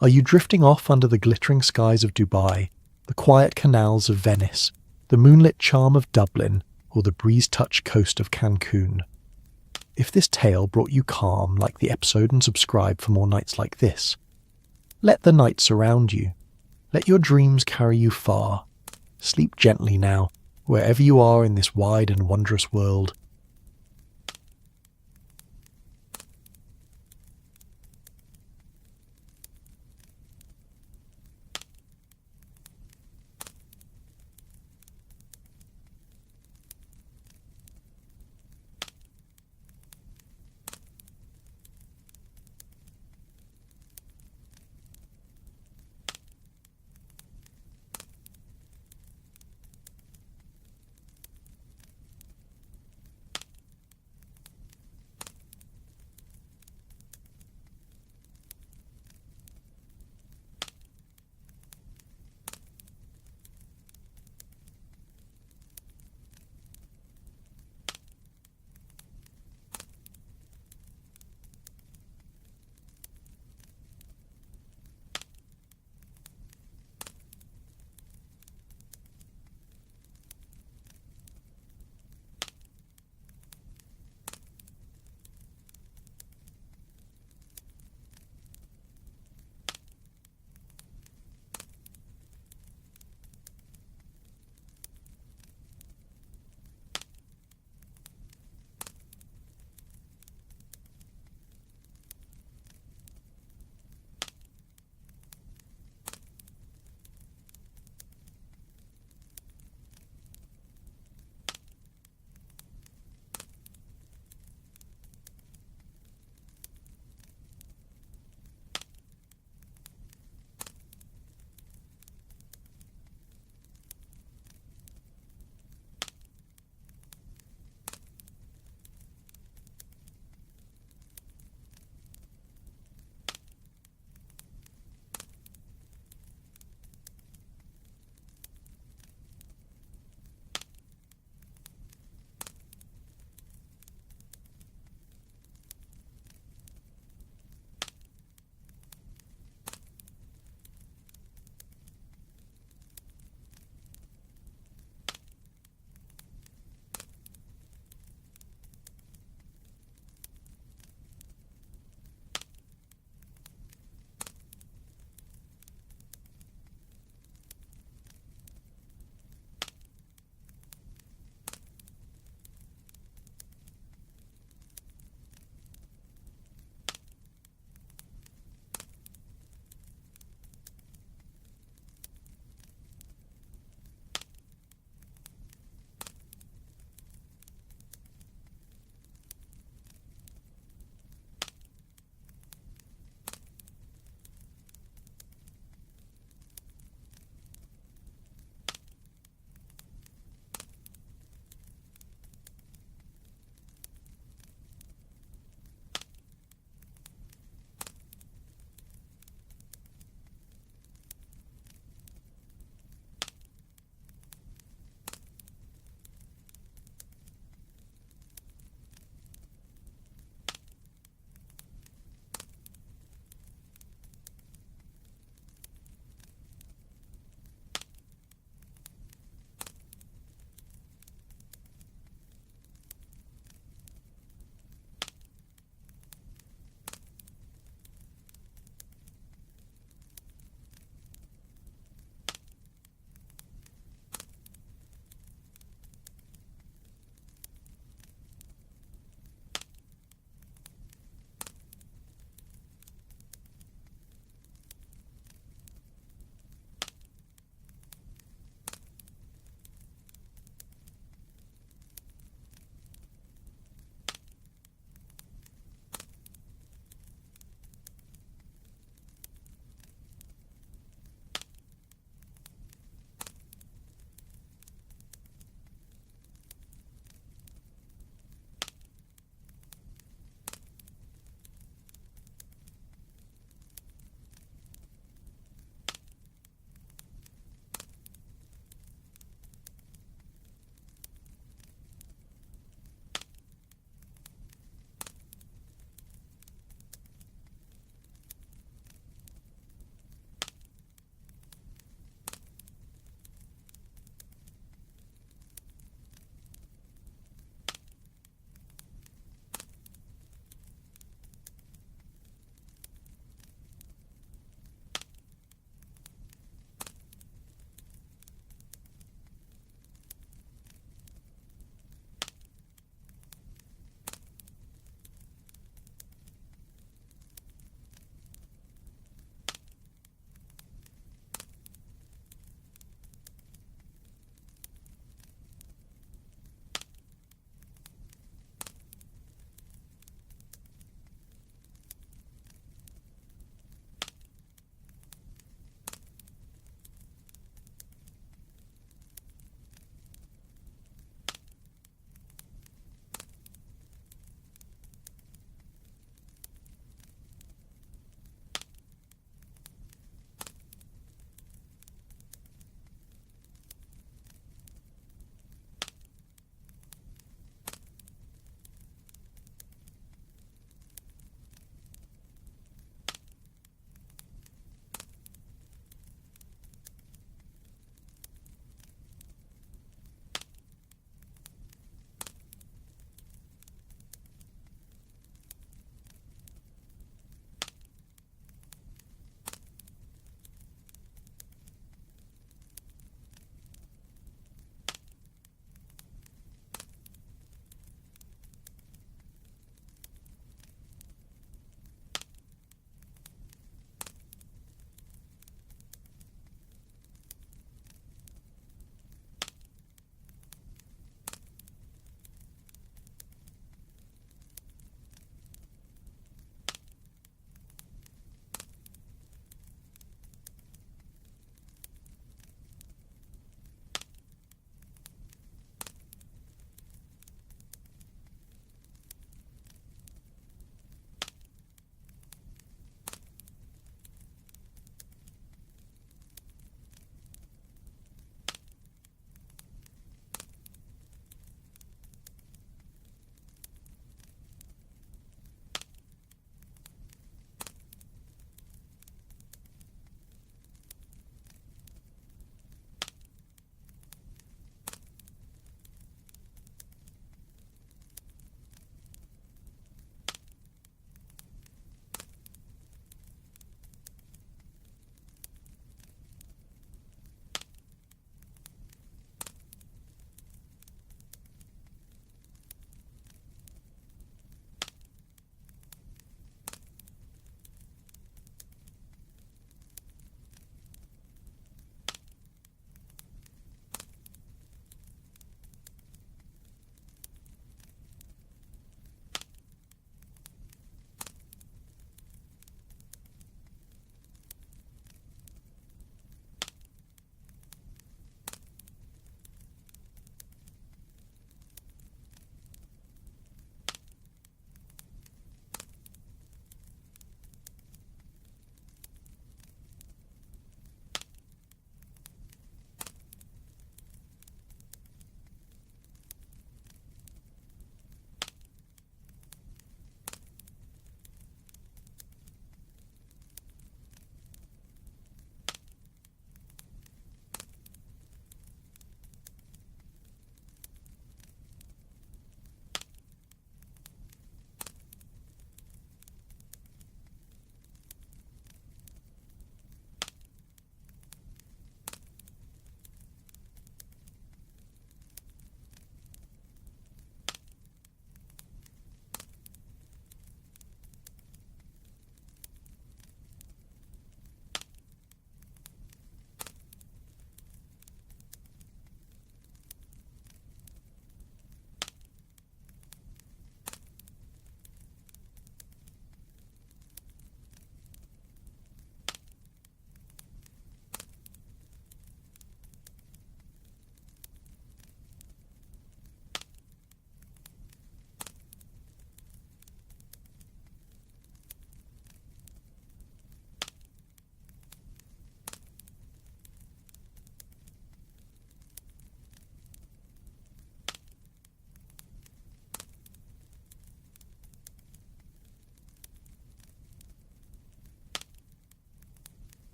Are you drifting off under the glittering skies of Dubai, the quiet canals of Venice, the moonlit charm of Dublin, or the breeze-touched coast of Cancun? If this tale brought you calm, like the episode and subscribe for more nights like this. Let the night surround you. Let your dreams carry you far. Sleep gently now, wherever you are in this wide and wondrous world.